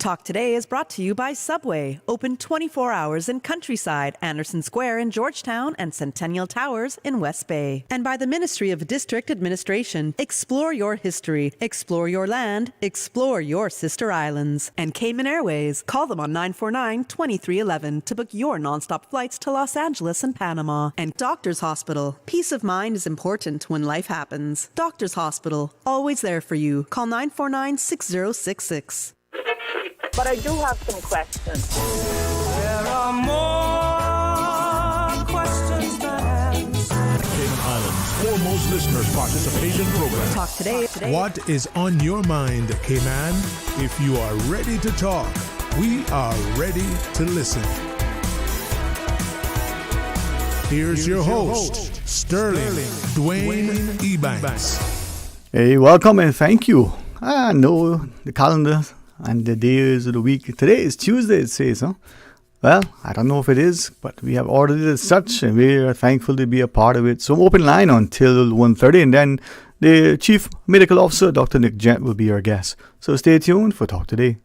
Talk Today is brought to you by Subway, open 24 hours in Countryside, Anderson Square in Georgetown, and Centennial Towers in West Bay. And by the Ministry of District Administration. Explore your history, explore your land, explore your sister islands. And Cayman Airways. Call them on 949-2311 to book your nonstop flights to Los Angeles and Panama. And Doctors Hospital. Peace of mind is important when life happens. Doctors Hospital, always there for you. Call 949-6066. But I do have some questions. There are more questions than answers. Cayman Islands' foremost listeners participation program. Talk Today. What is on your mind, Cayman? If you are ready to talk, we are ready to listen. Here's your host, Sterling Dwayne Ebanks. Hey, welcome and thank you. I know the calendar and the days of the week. Today is Tuesday, it says, huh? Well, I don't know if it is, but we have ordered it as such, and we are thankful to be a part of it. So open line until 1:30, and then the Chief Medical Officer, Dr. Nick Gent, will be our guest. So stay tuned for Talk Today.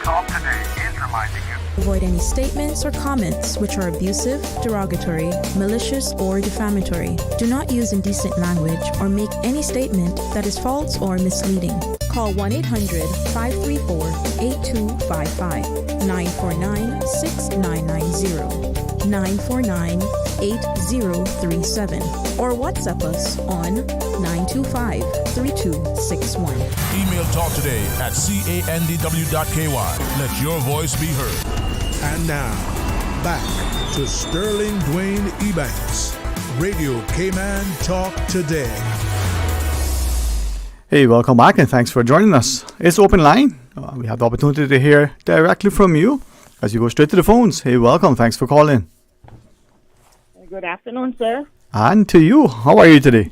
Talk Today is reminding you. Avoid any statements or comments which are abusive, derogatory, malicious, or defamatory. Do not use indecent language or make any statement that is false or misleading. Call 1-800-534-8255, 949-6990, 949-8037, or WhatsApp us on 925-3261. Email Talk Today at candw.ky. Let your voice be heard. And now, back to Sterling Dwayne Ebanks, Radio Cayman Talk Today. Hey, welcome back and thanks for joining us. It's open line. We have the opportunity to hear directly from you as you go straight to the phones. Hey, welcome. Thanks for calling. Good afternoon, sir. And to you. How are you today?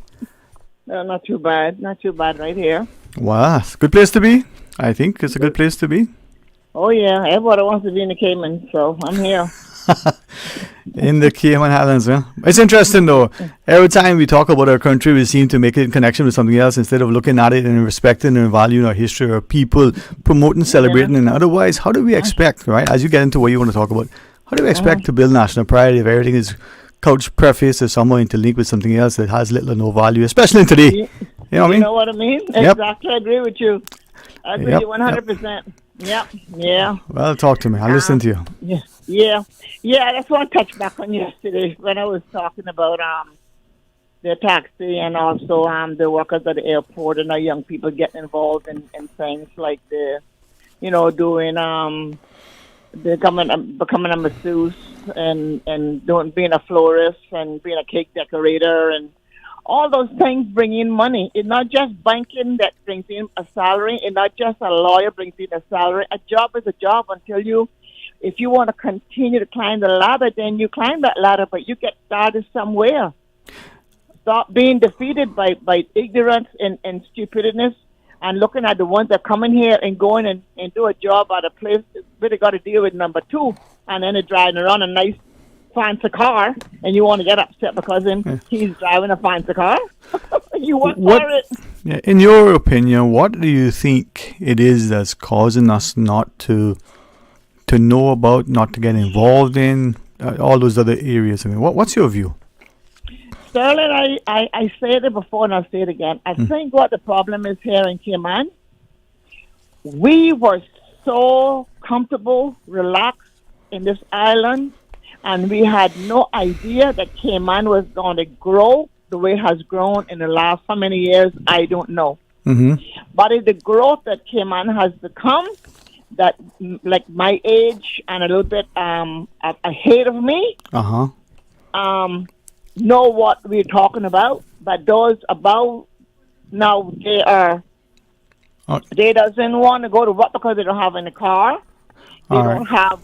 Not too bad. Not too bad right here. Well, it's a good place to be. I think it's a good place to be. Oh, yeah. Everybody wants to be in the Cayman, so I'm here. In the Cayman Islands, yeah. It's interesting though. Every time we talk about our country, we seem to make it in connection with something else instead of looking at it and respecting and valuing our history, our people, promoting, celebrating, and otherwise, how do we expect, right? As you get into what you want to talk about, how do we expect to build national pride if everything is couch preface or somewhere interlinked with something else that has little or no value, especially in today? You know what I mean? You know what I mean? Yep. Exactly. I agree with you. I agree with you 100%. Yep. Yeah. Well, talk to me. I'll listen to you. Yeah. That's what I touched back on yesterday when I was talking about the taxi and also the workers at the airport and our young people getting involved in things like becoming a masseuse and being a florist and being a cake decorator and all those things bring in money. It's not just banking that brings in a salary. It's not just a lawyer brings in a salary. A job is a job if you want to continue to climb the ladder, then you climb that ladder, but you get started somewhere. Stop being defeated by ignorance and stupidness and looking at the ones that come in here and going and do a job at a place where they got to deal with number two, and then they're driving around a nice fancy car, and you want to get upset because he's driving a fancy car. You work for it. Yeah, in your opinion, what do you think it is that's causing us not to know about, not to get involved in all those other areas? I mean, what's your view? Sterling, I said it before and I'll say it again. I think what the problem is here in Cayman, we were so comfortable, relaxed in this island, and we had no idea that Cayman was going to grow the way it has grown in the last how many years, I don't know. Mm-hmm. But it's the growth that Cayman has become that, like my age and a little bit ahead of me, know what we're talking about. But those about now, they doesn't want to go to work because they don't have any car. They don't have.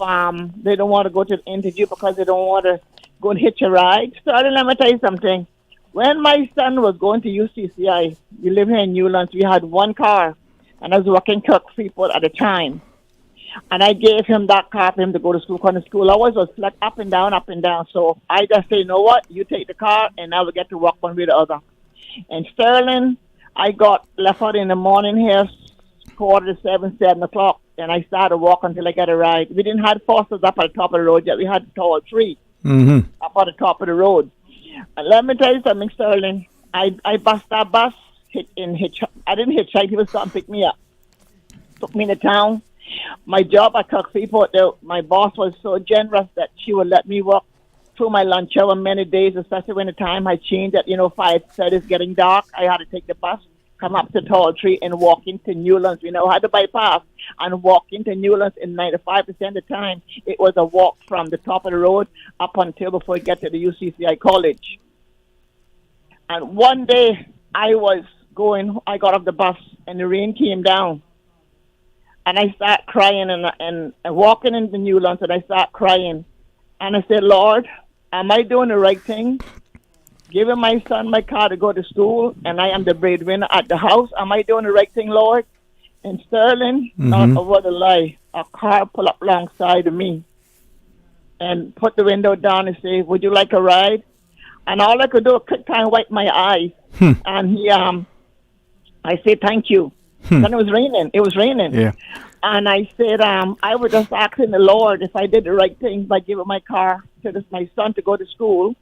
They don't want to go to the interview because they don't want to go and hitch a ride. So let me tell you something. When my son was going to UCCI, we live here in Newlands. We had one car, and I was working Kirk Freeport at the time. And I gave him that car for him to go to school. Because the school hours was like up and down, up and down. So I just say, you know what? You take the car, and I will get to work one way or the other. In Sterling, I got left out in the morning here, 6:45, 7 o'clock, and I started walking until I got a ride. We didn't have Fosters up at the top of the road yet. We had tall tree up at the top of the road. And let me tell you something, Sterling. I bust that bus. I didn't hitchhike. He was starting to pick me up. Took me to town. My job at Cook Freeport, my boss was so generous that she would let me work through my lunch hour many days, especially when the time had changed at, 5:30, it's getting dark. I had to take the bus, come up to Tall Tree, and walk into Newlands. I had to bypass and walk into Newlands in 95% of the time. It was a walk from the top of the road up until before you get to the UCCI College. And one day I got off the bus and the rain came down. And I started crying and walking into Newlands, and I started crying. And I said, Lord, am I doing the right thing? Giving my son my car to go to school, and I am the breadwinner at the house. Am I doing the right thing, Lord? In Sterling, not a word of lie, a car pulled up alongside of me and put the window down and say, would you like a ride? And all I could do was quick time wipe my eyes. And I said, thank you. Then it was raining. Yeah. And I said, I was just asking the Lord if I did the right thing by giving my car to my son to go to school,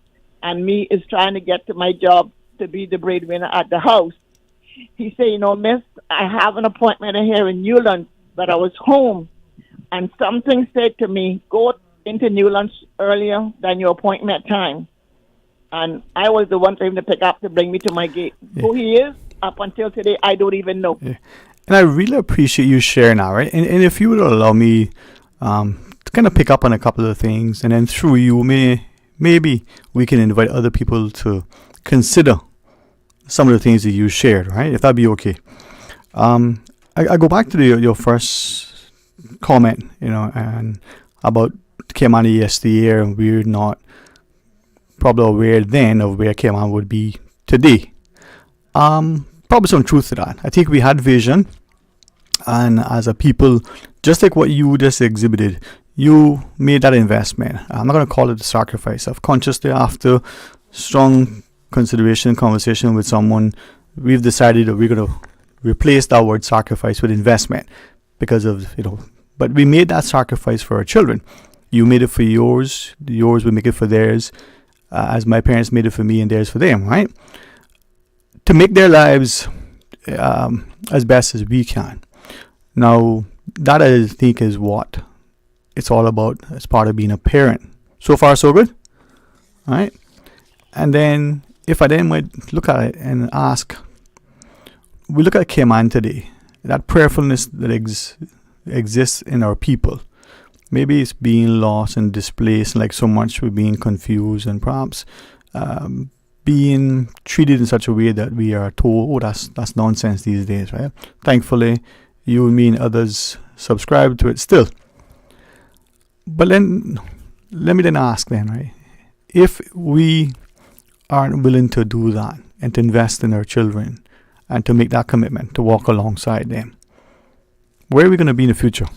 and me is trying to get to my job to be the breadwinner at the house. He said, miss, I have an appointment here in Newlands, but I was home, and something said to me, go into Newlands earlier than your appointment time. And I was the one for him to pick up to bring me to my gate. Yeah. Who he is, up until today, I don't even know. Yeah. And I really appreciate you sharing that, right? And if you would allow me to kind of pick up on a couple of things, and then through you, maybe we can invite other people to consider some of the things that you shared, right? If that'd be okay. I go back to your first comment, and about Cayman yesterday, and we're not probably aware then of where Cayman would be today. Probably some truth to that. I think we had vision, and as a people, just like what you just exhibited, you made that investment. I'm not going to call it a sacrifice. I've consciously, after strong consideration and conversation with someone, we've decided that we're going to replace that word sacrifice with investment, because of, but we made that sacrifice for our children. You made it for yours will make it for theirs, as my parents made it for me and theirs for them, right? To make their lives as best as we can. Now, that I think is what it's all about as part of being a parent. So far, so good, all right? And then, if I then might look at it and ask, we look at Cayman today, that prayerfulness that exists in our people. Maybe it's being lost and displaced, like so much we're being confused, and perhaps being treated in such a way that we are told, that's nonsense these days, right? Thankfully, you and me and others subscribe to it still. But then, let me then ask then, right? If we aren't willing to do that and to invest in our children and to make that commitment, to walk alongside them, where are we going to be in the future?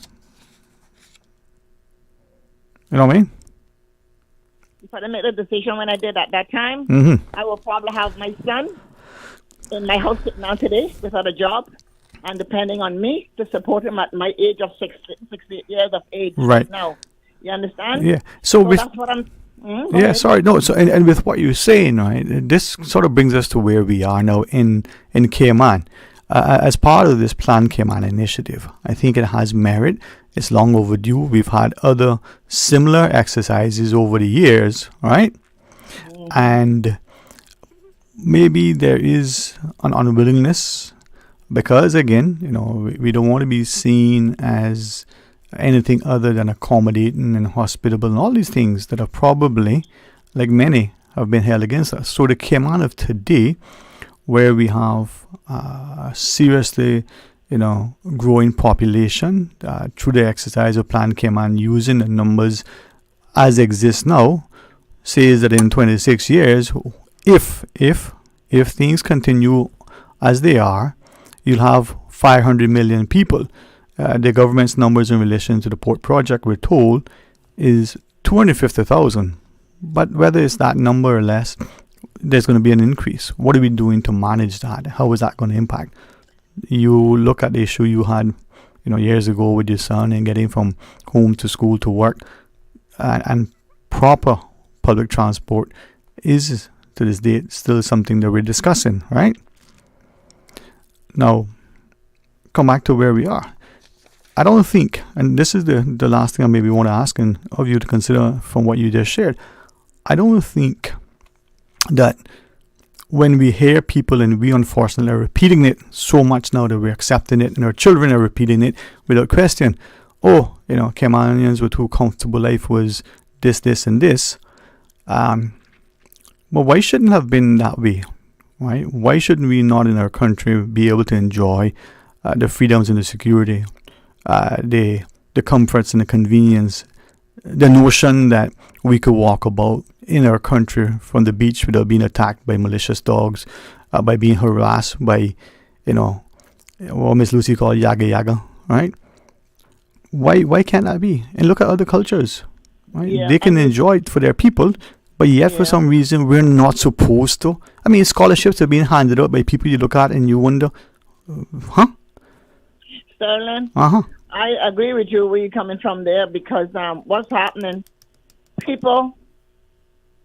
You know what I mean? If I didn't make the decision when I did at that time, I will probably have my son in my house sitting down today without a job, and depending on me to support him at my age of 68 years of age right now. You understand? Yeah. So that's what I'm... sorry. No. So and with what you're saying, right, this sort of brings us to where we are now in Cayman. As part of this Plan Cayman initiative, I think it has merit. It's long overdue. We've had other similar exercises over the years, right? And maybe there is an unwillingness because, again, we don't want to be seen as anything other than accommodating and hospitable and all these things that are probably, like many, have been held against us. So the Cayman of today, where we have seriously growing population through the exercise of Plan Cayman, using the numbers as exist now, says that in 26 years, if things continue as they are, you'll have 500 million people. the government's numbers in relation to the port project, we're told, is 250,000. But whether it's that number or less, there's going to be an increase. What are we doing to manage that? How is that going to impact? You look at the issue you had, years ago with your son and getting from home to school to work, and proper public transport is, to this day, still something that we're discussing, right? Now, come back to where we are. I don't think, and this is the last thing I maybe want to ask and of you to consider from what you just shared, I don't think that when we hear people, and we unfortunately are repeating it so much now that we're accepting it, and our children are repeating it without question, Caymanians with who comfortable life was this, and this. But why shouldn't it have been that way? Right? Why shouldn't we not in our country be able to enjoy the freedoms and the security, the comforts and the convenience, the notion that we could walk about in our country from the beach without being attacked by malicious dogs, by being harassed by, what Miss Lucy called yaga, right? Why can't that be? And look at other cultures, right? Yeah, they can enjoy it for their people, but yet for some reason we're not supposed to. I mean, scholarships are being handed out by people you look at and you wonder, Sterling, Uh-huh. I agree with you where you're coming from there, because what's happening, people,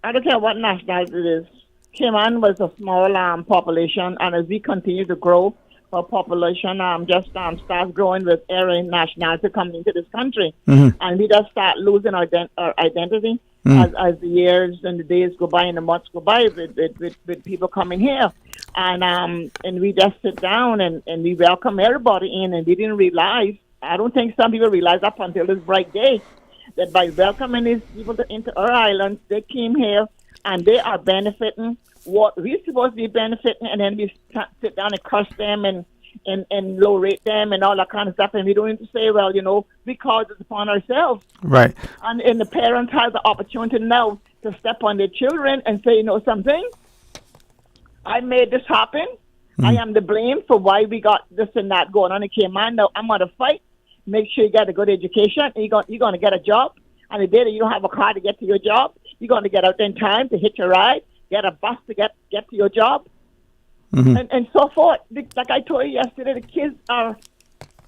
I don't care what nationality it is, Cayman was a small population, and as we continue to grow, our population starts growing with every nationality coming into this country, and we just start losing our identity as the years and the days go by and the months go by with people coming here, and we just sit down and we welcome everybody in, and we didn't realize. I don't think some people realize up until this bright day that by welcoming these people into our islands, they came here and they are benefiting what we're supposed to be benefiting, and then we sit down and crush them and low rate them and all that kind of stuff, and we don't need to say, well, we caused it upon ourselves. Right. And the parents have the opportunity now to step on their children and say, something, I made this happen. I am to blame for why we got this and that going on in Cayman. Now I'm going to fight. Make sure you get a good education. And you're going to get a job. And the day that you don't have a car to get to your job, you're going to get out in time to hit your ride, get a bus to get to your job, and so forth. Like I told you yesterday, the kids are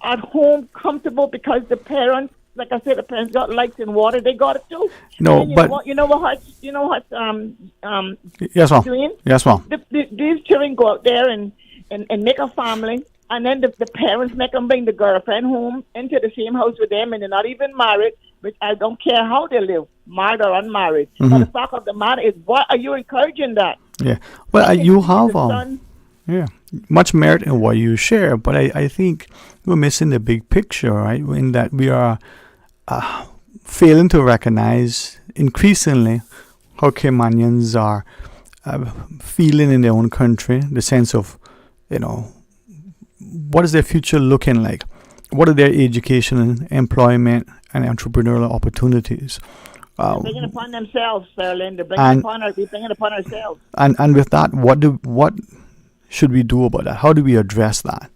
at home comfortable because the parents, like I said, the parents got lights and water. They got it too. No, and but you know what yes, ma'am. doing? Yes, ma'am. These children go out there and make a family, and then the parents make them bring the girlfriend home into the same house with them, and they're not even married, which I don't care how they live, married or unmarried. But the fact of the matter is, why are you encouraging that? Yeah. Well, you have much merit in what you share, but I think we're missing the big picture, right? In that we are failing to recognize increasingly how Caymanians are feeling in their own country, the sense of, what is their future looking like? What are their education and employment and entrepreneurial opportunities? They're bringing it upon themselves, Sterling. They're bringing it upon ourselves. And with that, what should we do about that? How do we address that?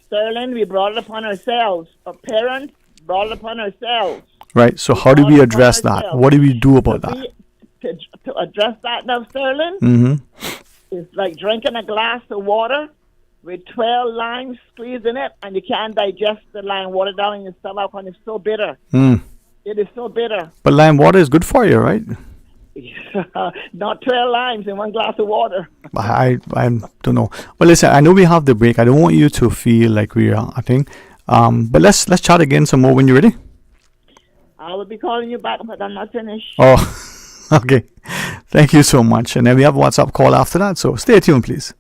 Sterling, we brought it upon ourselves. Our parents brought it upon ourselves. Right. So how do we address that? What do we do about that? To address that now, Sterling, it's like drinking a glass of water with 12 limes squeezed in it, and you can't digest the lime water down in your stomach when it's so bitter. It is so bitter. But lime water is good for you, right? Not 12 limes in one glass of water. I don't know. Well, listen, I know we have the break. I don't want you to feel like we are, I think. But let's chat again some more when you're ready. I will be calling you back, but I'm not finished. Oh, okay. Thank you so much. And then we have a WhatsApp call after that. So stay tuned, please.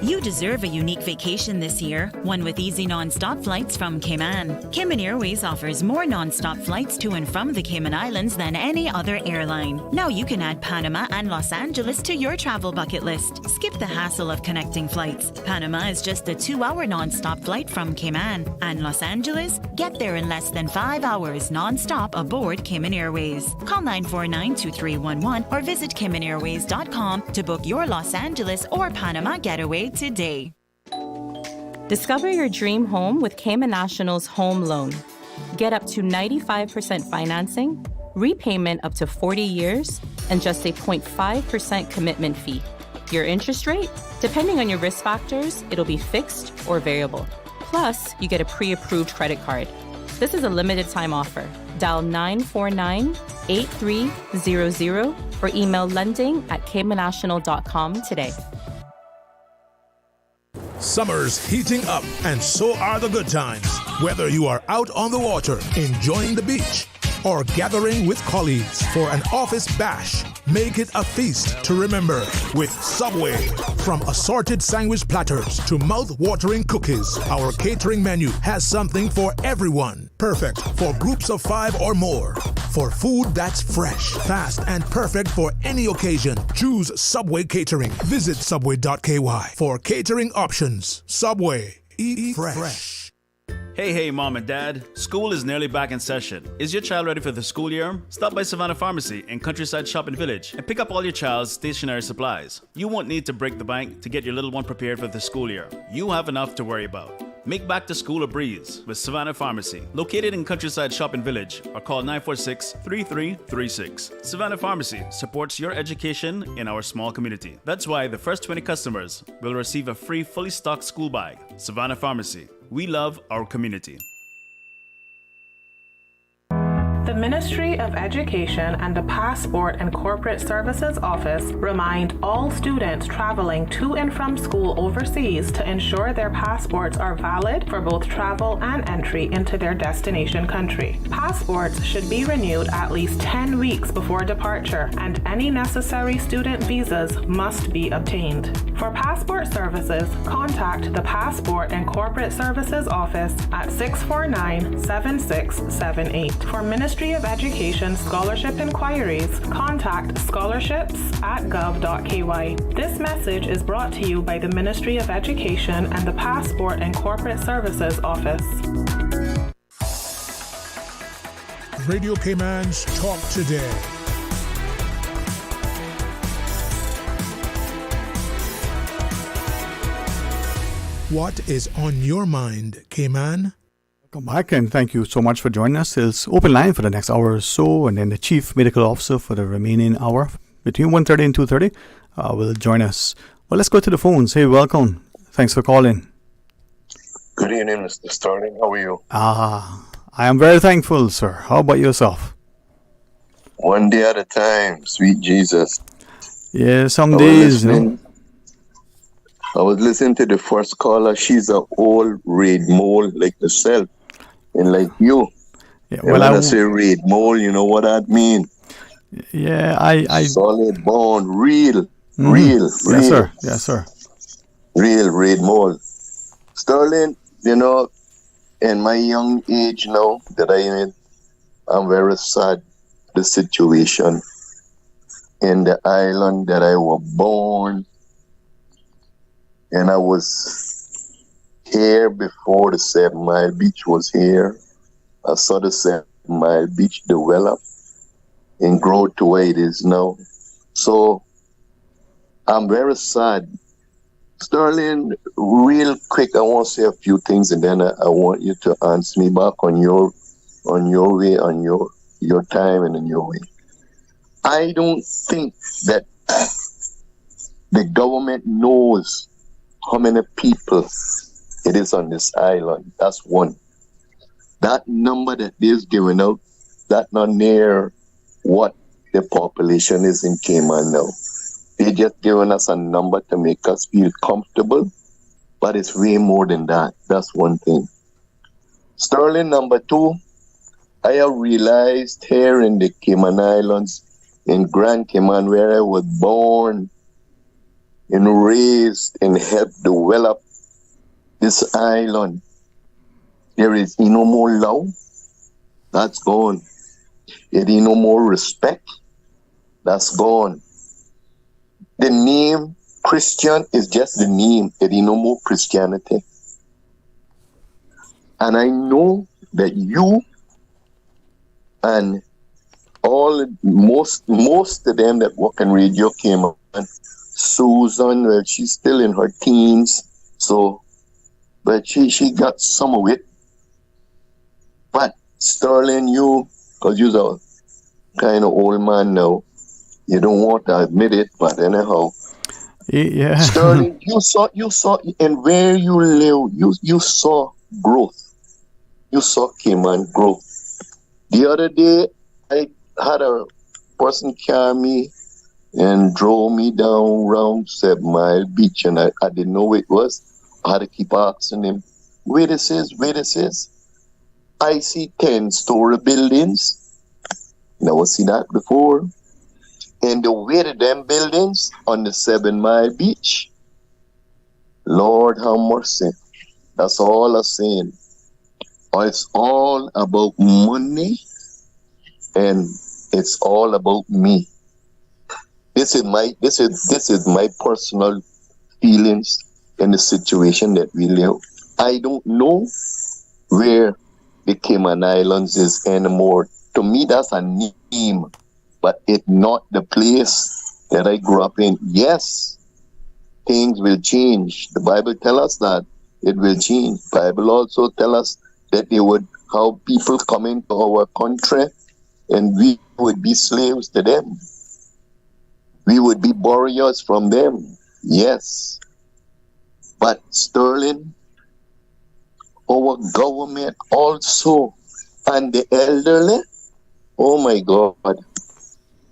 You deserve a unique vacation this year, one with easy non-stop flights from Cayman. Cayman Airways offers more non-stop flights to and from the Cayman Islands than any other airline. Now you can add Panama and Los Angeles to your travel bucket list. Skip the hassle of connecting flights. Panama is just a 2-hour non-stop flight from Cayman. And Los Angeles? Get there in less than 5 hours non-stop aboard Cayman Airways. Call 949-2311 or visit CaymanAirways.com to book your Los Angeles or Panama getaway today. Discover your dream home with Cayman National's home loan. Get up to 95% financing, repayment up to 40 years, and just a 0.5% commitment fee. Your interest rate? Depending on your risk factors, it'll be fixed or variable. Plus, you get a pre-approved credit card. This is a limited time offer. Dial 949-8300 or email lending@caymannational.com today. Summer's heating up, and so are the good times. Whether you are out on the water, enjoying the beach, or gathering with colleagues for an office bash, make it a feast to remember with Subway. From assorted sandwich platters to mouth-watering cookies, our catering menu has something for everyone. Perfect for groups of 5 or more. For food that's fresh, fast, and perfect for any occasion, choose Subway Catering. Visit subway.ky for catering options. Subway. Eat fresh. Hey, Mom and Dad. School is nearly back in session. Is your child ready for the school year? Stop by Savannah Pharmacy in Countryside Shopping Village and pick up all your child's stationery supplies. You won't need to break the bank to get your little one prepared for the school year. You have enough to worry about. Make back to school a breeze with Savannah Pharmacy, located in Countryside Shopping Village, or call 946-3336. Savannah Pharmacy supports your education in our small community. That's why the first 20 customers will receive a free fully stocked school bag. Savannah Pharmacy. We love our community. The Ministry of Education and the Passport and Corporate Services Office remind all students traveling to and from school overseas to ensure their passports are valid for both travel and entry into their destination country. Passports should be renewed at least 10 weeks before departure, and any necessary student visas must be obtained. For passport services, contact the Passport and Corporate Services Office at 649-7678. For Ministry of Education scholarship inquiries, contact scholarships@gov.ky. This message is brought to you by the Ministry of Education and the Passport and Corporate Services Office. Radio Cayman's Talk Today. What is on your mind, Cayman? Welcome back, and thank you so much for joining us. It's open line for the next hour or so, and then the Chief Medical Officer for the remaining hour between 1:30 and 2:30 will join us. Well, let's go to the phones. Hey, welcome. Thanks for calling. Good evening, Mr. Sterling. How are you? I am very thankful, sir. How about yourself? One day at a time, sweet Jesus. Yeah, some days, I was listening to the first caller. She's an old red mole like herself and like you. Yeah, well, when I say red mole, you know what that means? Yeah, I solid bone, real. Yes, sir. Yes, sir. Real red mole. Sterling, you know, in my young age now that I'm very sad the situation in the island that I was born. And I was here before the 7 Mile Beach was here. I saw the 7 Mile Beach develop and grow to where it is now. So I'm very sad. Sterling, real quick, I want to say a few things, and then I want you to answer me back on your way, on your time and in your way. I don't think that the government knows how many people it is on this island. That's one. That number that they're giving out, that's not near what the population is in Cayman now. They're just giving us a number to make us feel comfortable, but it's way more than that. That's one thing. Sterling, number two, I have realized here in the Cayman Islands, in Grand Cayman, where I was born and raised and helped develop this island, there is no more love. That's gone. There is no more respect. That's gone. The name Christian is just the name. There is no more Christianity. And I know that you and most of them that work in radio Cayman, Susan, well, she's still in her teens, so but she got some of it. But Sterling, because you're a kind of old man now, you don't want to admit it, but anyhow. Yeah. Sterling, you saw, and where you live, you saw growth. You saw Cayman growth. The other day, I had a person carry me and drove me down around 7 Mile Beach, and I didn't know where it was. I had to keep asking him, where this is? I see 10-story buildings. Never seen that before. And the weight of them buildings on the 7 Mile Beach, Lord have mercy. That's all I'm saying. It's all about money, and it's all about me. This is my personal feelings in the situation that we live. I don't know where the Cayman Islands is anymore. To me, that's a name, but it's not the place that I grew up in. Yes, things will change. The Bible tells us that it will change. The Bible also tells us that they would have people come into our country and we would be slaves to them. We would be warriors from them. Yes. But Sterling, our government also, and the elderly, oh my God,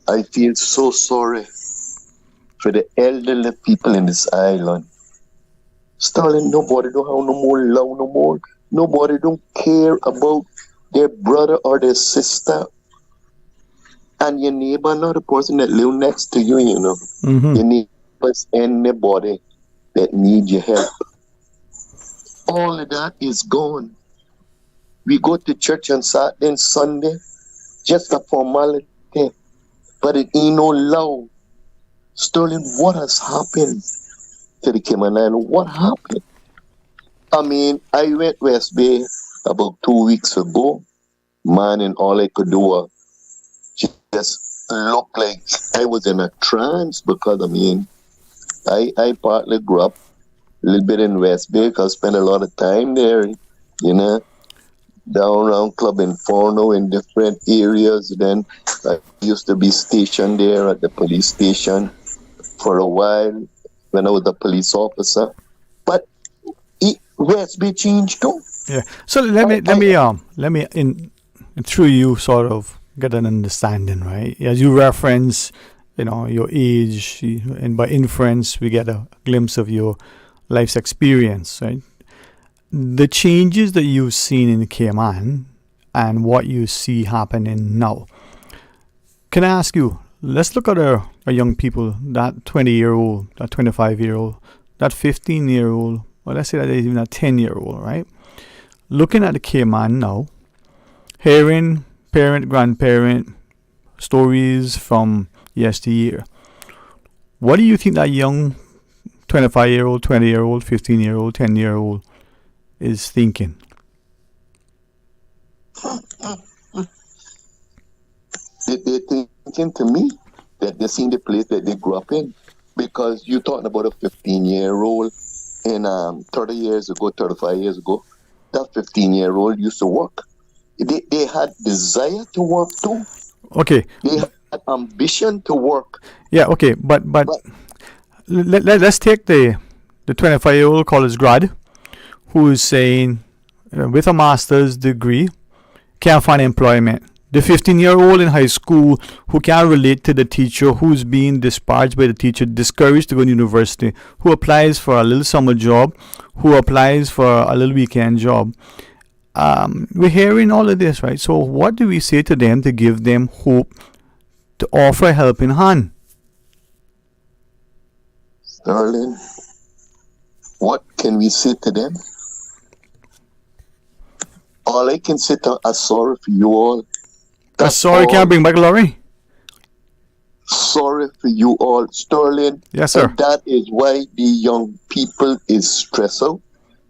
I feel so sorry for the elderly people in this island. Sterling, nobody don't have no more love no more. Nobody don't care about their brother or their sister. And your neighbor, not the person that live next to you, you know. Mm-hmm. Your neighbor is anybody that needs your help. All of that is gone. We go to church on Saturday and Sunday, just a formality, but it ain't no love. Sterling, what has happened to the Cayman Islands? What happened? I mean, I went West Bay about 2 weeks ago, man, and all I could do was just look like I was in a trance because, I mean, I partly grew up a little bit in West Bay because I spent a lot of time there, you know, down around Club Inferno in different areas. Then I used to be stationed there at the police station for a while when I was a police officer. But West Bay changed too. Yeah. So let me through you sort of get an understanding, right? As you reference, your age, and by inference we get a glimpse of your life's experience, right? The changes that you've seen in Cayman and what you see happening now. Can I ask you, let's look at our young people, that 20-year-old, that 25-year-old, that 15-year-old, or let's say that even a 10-year-old, right? Looking at the Cayman now, hearing parent, grandparent stories from yesteryear. What do you think that young 25-year-old, 20-year-old, 15-year-old, 10-year-old is thinking? They're thinking to me that they're seeing the place that they grew up in. Because you're talking about a 15-year-old and 30 years ago, 35 years ago, that 15-year-old used to work. They had desire to work too. Okay. They had ambition to work. Yeah, okay, but let's take the 25-year-old college grad who is saying, with a master's degree, can't find employment. The 15-year-old in high school who can't relate to the teacher, who's being disparaged by the teacher, discouraged to go to university, who applies for a little summer job, who applies for a little weekend job. We're hearing all of this, right? So what do we say to them to give them hope, to offer a helping hand? Sterling, what can we say to them? All I can say to I'm sorry for you all. Sorry, can't bring back Laurie. Sorry for you all, Sterling. Yes, sir. And that is why the young people is stressed out.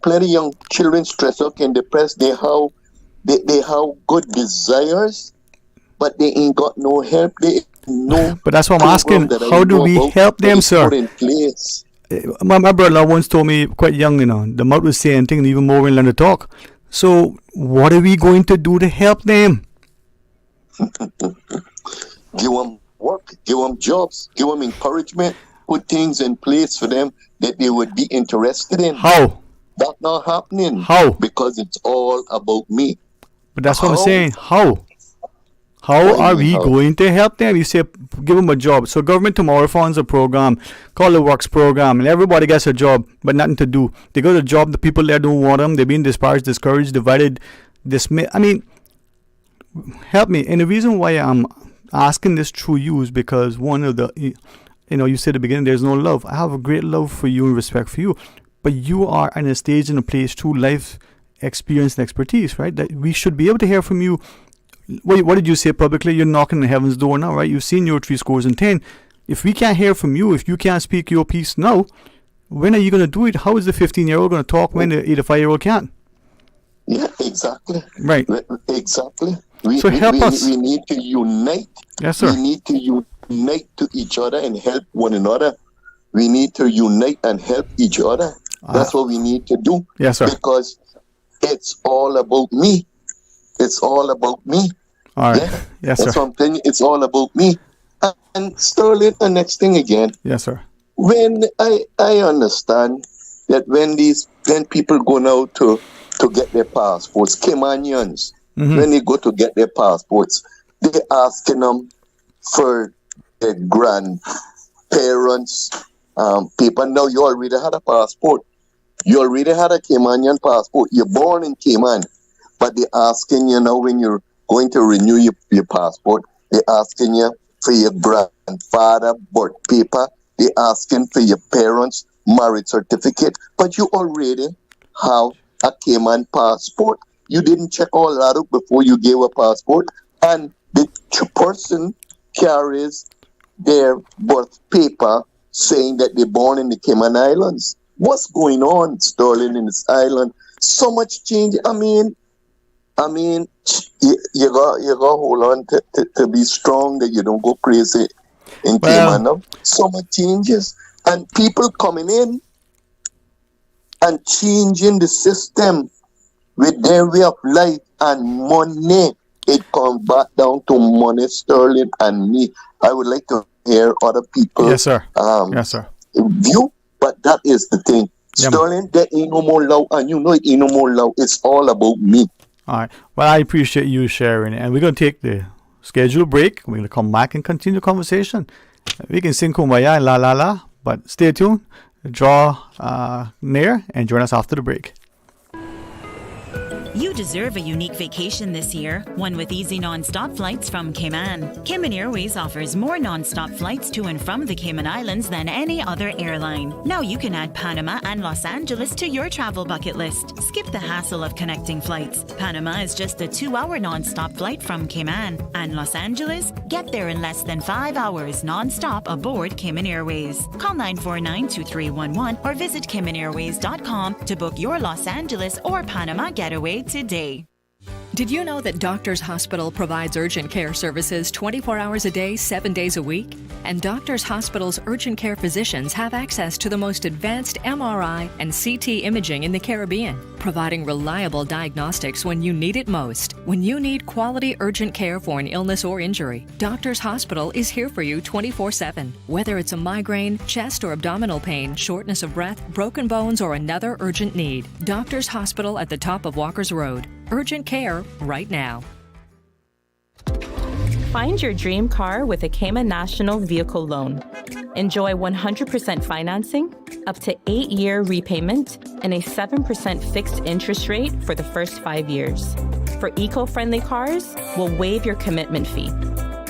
Plenty young children stressed out and depressed. They have good desires, but they ain't got no help. They no. But that's what I'm asking. How do we help them, sir? In place. my brother once told me quite young, the mouth was saying things, and even more when learn to talk. So what are we going to do to help them? Give them work, give them jobs, give them encouragement, put things in place for them that they would be interested in. How? That's not happening. How? Because it's all about me. But that's what I'm saying. How? How are we going to help them? You say, give them a job. So government tomorrow funds a program called the Works Program, and everybody gets a job, but nothing to do. They go to a job, the people there don't want them. They're being disparaged, discouraged, divided, dismissed. I mean, help me. And the reason why I'm asking this through you is because one of the, you said at the beginning, there's no love. I have a great love for you and respect for you, but you are in a stage and a place through life experience and expertise, right? That we should be able to hear from you. What did you say publicly? You're knocking on heaven's door now, right? You've seen your 3 scores and 10. If we can't hear from you, if you can't speak your piece now, when are you going to do it? How is the 15-year-old going to talk when the 85-year-old can't? Yeah, exactly. Right. Exactly. So help us. We need to unite. Yes, sir. We need to unite to each other and help one another. We need to unite and help each other. That's what we need to do. Yes, sir. Because it's all about me. It's all about me. All right. Yeah? Yes, That's sir. what I'm telling you. It's all about me. And Sterling, the next thing again. Yes, sir. When I understand that when people go now to get their passports, Caymanians, when they go to get their passports, they're asking them for their grandparents' paper. Now you already had a passport. You already had a Caymanian passport. You're born in Cayman. But they're asking you now when you're going to renew your passport, they're asking you for your grandfather birth paper. They're asking for your parents' marriage certificate. But you already have a Cayman passport. You didn't check all that out before you gave a passport. And the person carries their birth paper saying that they're born in the Cayman Islands. What's going on, Sterling, in this island? So much change. I mean, you got to hold on to be strong that you don't go crazy in Cayman now. So much changes. And people coming in and changing the system with their way of life and money. It comes back down to money, Sterling, and me. I would like to hear other people Yes, sir. Yes, sir. view, but that is the thing. Sterling, there ain't no more love, and you know it ain't no more love. It's all about me. All right. Well, I appreciate you sharing, and we're going to take the scheduled break. We're going to come back and continue the conversation. We can sing Kumbaya and La La La, but stay tuned, draw near, and join us after the break. You deserve a unique vacation this year, one with easy non-stop flights from Cayman. Cayman Airways offers more non-stop flights to and from the Cayman Islands than any other airline. Now you can add Panama and Los Angeles to your travel bucket list. Skip the hassle of connecting flights. Panama is just a 2-hour non-stop flight from Cayman. And Los Angeles? Get there in less than 5 hours non-stop aboard Cayman Airways. Call 949-2311 or visit CaymanAirways.com to book your Los Angeles or Panama getaway today. Did you know that Doctors Hospital provides urgent care services 24 hours a day, 7 days a week? And Doctors Hospital's urgent care physicians have access to the most advanced MRI and CT imaging in the Caribbean, providing reliable diagnostics when you need it most. When you need quality urgent care for an illness or injury, Doctors Hospital is here for you 24/7. Whether it's a migraine, chest or abdominal pain, shortness of breath, broken bones, or another urgent need, Doctors Hospital at the top of Walker's Road. Urgent care right now. Find your dream car with a Cayman National Vehicle Loan. Enjoy 100% financing, up to 8-year repayment, and a 7% fixed interest rate for the first 5 years. For eco-friendly cars, we'll waive your commitment fee.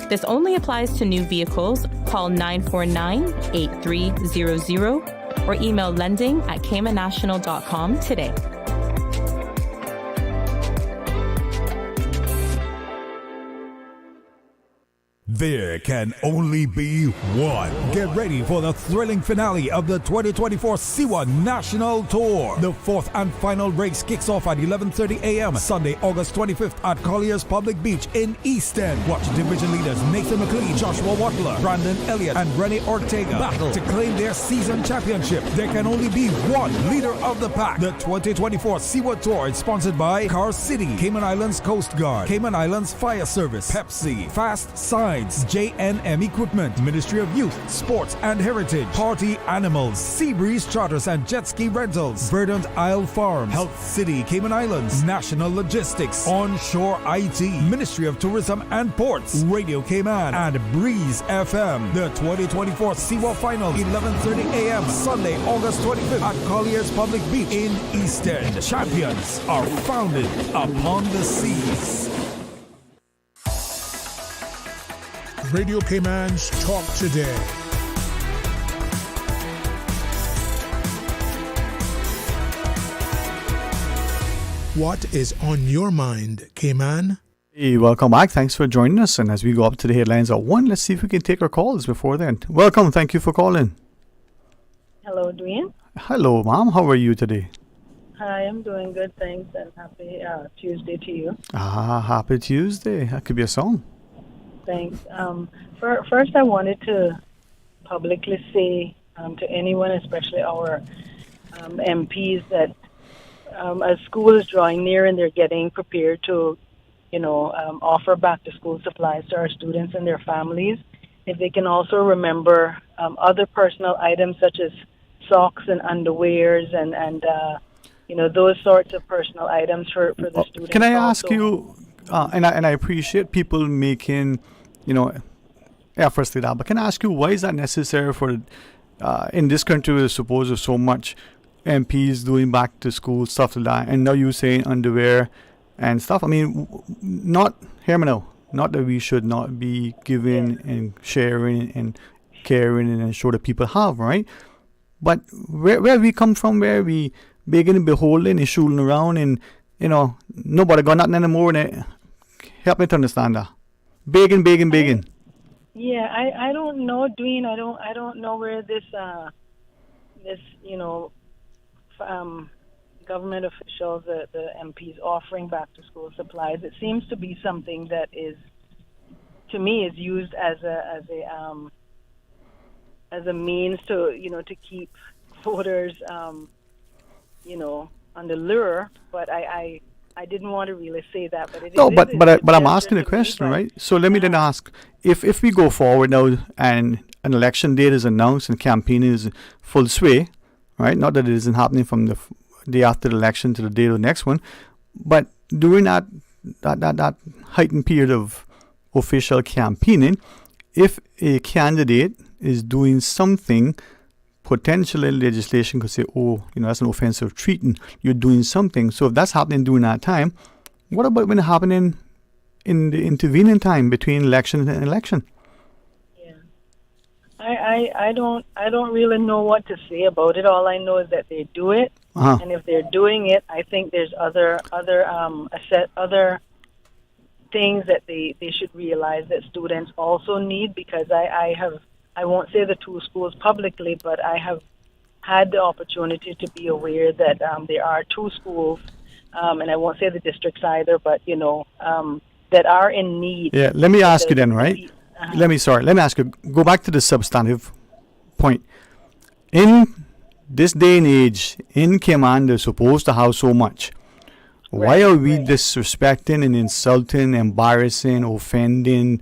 This only applies to new vehicles. Call 949-8300 or email lending@caymannational.com today. There can only be one. Get ready for the thrilling finale of the 2024 C1 National Tour. The fourth and final race kicks off at 11:30 a.m. Sunday, August 25th at Colliers Public Beach in East End. Watch division leaders Nathan McLean, Joshua Wattler, Brandon Elliott, and Rennie Ortega battle to claim their season championship. There can only be one leader of the pack. The 2024 C1 Tour is sponsored by Car City, Cayman Islands Coast Guard, Cayman Islands Fire Service, Pepsi, Fast Signs, J&M Equipment, Ministry of Youth, Sports and Heritage, Party Animals, Seabreeze Charters and Jet Ski Rentals, Verdant Isle Farms, Health City, Cayman Islands, National Logistics, Onshore IT, Ministry of Tourism and Ports, Radio Cayman, and Breeze FM. The 2024 C1 Final, 11:30 a.m. Sunday, August 25th at Colliers Public Beach in East End. Champions are founded upon the seas. Radio Cayman's Talk Today. What is on your mind, Cayman? Hey, welcome back. Thanks for joining us. And as we go up to the headlines at 1, let's see if we can take our calls before then. Welcome. Thank you for calling. Hello, Dwayne. Hello, Mom. How are you today? Hi, I'm doing good, thanks, and happy Tuesday to you. Happy Tuesday. That could be a song. Thanks. First, I wanted to publicly say to anyone, especially our MPs, that as school is drawing near and they're getting prepared to, offer back-to-school supplies to our students and their families, if they can also remember other personal items such as socks and underwears and those sorts of personal items for the students. Can I ask you, and I appreciate people making, efforts to that, but can I ask you, why is that necessary for, in this country where suppose there's so much MPs doing back to school stuff like that, and now you saying underwear and stuff? I mean, hear me now, not that we should not be giving and sharing and caring and ensure that people have, right? But where we come from, where we begging and beholding and shooting around and, nobody got nothing anymore, and help me to understand that. Begging. Yeah, I don't know, Dwayne. I don't know where this government officials, the MPs offering back to school supplies. It seems to be something that is, to me, is used as a means to to keep voters on the lure. But I didn't want to really say that, but but I'm asking a question, right? So let me then ask: if we go forward now and an election date is announced and campaigning is full sway, right? Not that it isn't happening from the day after the election to the day of the next one, but during that heightened period of official campaigning, if a candidate is doing something, potentially legislation could say, that's an offensive treatment. You're doing something. So if that's happening during that time, what about when it's happening in the intervening time between election and election? Yeah, I don't really know what to say about it. All I know is that they do it, and if they're doing it, I think there's other things that they should realize that students also need, because I won't say the two schools publicly, but I have had the opportunity to be aware that there are two schools, and I won't say the districts either, but that are in need. Yeah, let me ask you then, right? Let me ask you, go back to the substantive point. In this day and age, in Cayman, they're supposed to have so much. Why are we disrespecting and insulting, embarrassing, offending,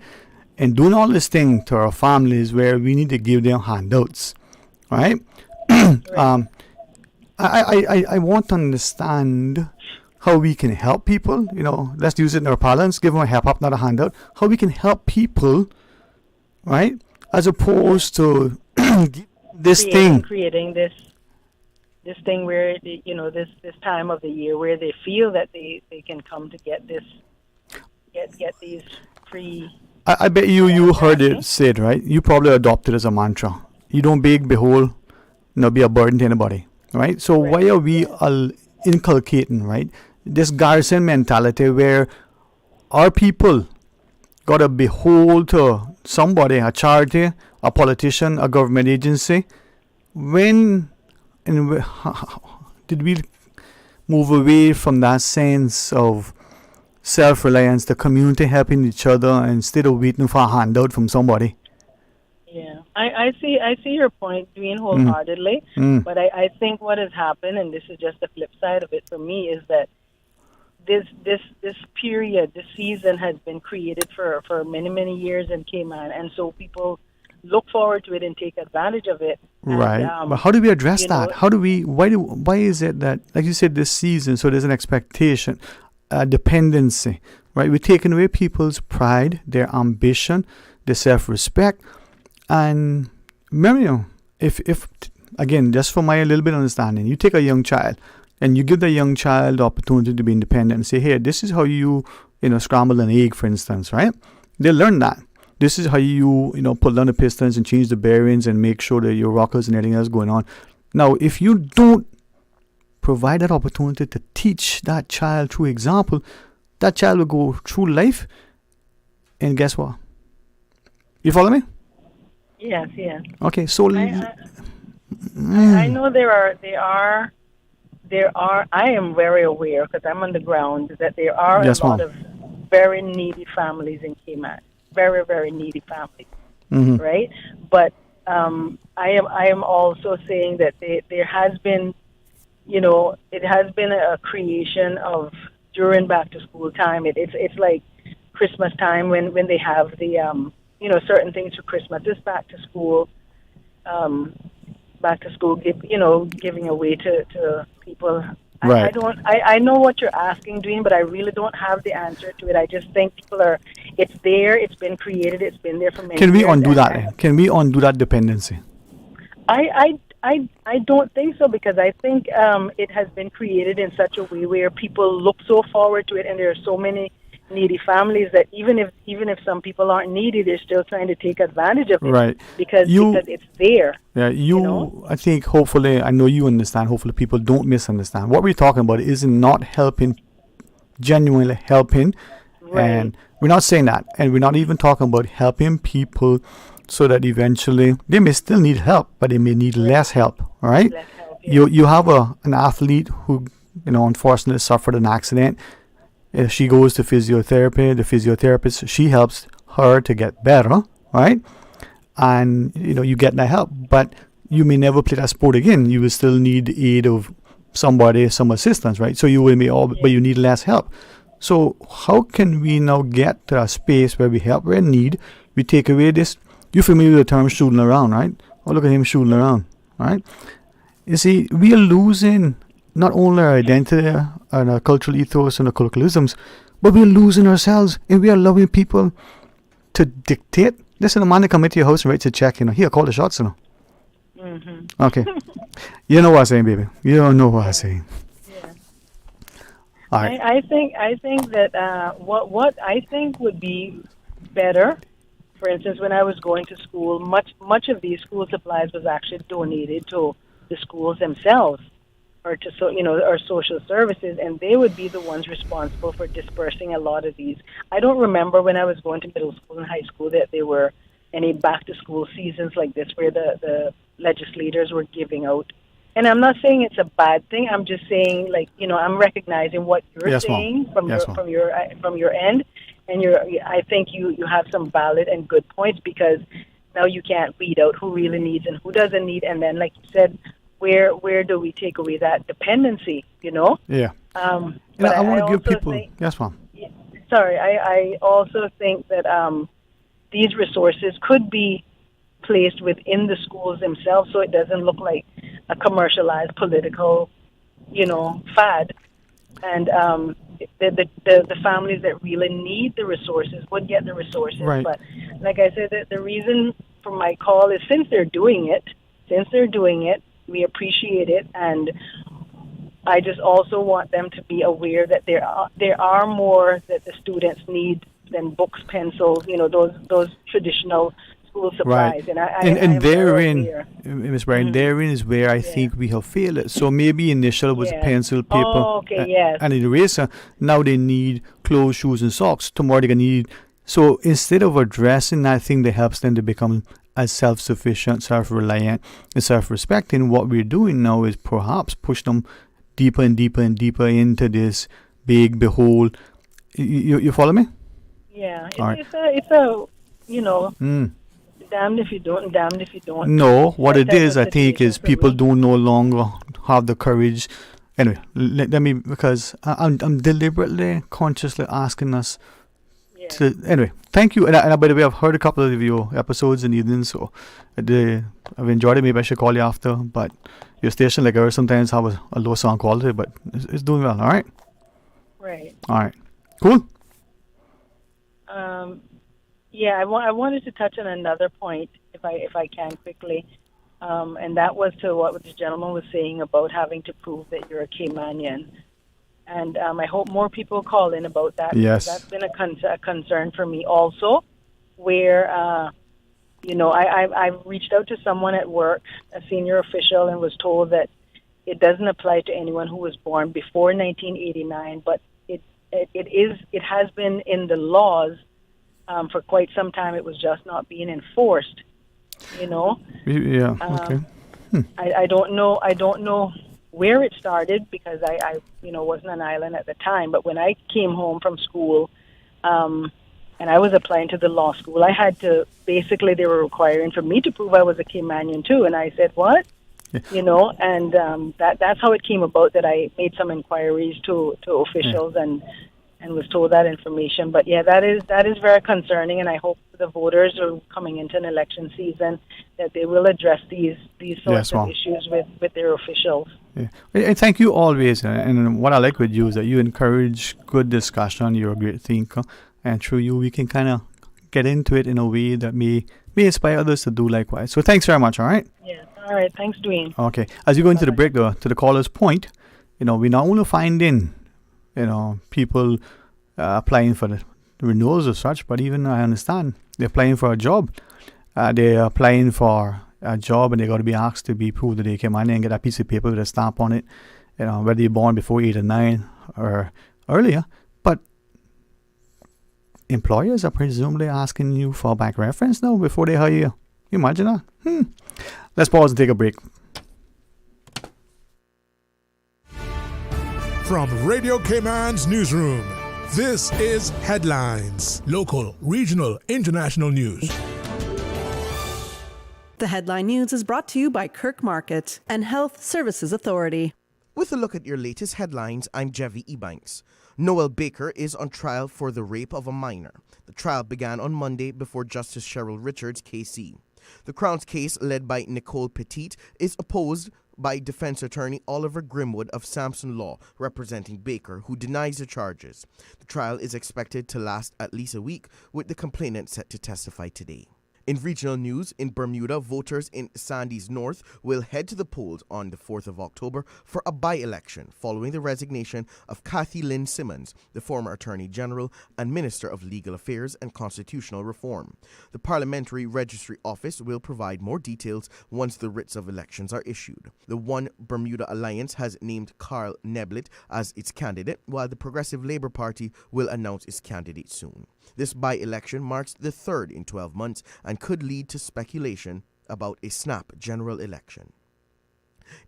and doing all this thing to our families where we need to give them handouts, right? I want to understand how we can help people, let's use it in our parlance, give them a help up, not a handout, how we can help people, right? As opposed to creating this thing where, this time of the year where they feel that they can come to get these free. I bet you heard it said, right? You probably adopted it as a mantra. You don't beg, behold, be a burden to anybody, right? So why are we inculcating, right, this garrison mentality where our people got to behold to somebody, a charity, a politician, a government agency, when and did we move away from that sense of self-reliance, the community helping each other instead of waiting for a handout from somebody? Yeah, I see your point, Dwayne, wholeheartedly. But I think what has happened, and this is just the flip side of it for me, is that this period, this season has been created for many years in Cayman, and so people look forward to it and take advantage of it. Right. And, but how do we address that? How do we? Why is it that, like you said, this season? So there's an expectation, a dependency, right? We're taking away people's pride, their ambition, their self-respect, and remember, if again, just for my little bit of understanding, you take a young child and you give the young child the opportunity to be independent and say, "Hey, this is how you scramble an egg," for instance, right? They learn that. This is how you pull down the pistons and change the bearings and make sure that your rockers and everything else going on. Now, if you don't provide that opportunity to teach that child through example, that child will go through life, and guess what? You follow me? Yes. Okay, so I know there are. I am very aware, because I'm on the ground, that there are a lot of very needy families in Cayman. Very, very needy families, right? But I am also saying that there has been, it has been a creation of during back to school time. It's like Christmas time when they have the certain things for Christmas. This back to school, giving away to people. Right. I know what you're asking, Dwayne, but I really don't have the answer to it. I just think it's there, it's been created, it's been there for many years. Can we undo that? Can we undo that dependency? I don't think so, because I think it has been created in such a way where people look so forward to it, and there are so many needy families that even if some people aren't needy, they're still trying to take advantage of it. Right. Because it's there. Yeah, I think, hopefully, I know you understand, hopefully people don't misunderstand. What we're talking about is not helping, genuinely helping. Right. And we're not saying that. And we're not even talking about helping people so that eventually they may still need help, but they may need less help. All right? Less help, yeah. You have an athlete who, unfortunately suffered an accident. If she goes to physiotherapy, the physiotherapist, she helps her to get better, right? And, you get that help. But you may never play that sport again. You will still need the aid of somebody, some assistance, right? So you will be but you need less help. So how can we now get to a space where we help where need? We take away this. You're familiar with the term shooting around, right? Oh, look at him shooting around, right? You see, we are losing not only our identity and our cultural ethos and our colloquialisms, but we're losing ourselves, and we are allowing people to dictate. Listen, a man to come into your house and writes a check, here, call the shots, Okay. You know what I'm saying, baby. You don't know what I'm saying. Yeah. All right. I think that what I think would be better, for instance, when I was going to school, much of these school supplies was actually donated to the schools themselves, or to or social services, and they would be the ones responsible for dispersing a lot of these. I don't remember when I was going to middle school and high school that there were any back to school seasons like this where the legislators were giving out. And I'm not saying it's a bad thing. I'm just saying, I'm recognizing what you're saying from your end, and I think you have some valid and good points, because now you can't weed out who really needs and who doesn't need, and then, like you said, where do we take away that dependency? Yeah. But I want to give also people. Yes, ma'am. Sorry, I also think that these resources could be placed within the schools themselves, so it doesn't look like a commercialized political, fad. And the families that really need the resources would get the resources. Right. But like I said, the reason for my call is since they're doing it, we appreciate it, and I just also want them to be aware that there are more that the students need than books, pencils, those traditional school supplies. Right. And therein, Ms. Bryan, therein is where I think we have failed it. So maybe initially was pencil, paper, yes. and an eraser. Now they need clothes, shoes, and socks. Tomorrow they're going to need So instead of addressing that thing that helps them to become as self-sufficient, self-reliant, and self-respecting, what we're doing now is perhaps push them deeper and deeper and deeper into this big behold. You follow me? Yeah, All it's a damned if you don't, damned if you don't. No, what That it type is, of I think, is situation for people me. don't no longer have the courage. Anyway, let me, because I'm deliberately, consciously asking us to. Anyway, thank you. And by the way, I've heard a couple of your episodes in the evening, so I've enjoyed it. Maybe I should call you after, but your station, like ours, sometimes have a low sound quality, but it's doing well. All right. Right. All right. Cool. Yeah, I wanted to touch on another point, if I can quickly, and that was to what the gentleman was saying about having to prove that you're a Caymanian, and I hope more people call in about that. Yes. That's been a concern for me also, where I reached out to someone at work, a senior official, and was told that it doesn't apply to anyone who was born before 1989, but it has been in the laws. For quite some time, it was just not being enforced. Yeah. Okay. I don't know where it started because I wasn't an island at the time. But when I came home from school, and I was applying to the law school, I had to they were requiring for me to prove I was a Caymanian too, and I said what? Yeah. And that's how it came about that I made some inquiries to officials and was told that information. But yeah, that is very concerning, and I hope the voters are coming into an election season that they will address these sorts of issues with their officials. Yeah. And thank you always. And what I like with you is that you encourage good discussion. You're a great thinker, and through you, we can kind of get into it in a way that may inspire others to do likewise. So thanks very much. All right. Yeah. All right. Thanks, Dwayne. Okay. As you go into the break, to the caller's point, we not only finding people applying for the renewals as such, but even I understand they're applying for a job. They're applying for a job and they got to be asked to be proved that they came in and get a piece of paper with a stamp on it, whether you're born before 8 or 9 or earlier. But employers are presumably asking you for a back reference now before they hire you. You imagine that? Let's pause and take a break. From Radio Cayman's newsroom, this is Headlines. Local, regional, international news. The Headline News is brought to you by Kirk Market and Health Services Authority. With a look at your latest headlines, I'm Dwayne Ebanks. Noel Baker is on trial for the rape of a minor. The trial began on Monday before Justice Cheryl Richards, KC. The Crown's case, led by Nicole Petit, is opposed by defense attorney Oliver Grimwood of Sampson Law, representing Baker, who denies the charges. The trial is expected to last at least a week, with the complainant set to testify today. In regional news, in Bermuda, voters in Sandys North will head to the polls on the 4th of October for a by-election following the resignation of Kathy Lynn Simmons, the former Attorney General and Minister of Legal Affairs and Constitutional Reform. The Parliamentary Registry Office will provide more details once the writs of elections are issued. The One Bermuda Alliance has named Carl Neblett as its candidate, while the Progressive Labour Party will announce its candidate soon. This by-election marks the third in 12 months and could lead to speculation about a snap general election.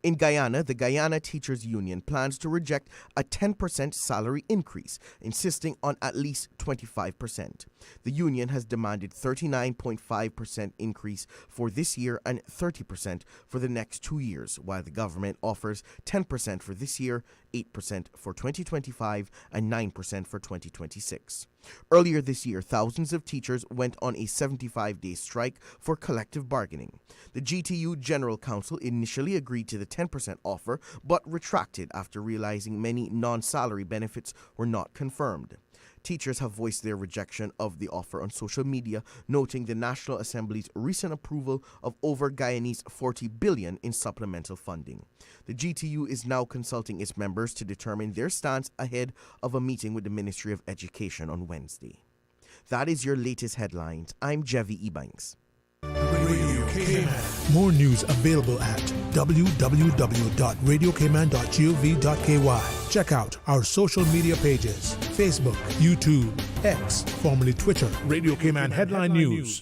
In Guyana, the Guyana Teachers Union plans to reject a 10% salary increase, insisting on at least 25%. The union has demanded 39.5% increase for this year and 30% for the next 2 years, while the government offers 10% for this year, 8% for 2025, and 9% for 2026. Earlier this year, thousands of teachers went on a 75-day strike for collective bargaining. The GTU General Council initially agreed to the 10% offer, but retracted after realizing many non-salary benefits were not confirmed. Teachers have voiced their rejection of the offer on social media, noting the National Assembly's recent approval of over Guyanese $40 billion in supplemental funding. The GTU is now consulting its members to determine their stance ahead of a meeting with the Ministry of Education on Wednesday. That is your latest headlines. I'm Dwayne Ebanks. Radio Cayman. More news available at www.radiocayman.gov.ky. Check out our social media pages: Facebook, YouTube, X, formerly Twitter, Radio Cayman Headline News.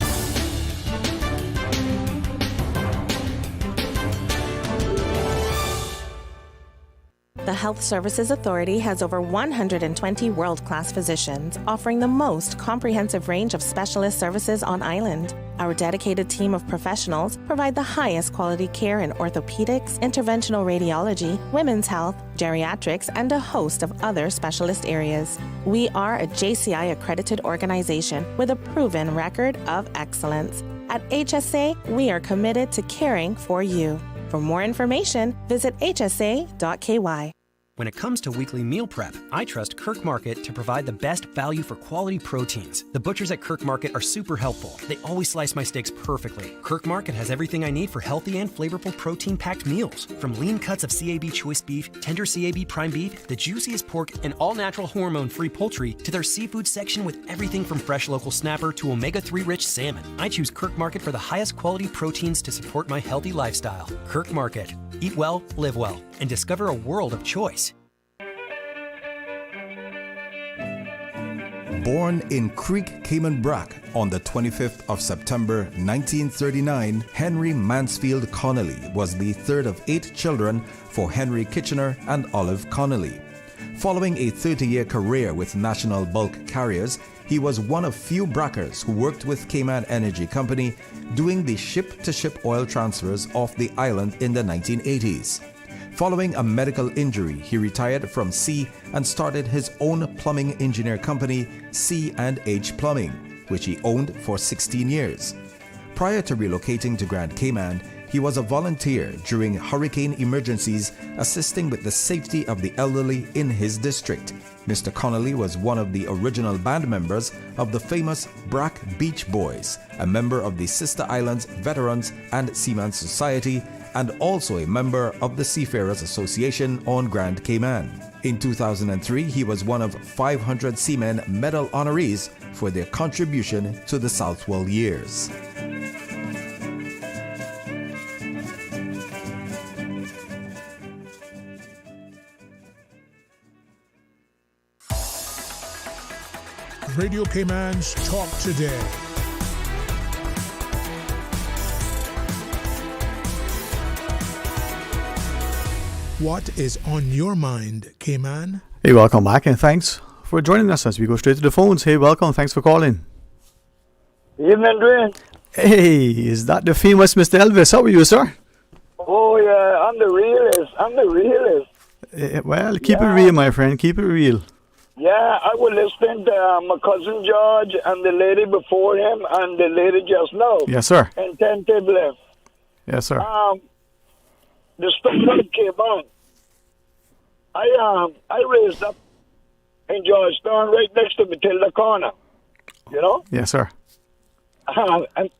The Health Services Authority has over 120 world-class physicians offering the most comprehensive range of specialist services on island. Our dedicated team of professionals provide the highest quality care in orthopedics, interventional radiology, women's health, geriatrics, and a host of other specialist areas. We are a JCI accredited organization with a proven record of excellence. At HSA, we are committed to caring for you. For more information, visit hsa.ky. When it comes to weekly meal prep, I trust Kirk Market to provide the best value for quality proteins. The butchers at Kirk Market are super helpful. They always slice my steaks perfectly. Kirk Market has everything I need for healthy and flavorful protein-packed meals. From lean cuts of CAB choice beef, tender CAB prime beef, the juiciest pork, and all-natural hormone-free poultry, to their seafood section with everything from fresh local snapper to omega-3 rich salmon. I choose Kirk Market for the highest quality proteins to support my healthy lifestyle. Kirk Market. Eat well, live well, and discover a world of choice. Born in Creek, Cayman Brac on the 25th of September 1939, Henry Mansfield Connolly was the third of 8 children for Henry Kitchener and Olive Connolly. Following a 30-year career with National Bulk Carriers, he was one of few Brackers who worked with Cayman Energy Company doing the ship-to-ship oil transfers off the island in the 1980s. Following a medical injury, he retired from sea and started his own plumbing engineer company, C&H Plumbing, which he owned for 16 years. Prior to relocating to Grand Cayman, he was a volunteer during hurricane emergencies, assisting with the safety of the elderly in his district. Mr. Connolly was one of the original band members of the famous Brac Beach Boys, a member of the Sister Islands Veterans and Seamen's Society, and also a member of the Seafarers Association on Grand Cayman. In 2003, he was one of 500 Seamen Medal honorees for their contribution to the Southwell years. Radio Cayman's Talk Today. What is on your mind, Cayman? Hey, welcome back, and thanks for joining us as we go straight to the phones. Hey, welcome. Thanks for calling. Evening, Dwayne. Hey, is that the famous Mr. Elvis? How are you, sir? Oh, yeah, I'm the realist. Well, keep it real, my friend. Keep it real. Yeah, I was listening to my cousin George and the lady before him and the lady just now. Yes, sir. Attentively. Yes, sir. The stuff that came on. I raised up in Georgetown right next to Matilda Corner. You know? Yes, sir. And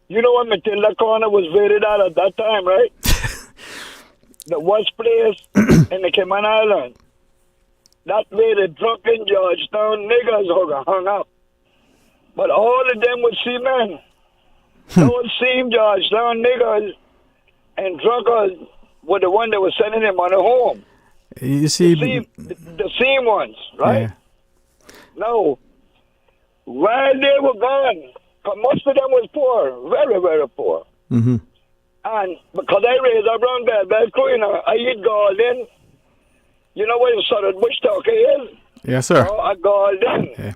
you know what Matilda Corner was rated at that time, right? The worst place in the Cayman Island. That way the drunken Georgetown niggas hung up. But all of them were seamen. Those same Georgetown niggas and drunkards were the one that was sending them on the home. You see, the same ones, right? Yeah. No. While they were gone, 'cause most of them was poor, very, very poor. Mm-hmm. And because I raised up around Bell Crew, you know, I eat golden. You know what sort of bush talker is? Yes, sir. Oh, a golden. Yeah.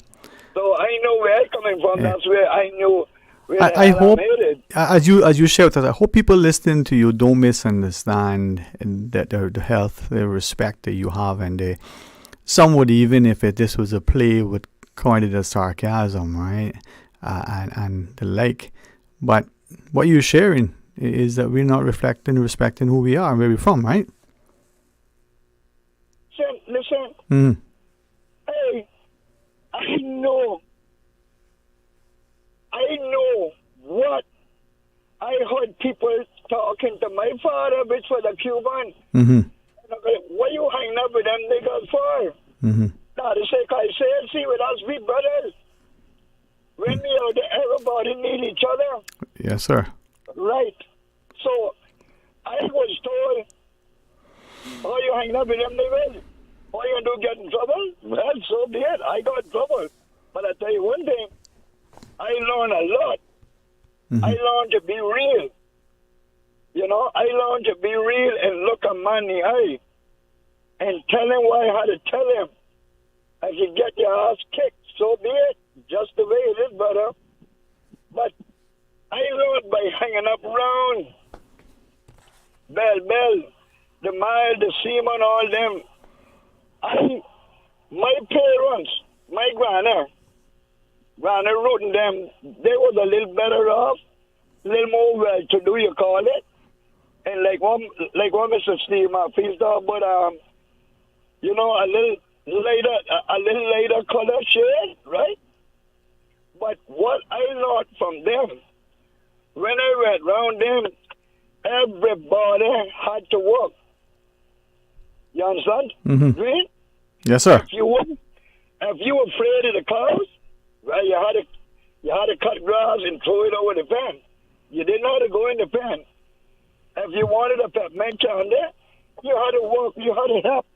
So I know where I'm coming from. Yeah. That's where I knew where I hope, I'm headed. as you shout that, I hope people listening to you don't misunderstand that the health, the respect that you have, and some would, even if this was a play, would coin it as sarcasm, right? And the like. But what you're sharing is that we're not respecting who we are and where we're from, right? Listen. Mm. Hey, I know what I heard people talking to my father, which was a Cuban. Mm-hmm. What you hanging up with them niggas for? Mm-hmm. Now, they say, see with us, we brothers. When we are there, everybody need each other. Yes, sir. Right. So, I was told, oh, you hanging up with them niggas? What you do, get in trouble? Well, so be it. I got in trouble. But I tell you one thing, I learned a lot. I learned to be real. You know, I learned to be real and look a man in the eye and tell him what I had to tell him. If you get your ass kicked, so be it. Just the way it is, brother. But I learned by hanging up around Bell, the Mile, the Seaman, all them. My parents, my granny rooting them, they was a little better off, a little more well-to-do, you call it. And like one Mr. Steve Murphy talk about, you know, a little later color shade, right? But what I learned from them, when I went round them, everybody had to work. You understand? Green? Yes, sir. If you were afraid of the cows, right, you had to cut grass and throw it over the pen. You didn't have to go in the pen. If you wanted a peppermint down there, you had to work, you had to help.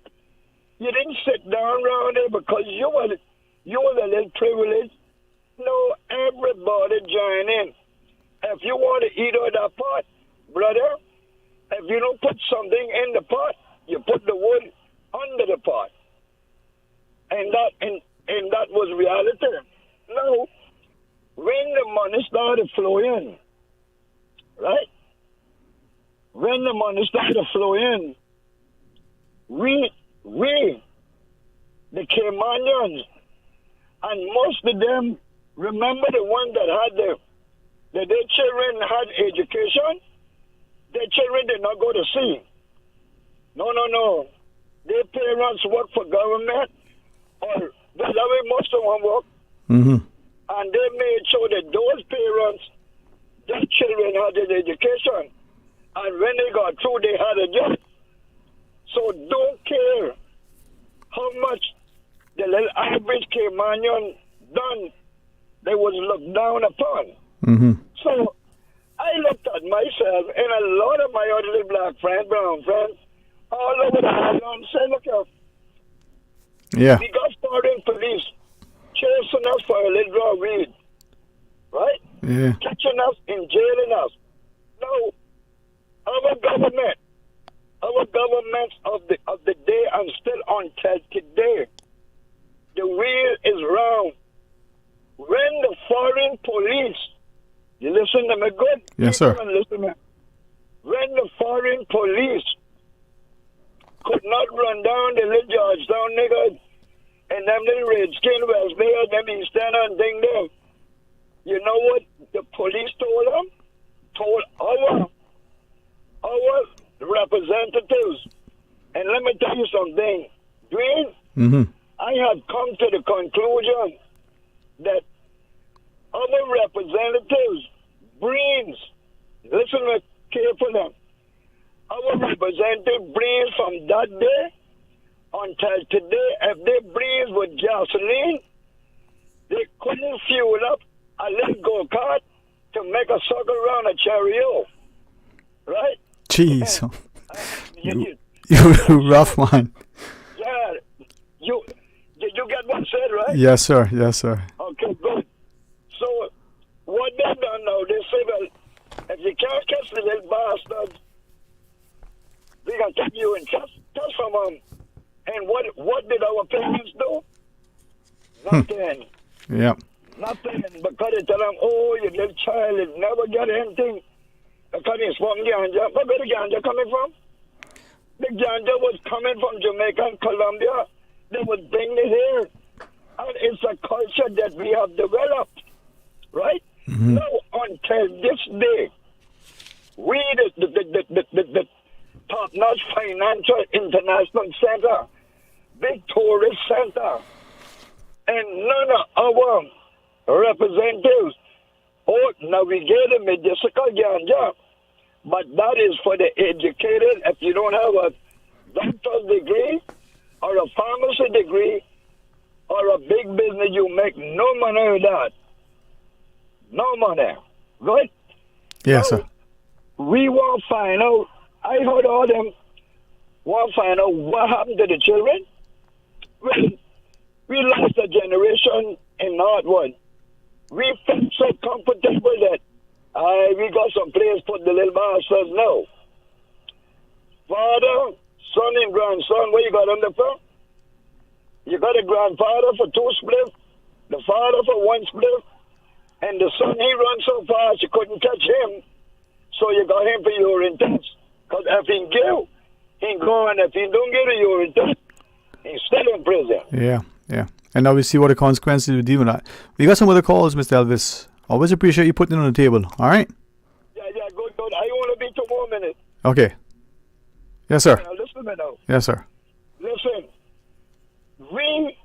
You didn't sit down around there because you were a little privileged. No, everybody join in. If you want to eat out of that pot, brother, if you don't put something in the pot, you put the wood under the pot. And that was reality. Now, when the money started flowing, right? When the money started flowing, we, the Caymanians, and most of them, remember the one that had their children had education, their children did not go to sea. No. Their parents work for government, or the way most of them work, and they made sure that those parents, their children had their education, and when they got through, they had a job. So don't care how much the little average Caymanian done, they was looked down upon. So I looked at myself and a lot of my other little black friends, brown friends, all over the island said, look up. Yeah. We got foreign police chasing us for a little raw weed. Right? Yeah. Catching us and jailing us. No. Our governments of the day and still until today, the wheel is round. When the foreign police, you listen to me good? Yes, sir. Listen to me. When the foreign police could not run down the little Georgetown niggas and them little redskin West Bay, them East End and thing there, you know what the police told them? Told our representatives. And let me tell you something, Dwayne, I have come to the conclusion that our representatives, brains, listen to me carefully, our representative brains from that day until today, if their brains with gasoline, they couldn't fuel up a little go-kart to make a circle around a chariot. Right? Jeez. You rough man. Yeah. Did you get what I said, right? Yes, sir. Yes, sir. Okay, good. So, what they done now, they say, well, if you can't catch the little bastards, we can take you and catch from them. And what did our parents do? Nothing. Yep. Nothing. Because they tell them, oh, your little child will never get anything. Because he's from ganja. Where the ganja coming from? The ganja was coming from Jamaica and Colombia. They would bring it here. And it's a culture that we have developed. Right? Now, until this day, we, the top-notch financial international center, big tourist center, and none of our representatives navigate medicinal ganja, but that is for the educated. If you don't have a doctor's degree or a pharmacy degree or a big business, you make no money with that. No money. Right? Yes, sir. We want to find out. I heard all them want to find out what happened to the children. We lost a generation in Northwood. We felt so comfortable that we got some place put the little bastards now. Father, son and grandson, where you got them there for? You got a grandfather for 2 spliff, the father for 1 spliff, and the son, he runs so fast you couldn't catch him, so you got him for urine test. Because if he give, he go, and if he don't get a urine test, he's still in prison. Yeah. And now we see what the consequences we deal with that. We got some other calls, Mr. Elvis. Always appreciate you putting it on the table. All right? Yeah, good. I want to be 2 more minutes. Okay. Yes, sir. Now, listen to me now. Yes, sir. Listen, we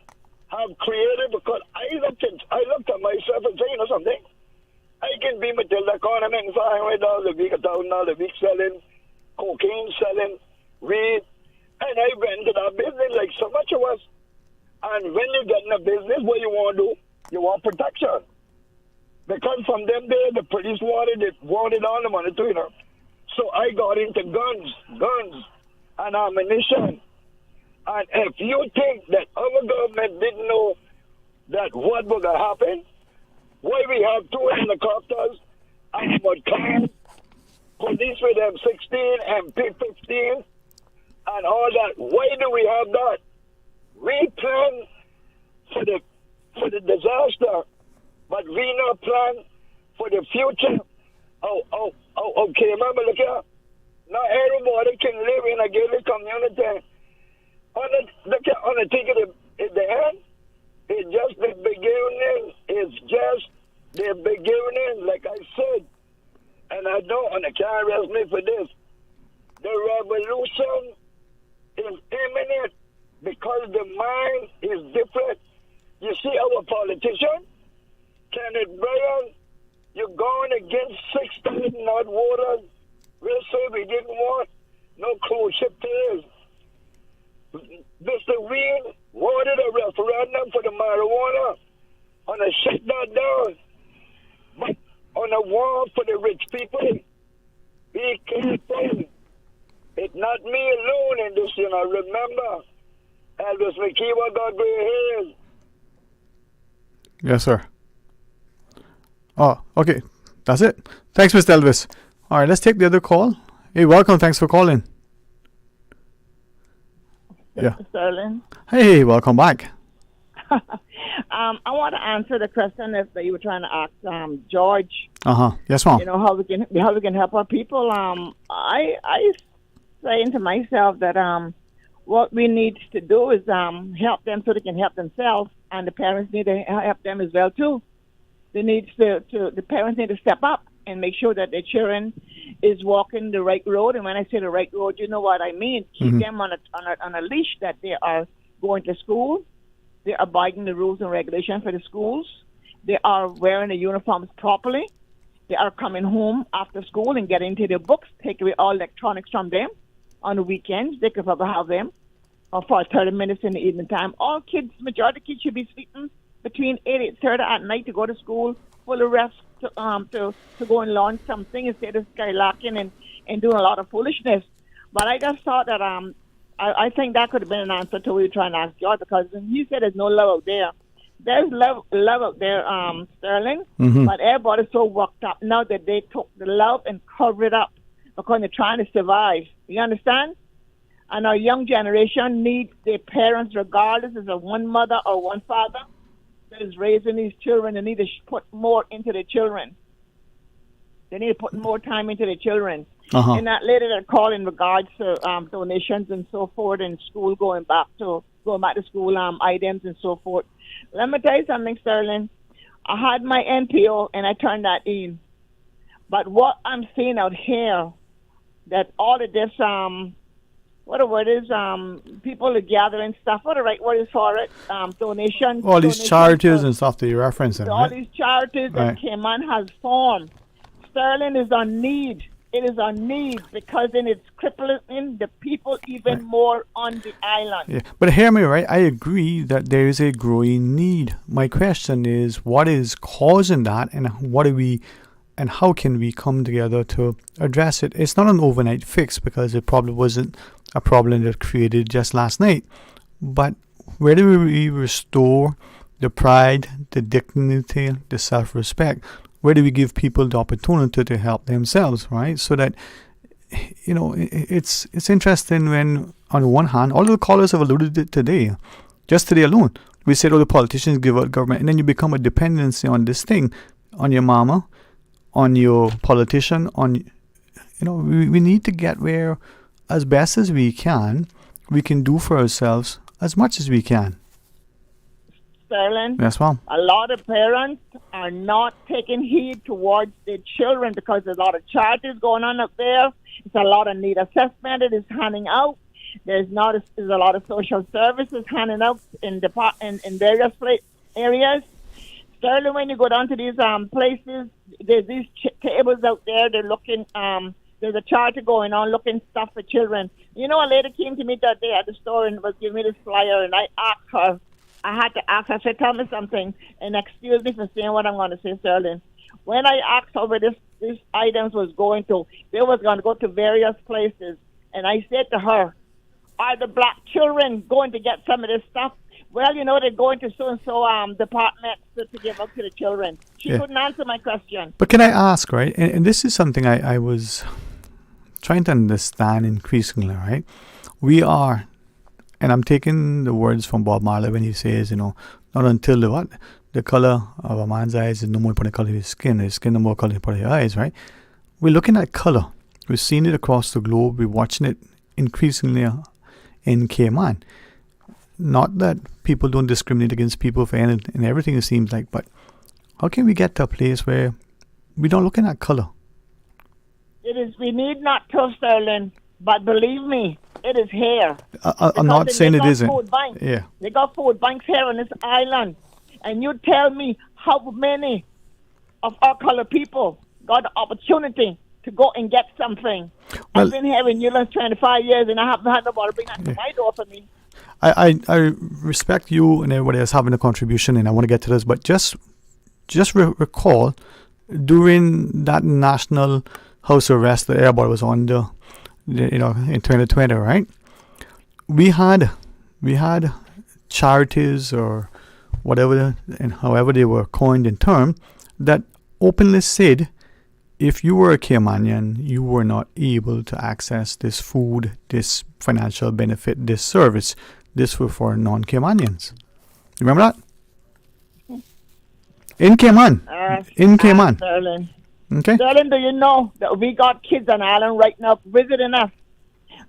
have created, because I looked at myself and say, you know something? I can be Matilda Corner making $500 a week, $1,000 a week selling cocaine, selling weed, and I went into that business like so much of us. And when you get in a business, what you want to do? You want protection. Because from them there, the police wanted all the money too, you know. So I got into guns and ammunition. And if you think that our government didn't know that what was going to happen, why we have 2 helicopters, armored cars, police with M16, MP15, and all that. Why do we have that? We plan for the disaster, but we not plan for the future. Okay, remember, look here. Not everybody can live in a gated community. On the ticket at the end, it's just the beginning. It's just the beginning, like I said. And I don't, and I can't arrest me for this. The revolution is imminent because the mind is different. You see our politician, Kenneth Bryan, you're going against 6,000 odd voters. We'll say we didn't want no cruise ship tours. Mr. Reed wanted a referendum for the marijuana on a shut that down, but on a war for the rich people. Be careful. It's not me alone in this, you know. Remember, Elvis McKeever got gray hairs. Yes, sir. Oh, okay. That's it. Thanks, Mr. Elvis. All right, let's take the other call. Hey, welcome. Thanks for calling. Yeah. Sterling. Hey, welcome back. I want to answer the question that you were trying to ask George. Yes, ma'am. You know how we can help our people. I saying to myself that what we need to do is help them so they can help themselves, and the parents need to help them as well too. The parents need to step up and make sure that their children is walking the right road. And when I say the right road, you know what I mean. Keep them on a leash, that they are going to school, they are abiding the rules and regulations for the schools, they are wearing the uniforms properly, they are coming home after school and getting into their books, take away all electronics from them. On the weekends, they could probably have them for 30 minutes in the evening time. All kids, majority of kids should be sleeping between 8:30 at night to go to school, full of rest to go and learn something instead of skylarking and doing a lot of foolishness. But I just thought that I think that could have been an answer to what we were trying to ask George, because he said there's no love out there. There's love out there, Sterling, but everybody's so worked up now that they took the love and covered it up because they're trying to survive. You understand? And our young generation needs their parents, regardless if it's one mother or one father that is raising these children. They need to put more into their children. They need to put more time into their children. And that lady that called in regards to donations and so forth, and school going back to school items and so forth. Let me tell you something, Sterling. I had my NPO and I turned that in. But what I'm seeing out here, that all of this what the word is, people are gathering stuff. What the right word is for it? Donations. All these charities and stuff that you're referencing, all right? these charities that Cayman has formed. Sterling is on need. It is on need because then it's crippling the people even more on the island. Yeah, but hear me right. I agree that there is a growing need. My question is, what is causing that, and and how can we come together to address it? It's not an overnight fix because it probably wasn't a problem that created just last night. But where do we restore the pride, the dignity, the self-respect? Where do we give people the opportunity to help themselves, right? So that, it's interesting when, on the one hand, all the callers have alluded to today, just today alone, we said, the politicians give out government, and then you become a dependency on this thing, on your mama, on your politician, we need to get where, as best as we can do for ourselves as much as we can. Sterling, yes, ma'am. A lot of parents are not taking heed towards their children because there's a lot of charges going on up there. It's a lot of need assessment it is handing out. There's a lot of social services handing out in various areas. Sterling, when you go down to these places, there's these tables out there. They're looking. There's a charter going on looking stuff for children. A lady came to me that day at the store and was giving me this flyer, and I asked her. I had to ask her. I said, "Tell me something," and excuse me for saying what I'm going to say, Sterling. When I asked her where these items was going to, they was going to go to various places, and I said to her, "Are the black children going to get some of this stuff?" Well, they're going to so-and-so departments to give up to the children. She couldn't answer my question. But can I ask, right? And this is something I was trying to understand increasingly, right? We are, and I'm taking the words from Bob Marley when he says, not until the color of a man's eyes is no more important color of his skin no more color important of your eyes, right? We're looking at color. We've seen it across the globe. We're watching it increasingly in Cayman. Not that people don't discriminate against people for anything and everything, it seems like, but how can we get to a place where we don't looking at color? We need not to, Sterling, but believe me, it is here. I'm not saying it isn't. Yeah. They got food banks here on this island. And you tell me how many of our colored people got the opportunity to go and get something. Well, I've been here in New Zealand 25 years, and I haven't had nobody bring that to my door for me. I respect you and everybody else having a contribution, and I want to get to this, but just recall during that national house arrest that everybody was under, in 2020, right? We had charities or whatever, and however they were coined in term, that openly said, if you were a Caymanian, you were not able to access this food, this financial benefit, this service. This was for non-Caymanians. Remember that? In Cayman. Sterling. Okay. Sterling, do you know that we got kids on island right now visiting us,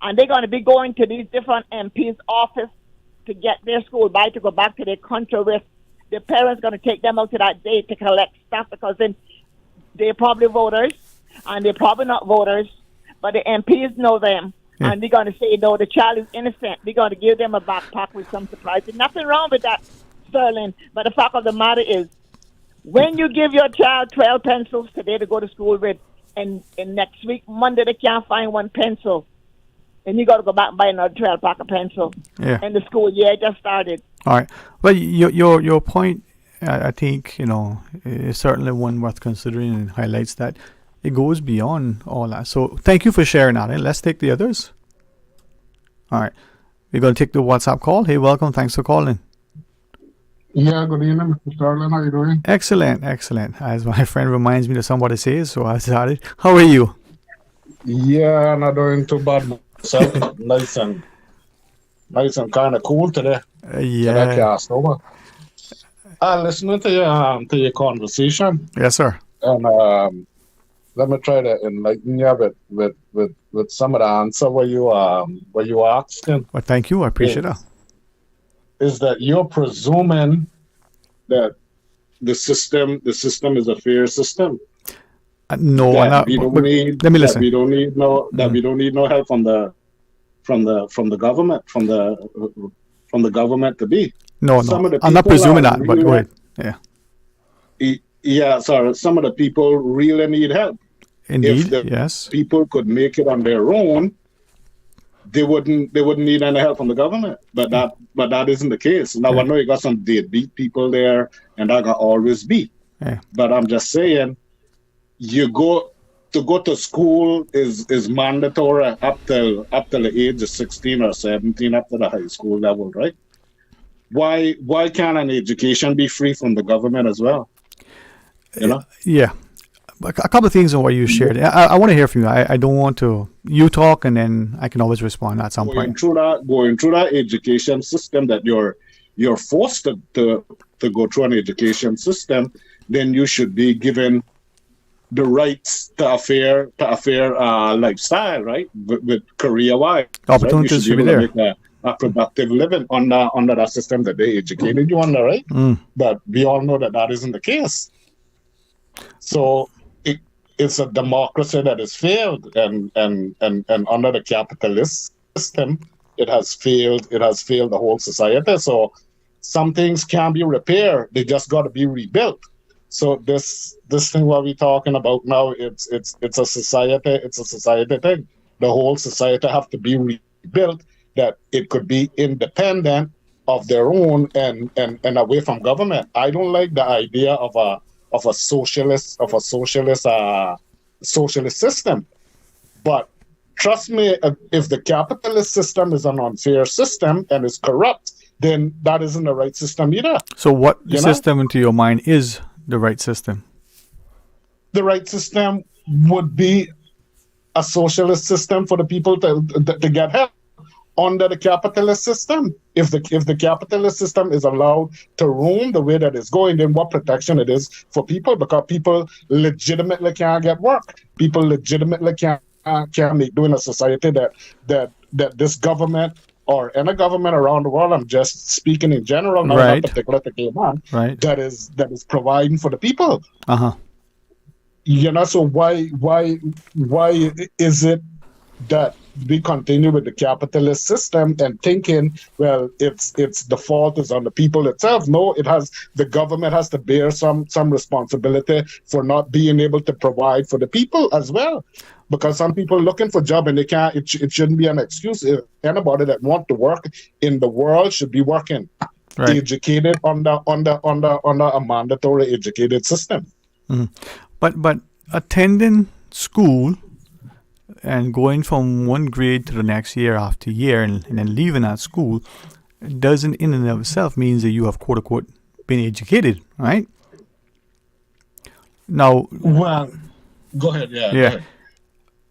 and they're going to be going to these different MPs' office to get their school bag to go back to their country with. Their parents going to take them out to that day to collect stuff, because then they're probably voters, and they're probably not voters, but the MPs know them. Yeah. And they're going to say, no, the child is innocent. They're going to give them a backpack with some surprise. There's nothing wrong with that, Sterling. But the fact of the matter is, when you give your child 12 pencils today to go to school with, and next week, Monday, they can't find one pencil, and you got to go back and buy another 12 pack of pencil. Yeah. And the school year just started. All right. Well, your point, I think, is certainly one worth considering, and highlights that it goes beyond all that. So thank you for sharing that. Let's take the others. All right. We're going to take the WhatsApp call. Hey, welcome. Thanks for calling. Yeah, good evening, Mr. Sterling. How are you doing? Excellent. As my friend reminds me that somebody says, so I started. How are you? Yeah, not doing too bad myself. nice and kind of cool today. Yeah. Listening to your conversation. Yes, sir. And let me try to enlighten you with some of the answer where you asked. Well, thank you. I appreciate that. Is that you're presuming that the system is a fair system? No, that not, we don't but, need. Let me listen. We don't need we don't need no help from the government from the government to be. No. I'm not presuming that, but go ahead. Yeah. Yeah, sorry. Some of the people really need help. Indeed, if yes. People could make it on their own, they wouldn't need any help from the government. But that isn't the case. Now I know you got some deadbeat people there, and that got always be. Yeah. But I'm just saying, you go to school is mandatory up till the age of 16 or 17, up to the high school level, right? why can't an education be free from the government as well? You know? Yeah. A couple of things on what you shared. I want to hear from you. I don't want to. You talk, and then I can always respond at some point. Going through that education system that you're forced to go through an education system, then you should be given the rights to a fair lifestyle, right? With career-wise, opportunities right? You should be be able there. to make a productive living under that system that they educated you under, right? But we all know that isn't the case. So it's a democracy that has failed, and under the capitalist system, it has failed. It has failed the whole society. So some things can be repaired; they just got to be rebuilt. So this thing what we're talking about now, it's a society. It's a society thing. The whole society have to be rebuilt, that it could be independent of their own and away from government. I don't like the idea of a socialist system. But trust me, if the capitalist system is an unfair system and is corrupt, then that isn't the right system either. So what system, into your mind, is the right system? The right system would be a socialist system for the people to get help under the capitalist system. If the capitalist system is allowed to roam the way that it's going, then what protection it is for people, because people legitimately can't get work. People legitimately can't make do in a society that this government or any government around the world, I'm just speaking in general, not particular to Cayman, that is providing for the people. So why is it that we continue with the capitalist system and thinking, well, it's the fault is on the people itself? No, the government has to bear some responsibility for not being able to provide for the people as well. Because some people looking for job and they can't. It shouldn't be an excuse. Anybody that want to work in the world should be working, educated under a mandatory educated system. But attending school and going from one grade to the next year after year and then leaving that school doesn't in and of itself means that you have, quote unquote, been educated, right? Now, well, go ahead. Yeah. Go ahead.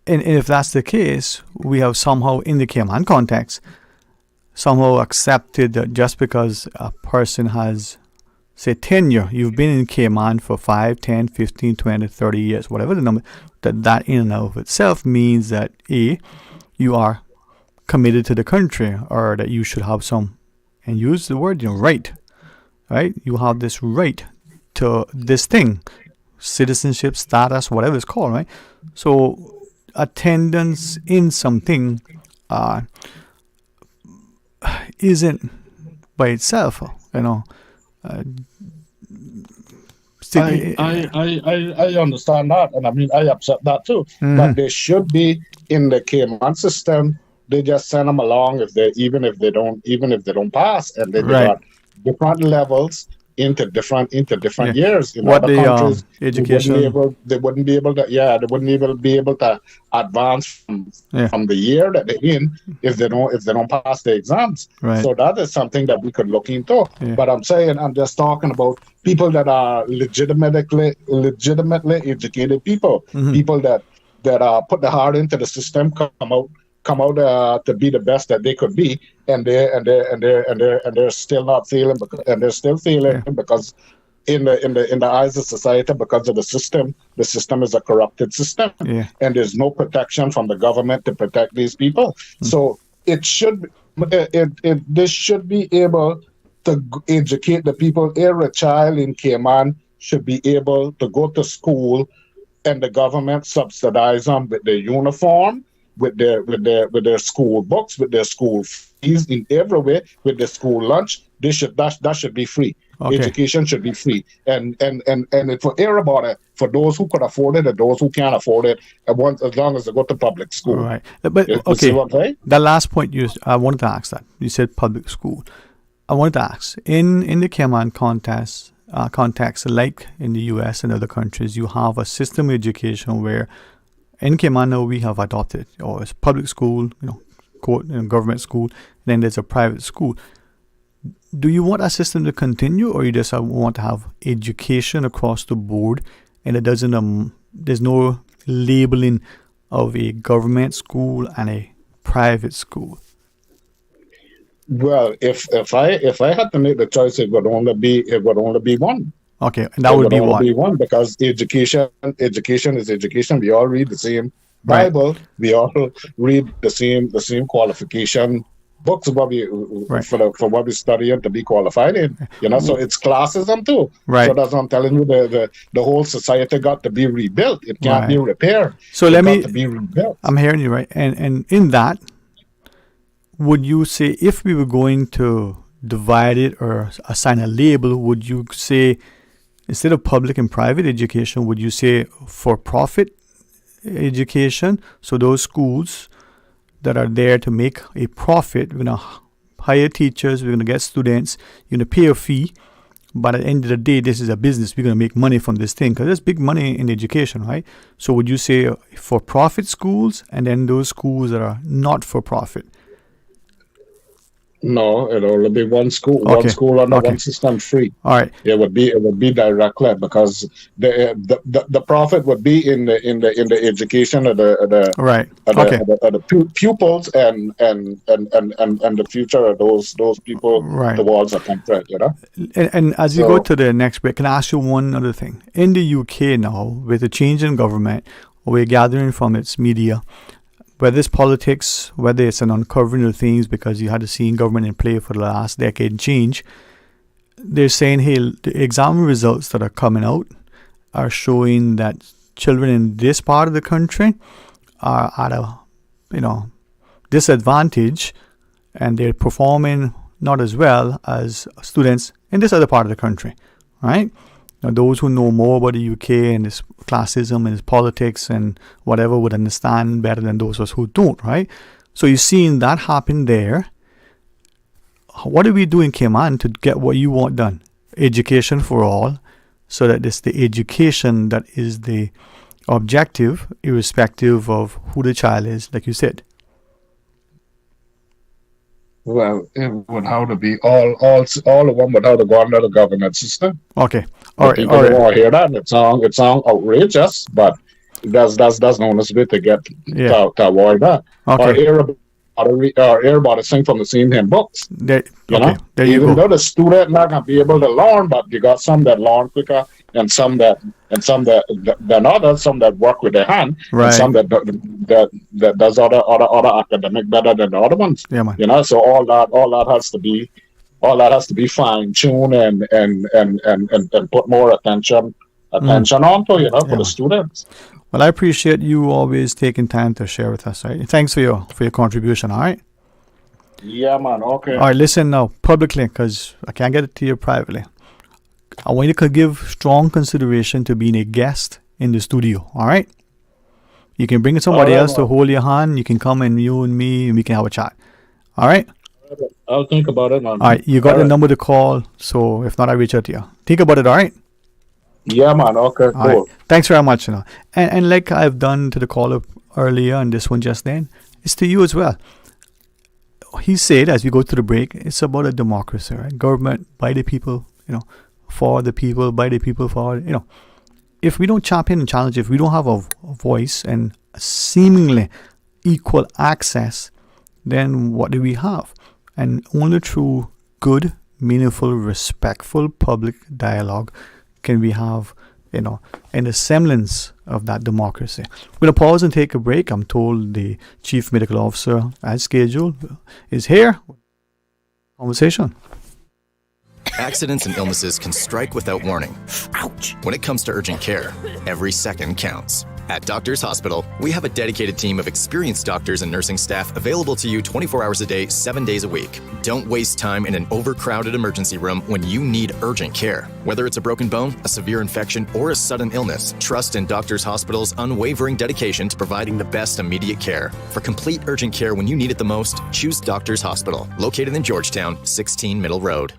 And if that's the case, we have somehow in the Cayman context somehow accepted that just because a person has, say, tenure, you've been in Cayman for 5, 10, 15, 20, 30 years, whatever the number, that in and of itself means that A, you are committed to the country, or that you should have some, and use the word, right? You have this right to this thing, citizenship, status, whatever it's called, right? So attendance in something isn't by itself, I understand that, and I mean I accept that too. But they should be in the Cayman system. They just send them along if they don't pass, and they got different levels into different years. In other countries, education, they wouldn't be able to advance from the year that they're in if they don't pass the exams. So that is something that we could look into. But I'm just talking about people that are legitimately educated people, people that put the heart into the system, come out to be the best that they could be, and they're still not feeling, and they're still feeling because in the eyes of society, because of the system is a corrupted system, and there's no protection from the government to protect these people. So this should be able to educate the people. Every child in Cayman should be able to go to school, and the government subsidize them with their uniform, with their school books, with their school fees, in every way, with their school lunch. That should be free. Education should be free, and for everybody, for those who could afford it and those who can't afford it, as long as they go to public school. Right. But that last point I wanted to ask that you said public school. I wanted to ask in the Cayman context, like in the U.S. and other countries, you have a system of education where in Cayman now we have adopted, or it's public school, quote, government school, then there's a private school. do you want our system to continue, or you just want to have education across the board, and it doesn't there's no labeling of a government school and a private school? Well, if I had to make the choice, it would only be one. Okay, and that would be what? Be one, because education is education. We all read the same Bible. Right. We all read the same qualification books for what we study and to be qualified in. So it's classism too. Right. So that's what I'm telling you. The whole society got to be rebuilt. It can't be repaired. So it got to be rebuilt. I'm hearing you right, and in that, would you say, if we were going to divide it or assign a label, would you say, instead of public and private education, would you say for-profit education? So those schools that are there to make a profit, we're going to hire teachers, we're going to get students, you're going to pay a fee, but at the end of the day, this is a business. We're going to make money from this thing, because there's big money in education, right? So would you say for-profit schools, and then those schools that are not for-profit? No, it'll only be one school, one school under one system, free. All right. It would be directly, because the profit would be in the education of the pupils and the future of those people towards the country. And as you go to the next break, can I ask you one other thing? In the UK now, with the change in government, we're gathering from its media, whether it's politics, whether it's an uncovering of things because you had to see government in play for the last decade and change, they're saying, hey, the exam results that are coming out are showing that children in this part of the country are at a disadvantage, and they're performing not as well as students in this other part of the country, right? Now, those who know more about the UK and its classism and its politics and whatever would understand better than those of us who don't, right? So you're seeing that happen there. What do we do in Cayman to get what you want done? Education for all, so that it's the education that is the objective, irrespective of who the child is, like you said. Well, it would have to be all of them would have to go under the government system. Okay. All right. People don't want to hear that. It sounds outrageous, but that's no necessity to get to avoid that. Okay. Or hear about a thing from the same hymn books. There you Even go. though the student not gonna be able to learn, but you got some that learn quicker, and some that than others, some that work with their hand, and some that does other academic better than the other ones. Yeah, man. So all that has to be fine tuned and put more attention onto for the students. Well, I appreciate you always taking time to share with us, right? Thanks for your contribution, all right? Yeah, man, okay. All right, listen now, publicly, because I can't get it to you privately. I want you to give strong consideration to being a guest in the studio, all right? You can bring somebody else to hold your hand. You can come and you and me, and we can have a chat. All right? I'll think about it, man. All right, you got the number to call, so if not, I'll reach out to you. Think about it, all right? Yeah, man. Okay, cool. Right. Thanks very much. And like I've done to the caller earlier and this one just then, it's to you as well. He said, as we go to the break, it's about a democracy, right? Government by the people, for the people, by the people, for, If we don't champion and challenge, if we don't have a voice and seemingly equal access, then what do we have? And only through good, meaningful, respectful public dialogue can we have, a semblance of that democracy. We're going to pause and take a break. I'm told the Chief Medical Officer, as scheduled, is here. Conversation. Accidents and illnesses can strike without warning. Ouch! When it comes to urgent care, every second counts. At Doctors Hospital, we have a dedicated team of experienced doctors and nursing staff available to you 24 hours a day, 7 days a week. Don't waste time in an overcrowded emergency room when you need urgent care. Whether it's a broken bone, a severe infection, or a sudden illness, trust in Doctors Hospital's unwavering dedication to providing the best immediate care. For complete urgent care when you need it the most, choose Doctors Hospital, located in Georgetown, 16 Middle Road.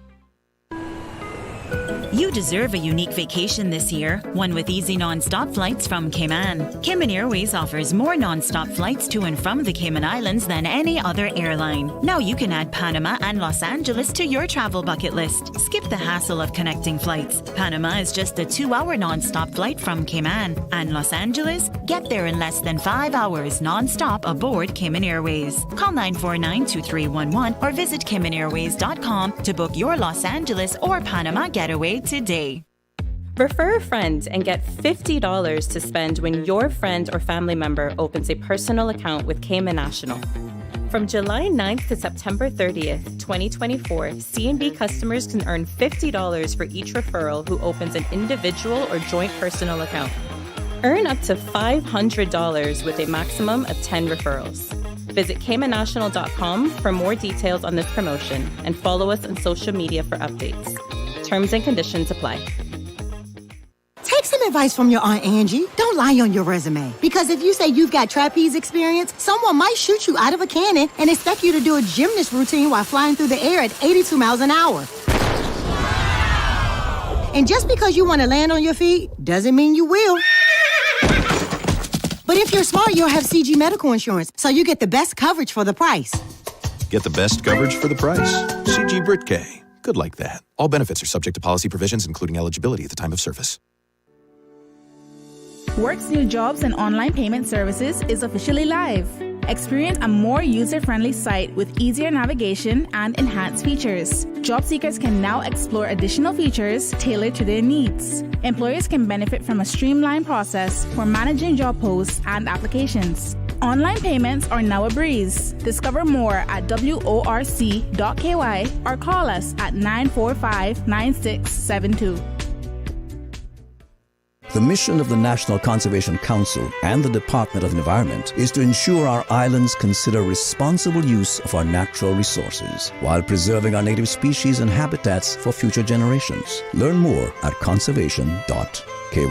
You deserve a unique vacation this year, one with easy non-stop flights from Cayman. Cayman Airways offers more non-stop flights to and from the Cayman Islands than any other airline. Now you can add Panama and Los Angeles to your travel bucket list. Skip the hassle of connecting flights. Panama is just a 2-hour non-stop flight from Cayman. And Los Angeles? Get there in less than 5 hours non-stop aboard Cayman Airways. Call 949-2311 or visit CaymanAirways.com to book your Los Angeles or Panama getaway today. Refer a friend and get $50 to spend when your friend or family member opens a personal account with Cayman National. From July 9th to September 30th, 2024, C&B customers can earn $50 for each referral who opens an individual or joint personal account. Earn up to $500 with a maximum of 10 referrals. Visit CaymanNational.com for more details on this promotion and follow us on social media for updates. Terms and conditions apply. Take some advice from your Aunt Angie. Don't lie on your resume. Because if you say you've got trapeze experience, someone might shoot you out of a cannon and expect you to do a gymnast routine while flying through the air at 82 miles an hour. And just because you want to land on your feet doesn't mean you will. But if you're smart, you'll have CG medical insurance, so you get the best coverage for the price. Get the best coverage for the price. CG Brit-K. Good like that. All benefits are subject to policy provisions, including eligibility at the time of service. Work's new jobs and online payment services is officially live. Experience a more user-friendly site with easier navigation and enhanced features. Job seekers can now explore additional features tailored to their needs. Employers can benefit from a streamlined process for managing job posts and applications. Online payments are now a breeze. Discover more at worc.ky or call us at 945-9672. The mission of the National Conservation Council and the Department of Environment is to ensure our islands consider responsible use of our natural resources while preserving our native species and habitats for future generations. Learn more at conservation.ky.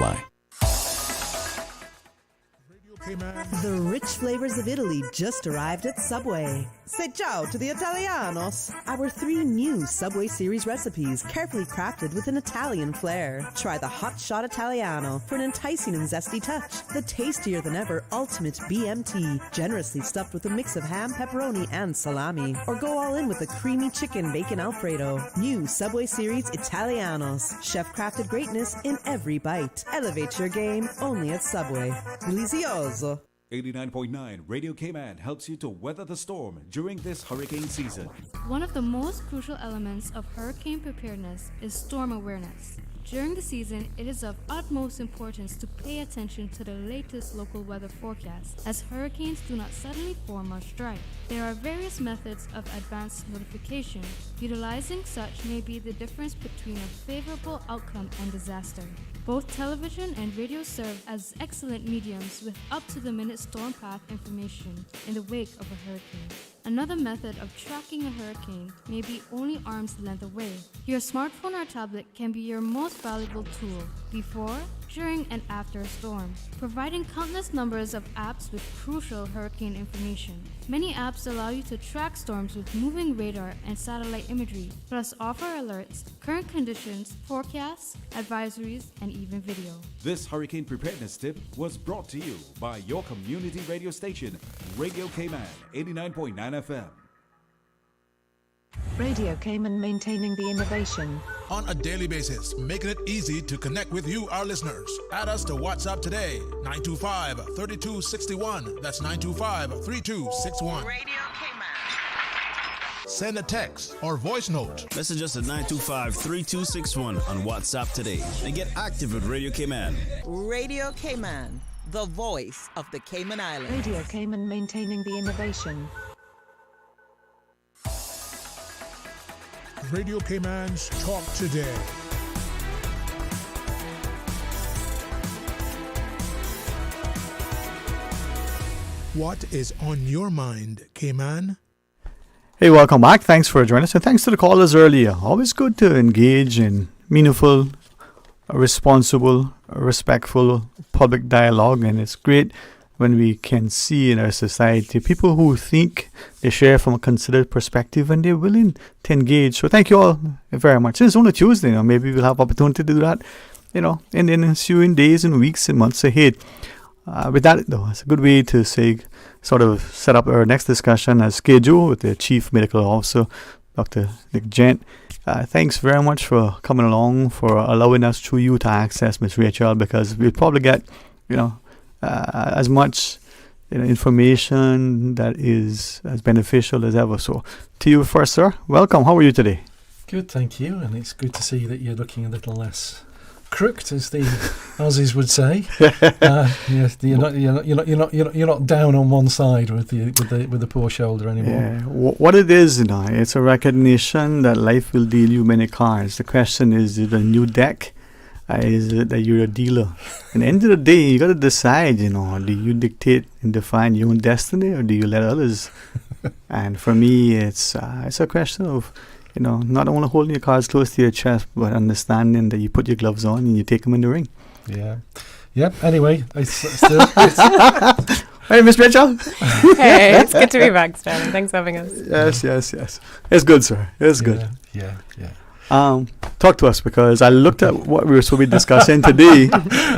The rich flavors of Italy just arrived at Subway. Say ciao to the Italianos. Our 3 new Subway Series recipes, carefully crafted with an Italian flair. Try the Hot Shot Italiano for an enticing and zesty touch. The tastier than ever Ultimate BMT, generously stuffed with a mix of ham, pepperoni, and salami. Or go all in with a creamy chicken bacon Alfredo. New Subway Series Italianos. Chef-crafted greatness in every bite. Elevate your game only at Subway. Delizioso. 89.9 Radio Cayman helps you to weather the storm during this hurricane season. One of the most crucial elements of hurricane preparedness is storm awareness. During the season, it is of utmost importance to pay attention to the latest local weather forecast, as hurricanes do not suddenly form or strike. There are various methods of advanced notification. Utilizing such may be the difference between a favorable outcome and disaster. Both television and radio serve as excellent mediums with up-to-the-minute storm path information in the wake of a hurricane. Another method of tracking a hurricane may be only arm's length away. Your smartphone or tablet can be your most valuable tool before, during, and after a storm, providing countless numbers of apps with crucial hurricane information. Many apps allow you to track storms with moving radar and satellite imagery, plus offer alerts, current conditions, forecasts, advisories, and even video. This hurricane preparedness tip was brought to you by your community radio station, Radio Cayman 89.9 FM. Radio Cayman, maintaining the innovation. On a daily basis, making it easy to connect with you, our listeners. Add us to WhatsApp today, 925-3261. That's 925-3261. Radio Cayman. Send a text or voice note. Message us at 925-3261 on WhatsApp today and get active with Radio Cayman. Radio Cayman, the voice of the Cayman Islands. Radio Cayman, maintaining the innovation. Radio Cayman's Talk Today. What is on your mind, Cayman? Hey, welcome back. Thanks for joining us, and thanks to the callers earlier. Always good to engage in meaningful, responsible, respectful public dialogue, and it's great when we can see in our society people who think they share from a considered perspective and they're willing to engage. So thank you all very much. It's only Tuesday, maybe we'll have opportunity to do that, in the ensuing days and weeks and months ahead. With that, though, it's a good way to sort of set up our next discussion as scheduled with the Chief Medical Officer, Dr. Nick Gent. Thanks very much for coming along, for allowing us through you to access Ms. Rachel, because we'll probably get, as much information that is as beneficial as ever. So to you first, sir. Welcome. How are you today? Good, thank you. And it's good to see that you're looking a little less crooked, as the Aussies would say. You're not down on one side with the poor shoulder anymore. Yeah. What it is, it's a recognition that life will deal you many cards. The question is it a new deck? Is it that you're a dealer? At the end of the day, you got to decide. Do you dictate and define your own destiny, or do you let others? And for me, it's a question of not only holding your cards close to your chest, but understanding that you put your gloves on and you take them in the ring. Yeah. Yep. Anyway, Hey, Miss Rachel. Hey, it's good to be back, Sterling. Thanks for having us. Yes. It's good, sir. It's good. Yeah. Talk to us, because I looked at what we were supposed to be discussing today.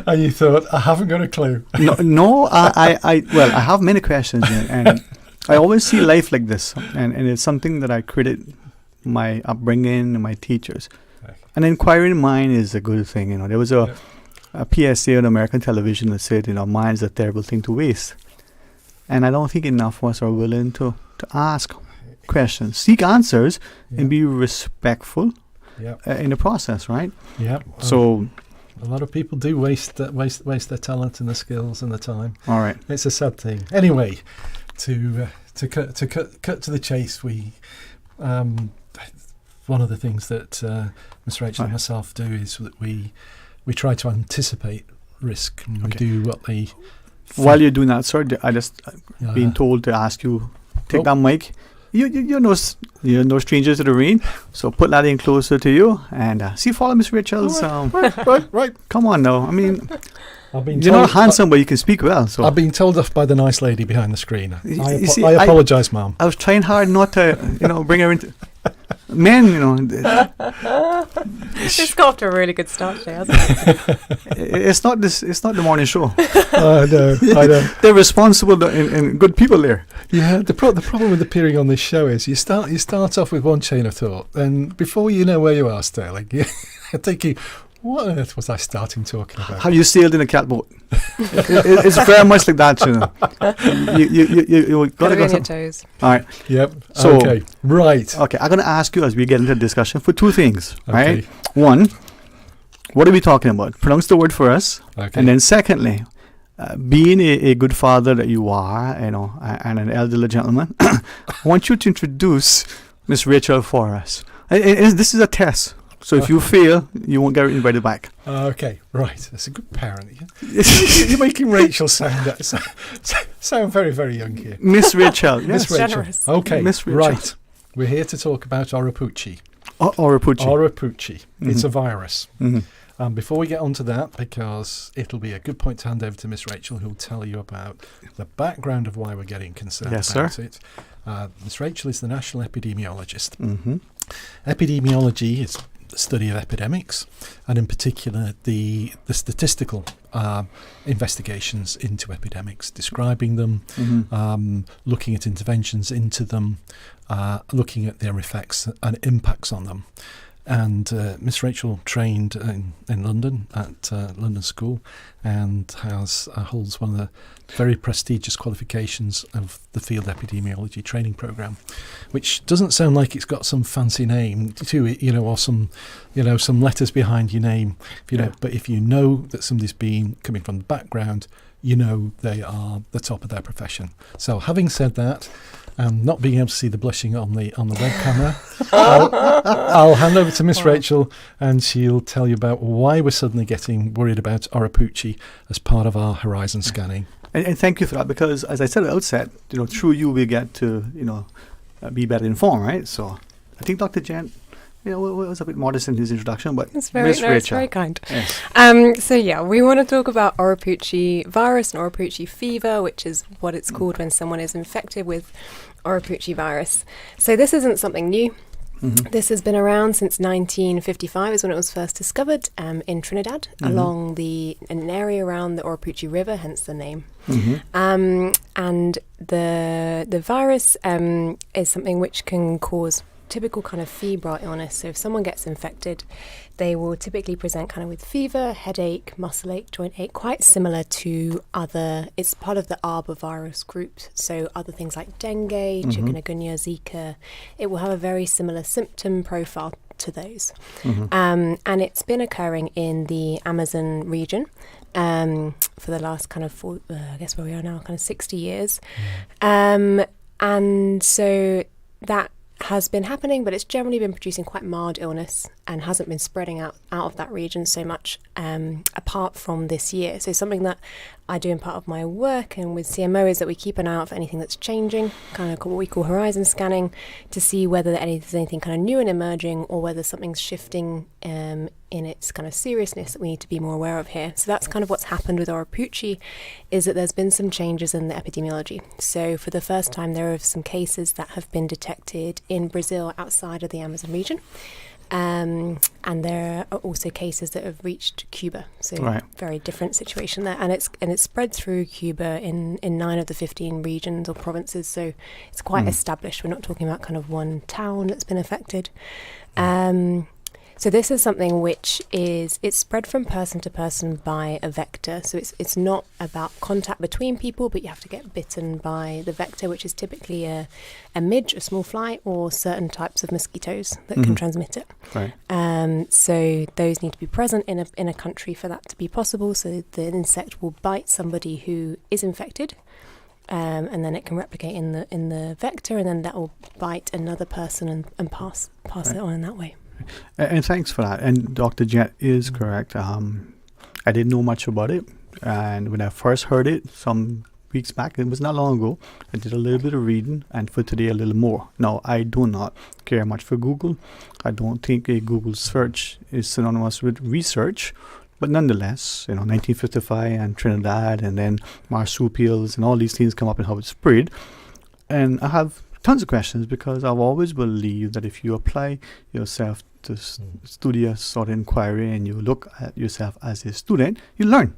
And you thought, I haven't got a clue. No. I have many questions, and I always see life like this, and it's something that I credit my upbringing and my teachers. An inquiring mind is a good thing. There was a PSA on American television that said, mind's a terrible thing to waste. And I don't think enough of us are willing to ask questions, seek answers, and be respectful in the process, right? Yeah. So a lot of people do waste their talent and their skills and their time. All right. It's a sad thing. Anyway, to cut to the chase, we one of the things that Ms. Rachel and myself do is that we try to anticipate risk, and we do what they. While you're doing that, sir, I just being told to ask you, take that mic. You're no strangers to the ring, so put that in closer to you and follow Miss Rachel's. Right. Come on now. I mean, you're not handsome, but you can speak well. So I've been told off by the nice lady behind the screen. I apologise, Mum. I was trying hard not to, bring her into. Men, It's got off to a really good start today, hasn't it? It's not the morning show. I know. They're responsible and good people there. Yeah, the problem with appearing on this show is you start off with one chain of thought, and before you know where you are, Sterling, I think what on earth was I starting talking about? How you sailed in a catboat. It's very much like that, You gotta be on your toes. All right. Yep. So, okay. Right. Okay. I'm gonna ask you as we get into the discussion for two things. Okay. Right. One, what are we talking about? Pronounce the word for us. Okay. And then secondly, being a good father that you are, and an elderly gentleman, I want you to introduce Miss Rachel for us. This is a test. So if you fail, you won't get invited back. Okay, right. That's a good parent. You're making Rachel sound very, very young here. Miss Rachel. Yes. Miss Rachel. Generous. Okay, Miss Rachel. right. We're here to talk about Oropuchi. Oropuchi. Oropuchi. Mm-hmm. It's a virus. Mm-hmm. Before we get on to that, because it'll be a good point to hand over to Miss Rachel, who'll tell you about the background of why we're getting concerned about it. Miss Rachel is the National Epidemiologist. Mm-hmm. Epidemiology is the study of epidemics, and in particular the statistical investigations into epidemics, describing them, looking at interventions into them, looking at their effects and impacts on them. And Miss Rachel trained in London at London School, and holds one of the very prestigious qualifications of the field epidemiology training program, which doesn't sound like it's got some fancy name to it, or some letters behind your name, But if you know that somebody's coming from the background, they are the top of their profession. So having said that, not being able to see the blushing on the web camera, I'll hand over to Miss Rachel, and she'll tell you about why we're suddenly getting worried about Oropuchi as part of our horizon scanning. And thank you for that, because as I said at the outset, through you we get to be better informed, right? So I think Dr. Gent was a bit modest in his introduction, but it's very, Miss Rachel. It's very kind. Yes. So yeah, we want to talk about Oropouchi virus and Oropouchi fever, which is what it's called when someone is infected with Oropouchi virus. So this isn't something new. Mm-hmm. This has been around since 1955 is when it was first discovered in Trinidad, along an area around the Oropouchi River, hence the name. Mm-hmm. And the virus is something which can cause typical kind of febrile illness. So if someone gets infected, they will typically present kind of with fever, headache, muscle ache, joint ache, quite similar to it's part of the arbovirus group. So other things like dengue, chikungunya, Zika, it will have a very similar symptom profile to those. And it's been occurring in the Amazon region for the last kind of, I guess where we are now, kind of 60 years. And so that has been happening, but it's generally been producing quite mild illness and hasn't been spreading out of that region so much apart from this year. So something that I do in part of my work and with CMO is that we keep an eye out for anything that's changing, kind of what we call horizon scanning, to see whether there's anything kind of new and emerging or whether something's shifting in its kind of seriousness that we need to be more aware of here. So that's kind of what's happened with Oropouchi, is that there's been some changes in the epidemiology. So for the first time, there are some cases that have been detected in Brazil outside of the Amazon region. And there are also cases that have reached Cuba, so very different situation there. And it's spread through Cuba in 9 of the 15 regions or provinces, so it's quite established. We're not talking about kind of one town that's been affected. So this is something which it's spread from person to person by a vector. So it's not about contact between people, but you have to get bitten by the vector, which is typically a midge, a small fly, or certain types of mosquitoes that can transmit it. Right. So those need to be present in a country for that to be possible. So the insect will bite somebody who is infected. And then it can replicate in the vector, and then that will bite another person and pass it on in that way. And thanks for that. And Dr. Gent is correct. I didn't know much about it. And when I first heard it some weeks back, it was not long ago, I did a little bit of reading, and for today a little more. Now, I do not care much for Google. I don't think a Google search is synonymous with research. But nonetheless, 1955 and Trinidad, and then marsupials and all these things come up and how it's spread. And I have tons of questions, because I've always believed that if you apply yourself to studious or inquiry and you look at yourself as a student, you learn,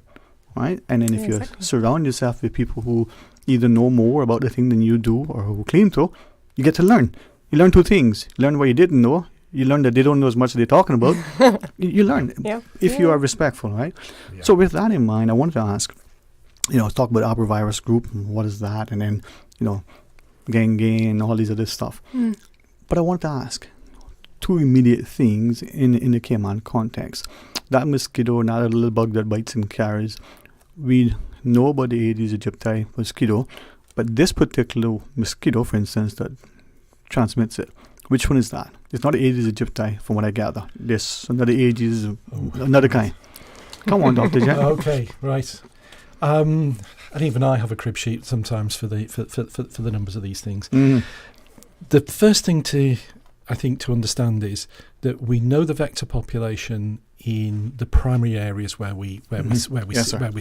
right? And then if you surround yourself with people who either know more about the thing than you do or who claim to, you get to learn. You learn two things. You learn what you didn't know. You learn that they don't know as much as they're talking about. You learn if you are respectful, right? Yeah. So with that in mind, I wanted to ask, talk about arbovirus group, what is that? And then, dengue and all these other stuff. But I want to ask two immediate things in the Cayman context. That mosquito, not a little bug that bites and carries. We know about the Aedes aegypti mosquito, but this particular mosquito, for instance, that transmits it, which one is that? It's not Aedes aegypti, from what I gather. There's another Aedes, another kind. Come on, Dr. Jen. Okay, right. And even I have a crib sheet sometimes for the numbers of these things. The first thing to understand is that we know the vector population in the primary areas where we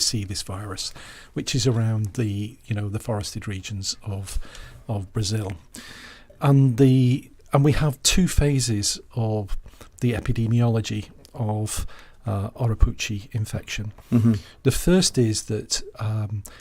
see this virus, which is around the forested regions of Brazil, and we have two phases of the epidemiology of Oropouchi infection. The first is that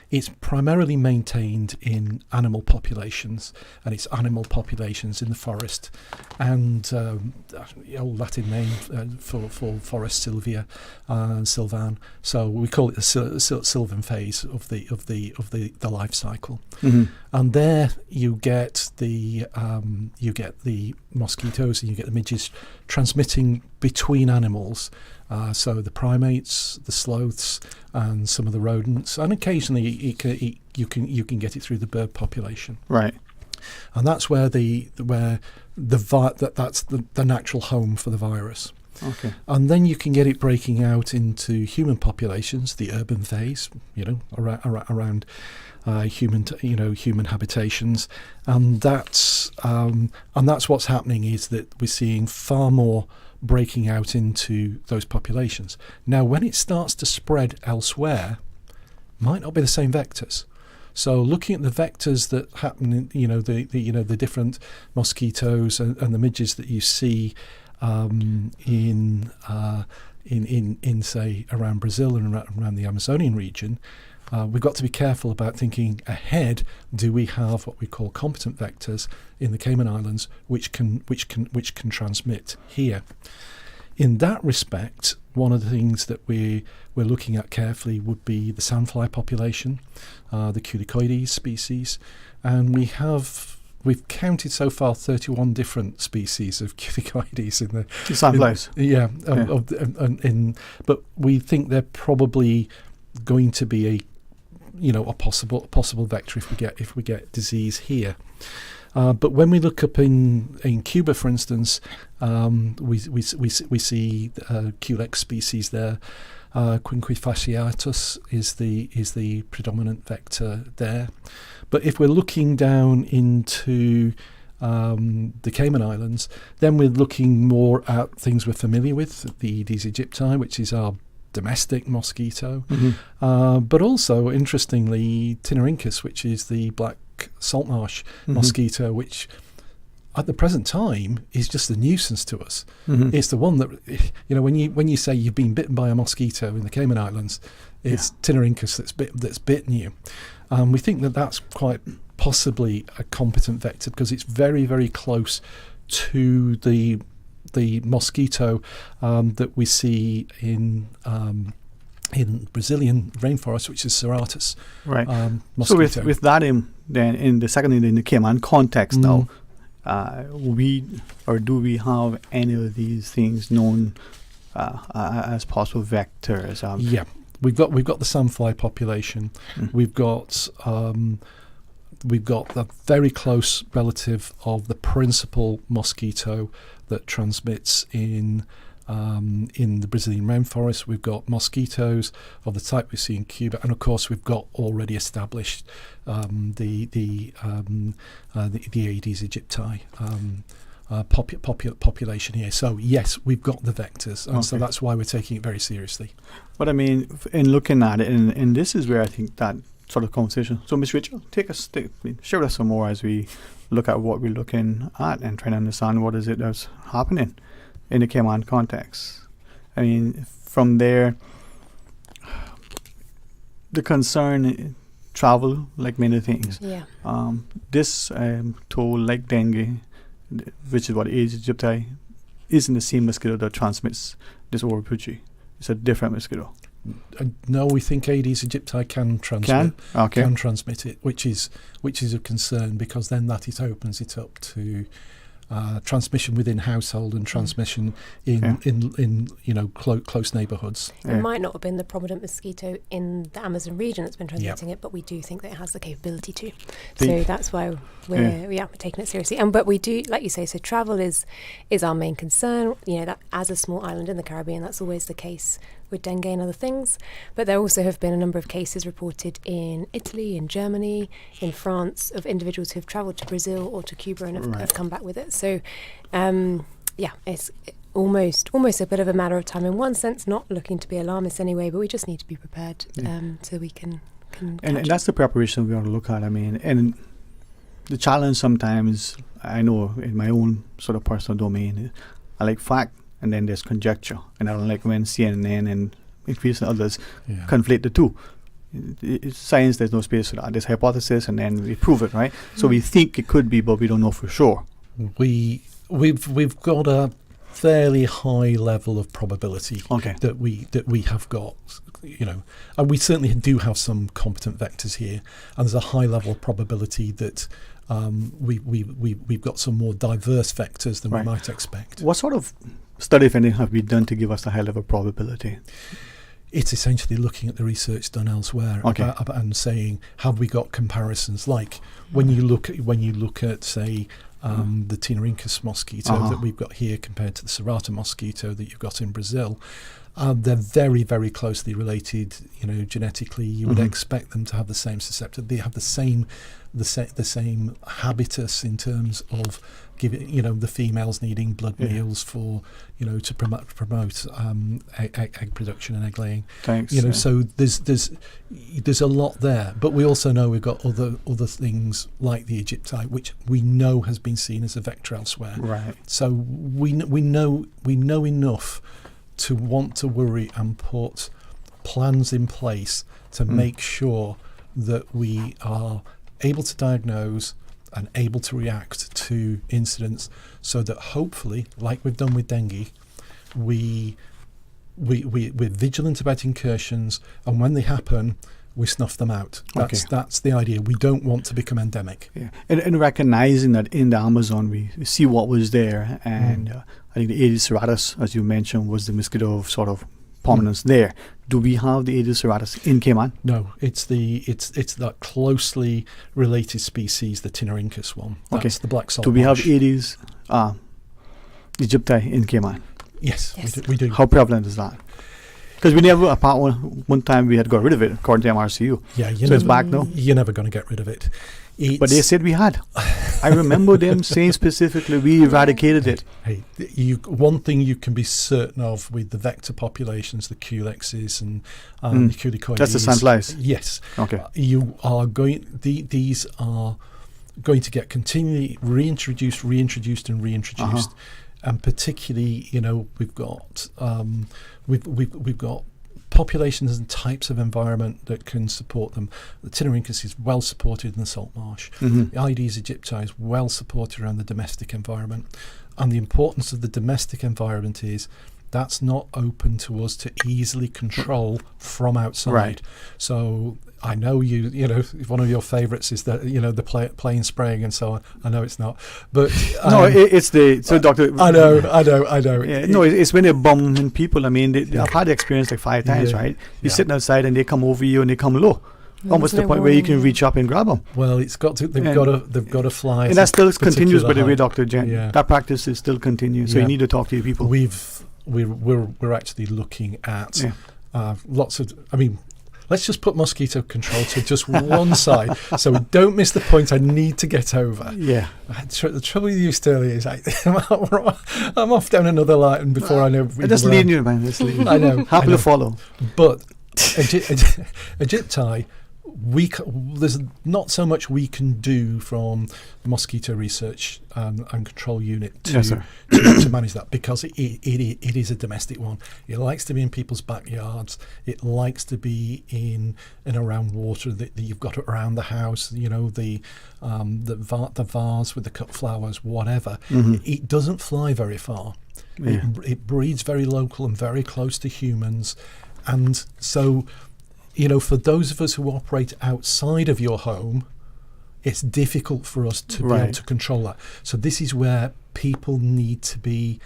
it's primarily maintained in animal populations, and it's animal populations in the forest, and the old Latin name for forest, Sylvia and Sylvan. So we call it the Sylvan phase of the life cycle. And there you get the mosquitoes and you get the midges transmitting between animals. So the primates, the sloths, and some of the rodents, and occasionally you can get it through the bird population. Right. And that's where that's the natural home for the virus. Okay. And then you can get it breaking out into human populations, the urban phase, around human habitations, and that's what's happening, is that we're seeing far more breaking out into those populations. Now, when it starts to spread elsewhere, might not be the same vectors. So looking at the vectors that happen, the different mosquitoes and the midges that you see in say around Brazil and around the Amazonian region, we've got to be careful about thinking ahead. Do we have what we call competent vectors in the Cayman Islands which can transmit here? In that respect, one of the things that we're looking at carefully would be the sandfly population, the Culicoides species, and we've counted so far 31 different species of Culicoides in the sandflies. But we think they're probably going to be a possible vector if we get disease here. But when we look up in Cuba, for instance, we see Culex species there. Quinquefasciatus is the predominant vector there. But if we're looking down into the Cayman Islands, then we're looking more at things we're familiar with, the Aedes aegypti, which is our domestic mosquito, but also, interestingly, Tinarincus, which is the black saltmarsh mosquito, which at the present time is just a nuisance to us. It's the one that, when you say you've been bitten by a mosquito in the Cayman Islands, it's Tinarincus that's bitten you. We think that that's quite possibly a competent vector because it's very, very close to the mosquito that we see in Brazilian rainforest, which is Serratus. Right. Mosquito. So with that in the Cayman context now, do we have any of these things known as possible vectors? Yeah, we've got the sandfly population. We've got a very close relative of the principal mosquito that transmits in the Brazilian rainforest. We've got mosquitoes of the type we see in Cuba, and of course we've got already established the Aedes aegypti population here. So yes, we've got the vectors, and so that's why we're taking it very seriously. But I mean, in looking at it, and this is where I think that sort of conversation. So, Ms. Rachel, share with us some more as we look at what we're looking at and trying to understand what is it that's happening in the Cayman context. I mean, from there, the concern travel, like many things. Yeah. This toll, like dengue, which is what Aedes aegypti, isn't the same mosquito that transmits this oropouche. It's a different mosquito. No, we think Aedes aegypti can transmit it, which is a concern, because then it opens it up to transmission within household and transmission in close neighbourhoops. It might not have been the prominent mosquito in the Amazon region that's been transmitting it, but we do think that it has the capability to. So that's why we're taking it seriously. But we do, like you say, so travel is our main concern. That as a small island in the Caribbean, that's always the case with dengue and other things. But there also have been a number of cases reported in Italy, in Germany, in France, of individuals who've travelled to Brazil or to Cuba and have come back with it. So, it's almost a bit of a matter of time in one sense, not looking to be alarmist anyway, but we just need to be prepared so we can and that's the preparation we want to look at. I mean, and the challenge sometimes, I know in my own sort of personal domain, I like fact, and then there's conjecture, and I don't like when CNN and increasing others conflate the two. It's science, there's no space for that. There's hypothesis, and then we prove it, right? So we think it could be, but we don't know for sure. We've got a fairly high level of probability that we have got, and we certainly do have some competent vectors here, and there's a high level of probability that we've got some more diverse vectors than we might expect. What sort of study, if any, have we done to give us a high level of probability? It's essentially looking at the research done elsewhere and saying, have we got comparisons? Like when you look at say the Tinarincus mosquito that we've got here compared to the Serrata mosquito that you've got in Brazil. They're very, very closely related, genetically. You would expect them to have the same susceptibility. They have the same habitus in terms of giving, the females needing blood meals for, to promote egg production and egg laying. Thanks. So there's a lot there. But we also know we've got other things like the Egypti, which we know has been seen as a vector elsewhere. Right. So we know enough to want to worry and put plans in place to make sure that we are able to diagnose and able to react to incidents, so that hopefully, like we've done with dengue, we're vigilant about incursions, and when they happen, we snuff them out. That's the idea. We don't want to become endemic. Yeah, and recognizing that in the Amazon we see what was there, and I think the Aedes serratus, as you mentioned, was the mosquito of sort of prominence there. Do we have the Aedes serratus in Cayman? No, it's that closely related species, the Tinarincus one. That's the black salt. Do we have Aedes aegypti in Cayman? Yes. We do. How prevalent is that? Because we never, apart one time we had got rid of it, according to MRCU. Yeah, so it's back now. You're never going to get rid of it. But they said we had. I remember them saying specifically we eradicated it. Hey, one thing you can be certain of with the vector populations, the culexes and the culicoides. That's the sandflies. Yes. Okay. You are going. These are going to get continually reintroduced, and particularly, we've got we've got populations and types of environment that can support them. The Tinarincus is well supported in the salt marsh. The Aedes aegypti is well supported around the domestic environment. And the importance of the domestic environment is that's not open to us to easily control from outside. Right. So I know one of your favourites is that, the plane spraying and so on. I know it's not, but no, it's Doctor. I know. Yeah, it's when they're bombing people. I mean, I've had the experience like 5 times, right? You're sitting outside and they come over you and they come low, almost to the point where you can reach up and grab them. Well, they've got to fly, and that still continues. By the way, Dr. Gent, yeah. That practice is still continuing. So you need to talk to your people. We're actually looking at lots of. I mean, let's just put mosquito control to just one side, so we don't miss the point I need to get over. Yeah. The trouble with you, Sterling, is I'm off down another line before I know. Just leading you, man. Just leading. I know. Happy to follow. But Aegypti, there's not so much we can do from the mosquito research and control unit to manage that, because it is a domestic one. It likes to be in people's backyards. It likes to be in and around water that you've got around the house. The vase with the cut flowers, whatever. It doesn't fly very far. Yeah. It breeds very local and very close to humans, and so. For those of us who operate outside of your home, it's difficult for us to be able to control that. So this is where people need to be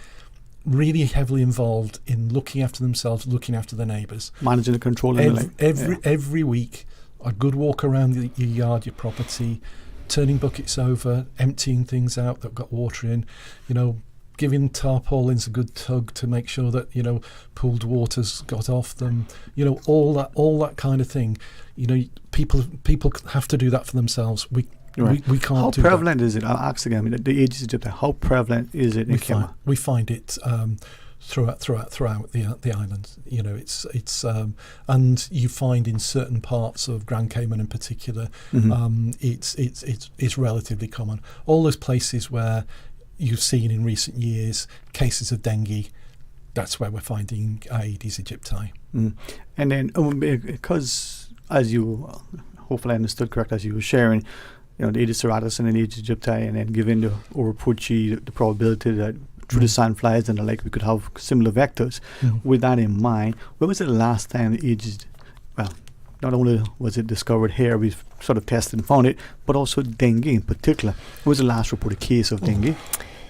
really heavily involved in looking after themselves, looking after their neighbours. Managing the control. Every week, a good walk around your yard, your property, turning buckets over, emptying things out that got water in, giving tarpaulins a good tug to make sure that pooled water's got off them, all that kind of thing. People have to do that for themselves. We can't do that. How prevalent is it? I'll ask again. The Aedes aegypti. How prevalent is it in Cayman? We find it throughout the island. It's and you find in certain parts of Grand Cayman in particular, it's relatively common. All those places where you've seen in recent years cases of dengue, that's where we're finding Aedes aegypti. And then, because as you hopefully understood correct, as you were sharing, the Aedes serratus and the Aedes aegypti, and then given the Oropouchi, the probability that through the sandflies and the like we could have similar vectors. With that in mind, when was the last time the Aedes, not only was it discovered here, we've sort of tested and found it, but also dengue in particular. When was the last reported case of dengue?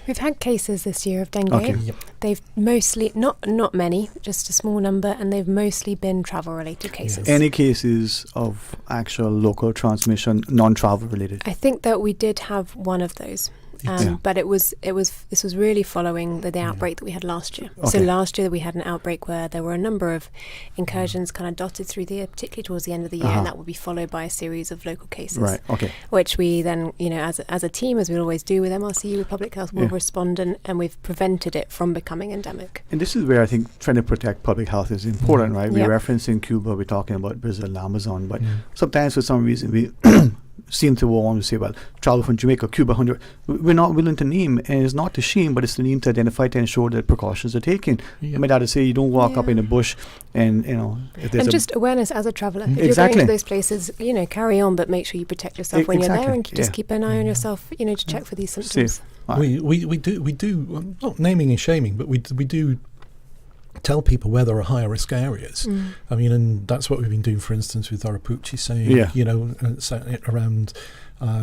We've had cases this year of dengue. Okay. Yep. They've mostly, not many, just a small number, and they've mostly been travel-related cases. Any cases of actual local transmission, non-travel related? I think that we did have one of those. But this was really following the outbreak that we had last year. So last year we had an outbreak where there were a number of incursions kind of dotted through the year, particularly towards the end of the year, and that would be followed by a series of local cases. Right. Okay. Which we then, as a team, as we always do with MRC, with Public Health, will respond and we've prevented it from becoming endemic. And this is where I think trying to protect public health is important, right? We're referencing Cuba, we're talking about Brazil and Amazon, but sometimes for some reason we seem to want to say, well, travel from Jamaica, Cuba, 100. We're not willing to name, and it's not to shame, but it's the name to identify to ensure that precautions are taken. I mean, that to say you don't walk up in a bush and, if there's just awareness as a traveller. If you're going to those places, carry on, but make sure you protect yourself when you're there and just keep an eye on yourself, to check for these symptoms. We do, not naming and shaming, but we do tell people where there are higher risk areas. I mean, and that's what we've been doing, for instance, with Arapuchi, saying, around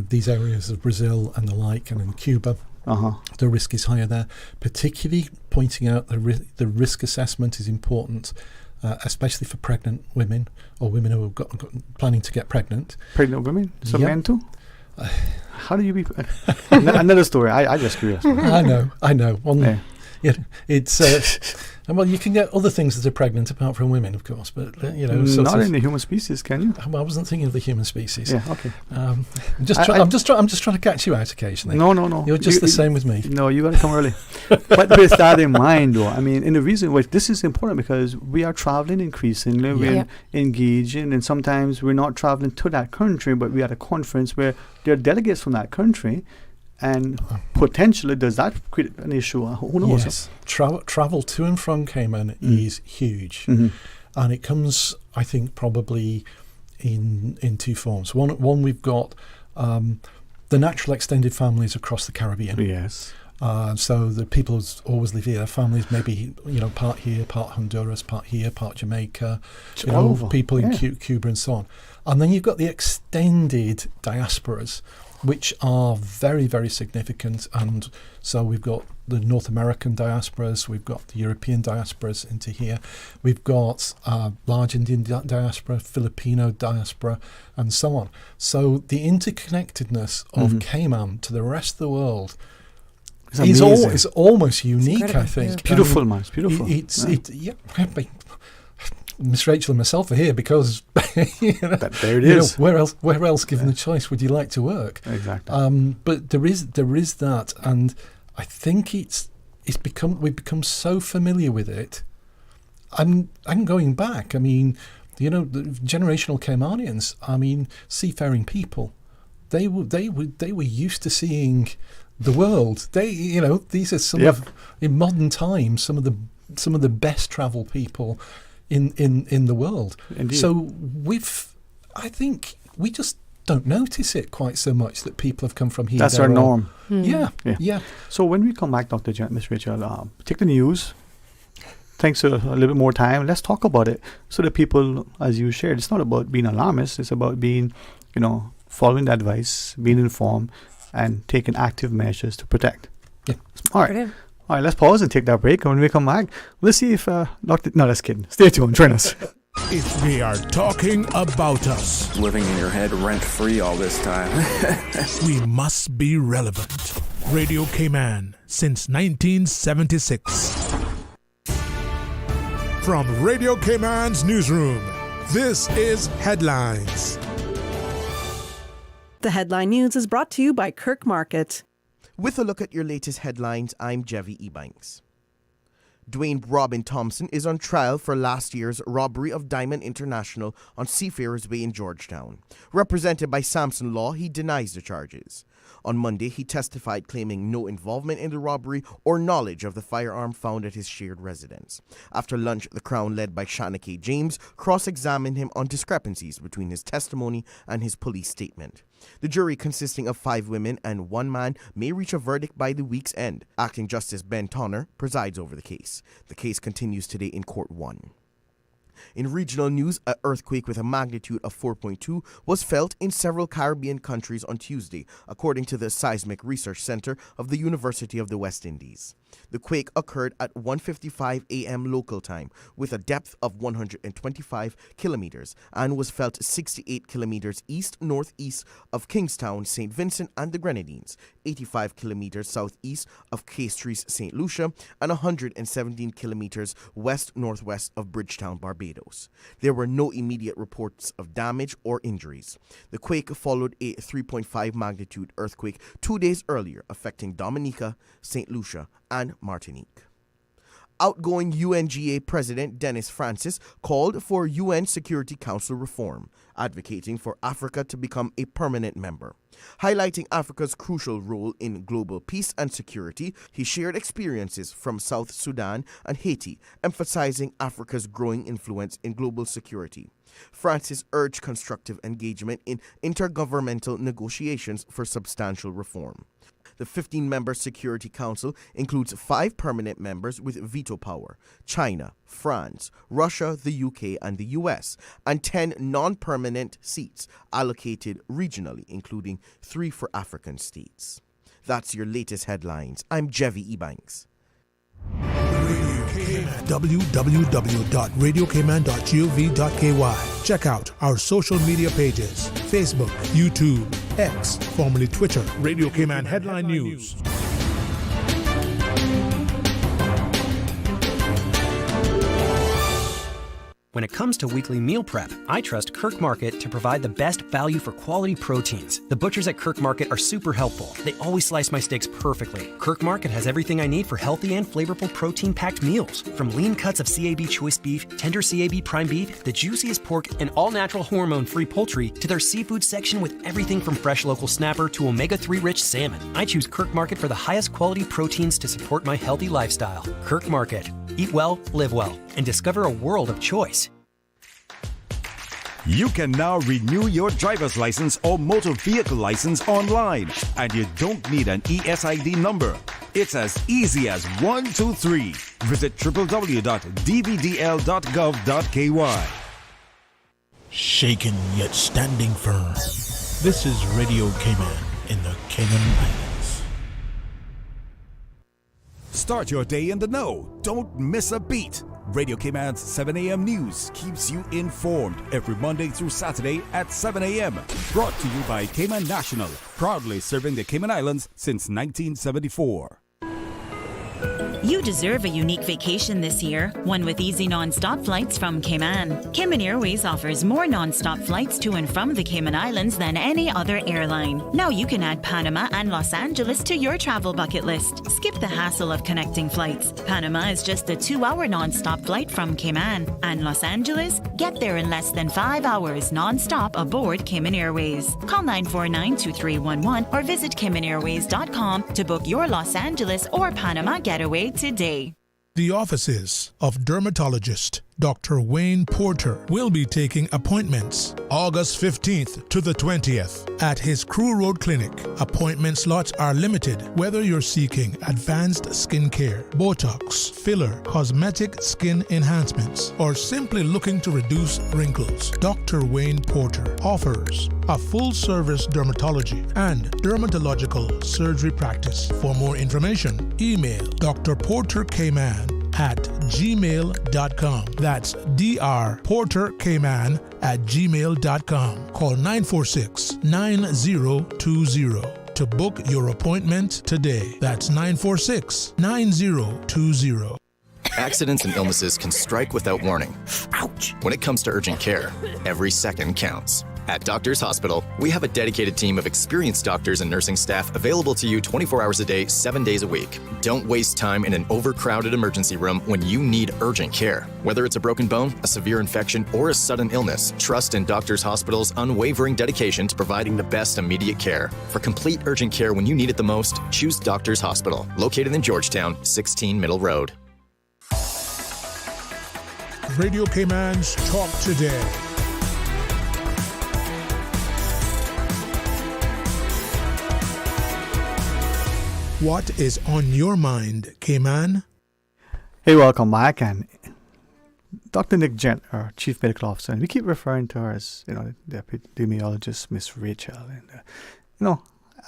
these areas of Brazil and the like, and in Cuba, the risk is higher there. Particularly pointing out the risk assessment is important, especially for pregnant women or women who are planning to get pregnant. Pregnant women? Some men too? How do you be... Another story. I just curious. I know. It's... well, you can get other things that are pregnant apart from women, of course, but not in the human species, can you? I wasn't thinking of the human species. Yeah, okay. I'm just trying to catch you out occasionally. No. You're just the same with me. No, you got to come early. But with that in mind, though, I mean, and the reason why this is important because we are traveling increasingly, we're engaging, and sometimes we're not traveling to that country, but we're at a conference where there are delegates from that country. And potentially, does that create an issue? Who knows? Yes. Travel to and from Cayman is huge. And it comes, I think, probably in two forms. One we've got the natural extended families across the Caribbean. Yes. So the people who always live here, their families maybe, part here, part Honduras, part here, part Jamaica, people in Cuba and so on. And then you've got the extended diasporas, which are very, very significant. And so we've got the North American diasporas, we've got the European diasporas into here, we've got large Indian diaspora, Filipino diaspora, and so on. So the interconnectedness of Cayman to the rest of the world is almost unique, I think. It's beautiful, man. It's beautiful. Miss Rachel and myself are here because there it is. Where else, given the choice, would you like to work? Exactly. But there is that, and I think we've become so familiar with it. I'm going back. I mean, the generational Caymanians. I mean, seafaring people. They were used to seeing the world. These are some of, in modern times, some of the best travel people in the world. Indeed. So I think we just don't notice it quite so much that people have come from here. That's our norm. Yeah. So when we come back, Dr. Gent, Ms. Rachel, take the news. Thanks for a little bit more time. Let's talk about it so that people, as you shared, it's not about being alarmist. It's about being, following the advice, being informed, and taking active measures to protect. Yeah. All right. Brilliant. All right, let's pause and take that break. And when we come back, let's see if No, that's kidding. Stay tuned. Join us. If they are talking about us, living in your head rent-free all this time, we must be relevant. Radio Cayman since 1976. From Radio Cayman's newsroom, this is Headlines. The Headline News is brought to you by Kirk Market. With a look at your latest headlines, I'm Dwayne Ebanks. Dwayne Robin Thompson is on trial for last year's robbery of Diamond International on Seafarers Bay in Georgetown. Represented by Samson Law, he denies the charges. On Monday, he testified claiming no involvement in the robbery or knowledge of the firearm found at his shared residence. After lunch, the Crown, led by Shanna K. James, cross-examined him on discrepancies between his testimony and his police statement. The jury, consisting of 5 women and 1 man, may reach a verdict by the week's end. Acting Justice Ben Tonner presides over the case. The case continues today in Court 1. In regional news, an earthquake with a magnitude of 4.2 was felt in several Caribbean countries on Tuesday, according to the Seismic Research Center of the University of the West Indies. The quake occurred at 1:55 a.m. local time with a depth of 125 kilometers and was felt 68 kilometers east-northeast of Kingstown, St. Vincent and the Grenadines, 85 kilometers southeast of Castries, St. Lucia, and 117 kilometers west-northwest of Bridgetown, Barbados. There were no immediate reports of damage or injuries. The quake followed a 3.5 magnitude earthquake 2 days earlier, affecting Dominica, St. Lucia, and Martinique. Outgoing UNGA President Dennis Francis called for UN Security Council reform, advocating for Africa to become a permanent member. Highlighting Africa's crucial role in global peace and security, he shared experiences from South Sudan and Haiti, emphasizing Africa's growing influence in global security. Francis urged constructive engagement in intergovernmental negotiations for substantial reform. The 15-member Security Council includes 5 permanent members with veto power: China, France, Russia, the UK, and the US, and 10 non-permanent seats allocated regionally, including 3 for African states. That's your latest headlines. I'm Jevy Ebanks. www.radiocayman.gov.ky. Check out our social media pages: Facebook, YouTube, X, formerly Twitter, Radio Cayman Headline News. When it comes to weekly meal prep, I trust Kirk Market to provide the best value for quality proteins. The butchers at Kirk Market are super helpful. They always slice my steaks perfectly. Kirk Market has everything I need for healthy and flavorful protein-packed meals. From lean cuts of CAB choice beef, tender CAB prime beef, the juiciest pork, and all-natural hormone-free poultry, to their seafood section with everything from fresh local snapper to omega-3 rich salmon. I choose Kirk Market for the highest quality proteins to support my healthy lifestyle. Kirk Market. Eat well, live well, and discover a world of choice. You can now renew your driver's license or motor vehicle license online, and you don't need an ESID number. It's as easy as 1, 2, 3. Visit www.dvdl.gov.ky. Shaken yet standing firm. This is Radio Cayman in the Cayman Islands. Start your day in the know. Don't miss a beat. Radio Cayman's 7 a.m. news keeps you informed every Monday through Saturday at 7 a.m. Brought to you by Cayman National, proudly serving the Cayman Islands since 1974. You deserve a unique vacation this year, one with easy non-stop flights from Cayman. Cayman Airways offers more non-stop flights to and from the Cayman Islands than any other airline. Now you can add Panama and Los Angeles to your travel bucket list. Skip the hassle of connecting flights. Panama is just a 2-hour non-stop flight from Cayman. And Los Angeles? Get there in less than 5 hours non-stop aboard Cayman Airways. Call 949-2311 or visit CaymanAirways.com to book your Los Angeles or Panama getaway today. The offices of dermatologist Dr. Wayne Porter will be taking appointments August 15th to the 20th at his Crew Road Clinic. Appointment slots are limited whether you're seeking advanced skin care, Botox, filler, cosmetic skin enhancements, or simply looking to reduce wrinkles. Dr. Wayne Porter offers a full-service dermatology and dermatological surgery practice. For more information, email drportercayman@gmail.com. That's drportercayman@gmail.com. Call 946-9020 to book your appointment today. That's 946-9020. Accidents and illnesses can strike without warning. Ouch! When it comes to urgent care, every second counts. At Doctors Hospital, we have a dedicated team of experienced doctors and nursing staff available to you 24 hours a day, 7 days a week. Don't waste time in an overcrowded emergency room when you need urgent care. Whether it's a broken bone, a severe infection, or a sudden illness, trust in Doctors Hospital's unwavering dedication to providing the best immediate care. For complete urgent care when you need it the most, choose Doctors Hospital, located in Georgetown, 16 Middle Road. Radio Cayman's Talk Today. What is on your mind, Cayman? Hey, welcome back. And Dr. Nick Gent, our Chief Medical Officer, and we keep referring to her as, the epidemiologist, Miss Rachel. And,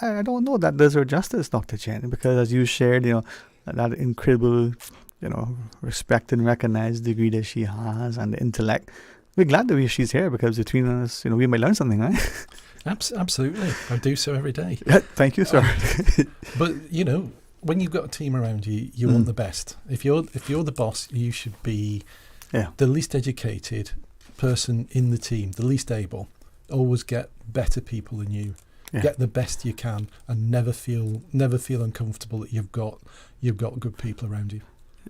I don't know that does her justice, Dr. Gent, because as you shared, that incredible, respect and recognized degree that she has and the intellect. We're glad that she's here because between us, we might learn something, right? Absolutely. I do so every day. Yeah, thank you, sir. But, when you've got a team around you, you want the best. If you're the boss, you should be the least educated person in the team, the least able. Always get better people than you. Yeah. Get the best you can, and never feel uncomfortable that you've got good people around you.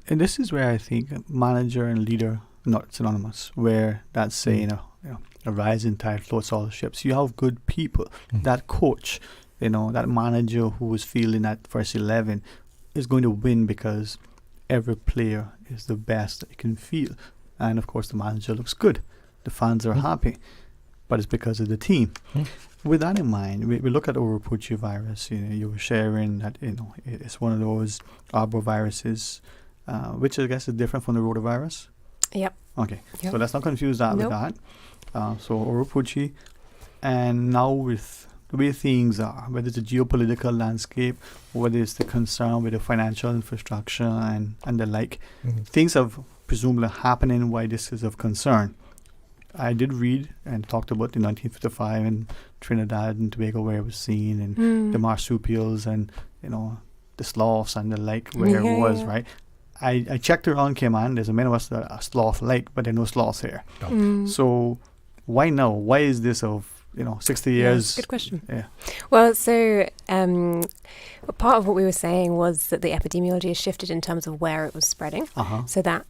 And this is where I think manager and leader not synonymous. Where that saying, a rising tide floats all ships. You have good people. That coach, that manager who is fielding that first 11 is going to win because every player is the best that you can feel, and of course the manager looks good. The fans are happy, but it's because of the team. With that in mind, we look at Oropouche virus. You were sharing that it's one of those arboviruses, which I guess is different from the rotavirus. Yep. Okay. Yep. So let's not confuse that with that. So Oropouche, and now with the way things are, whether it's the geopolitical landscape, whether it's the concern with the financial infrastructure and the like, things have presumably happening why this is of concern. I did read and talked about the 1955 in Trinidad and Tobago where it was seen, and the marsupials and the sloths and the like where it was, right? I checked around Cayman. There's a many of us that are sloth-like, but there are no sloths here. So why now? Why is this of 60 years? Good question. Yeah. Well, so part of what we were saying was that the epidemiology has shifted in terms of where it was spreading. So that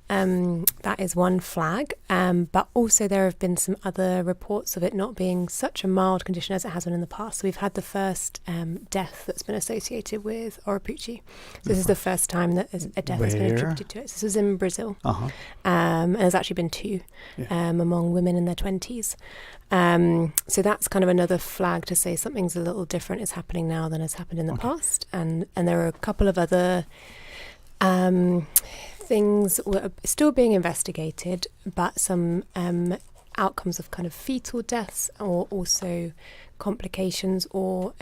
is one flag. But also there have been some other reports of it not being such a mild condition as it has been in the past. So we've had the first death that's been associated with Oropouche. So this is the first time that a death has been attributed to it. So this was in Brazil. And there's actually been 2 among women in their 20s. So that's kind of another flag to say something's a little different is happening now than has happened in the past. And there are a couple of other things that are still being investigated, but some outcomes of kind of fetal deaths or also complications or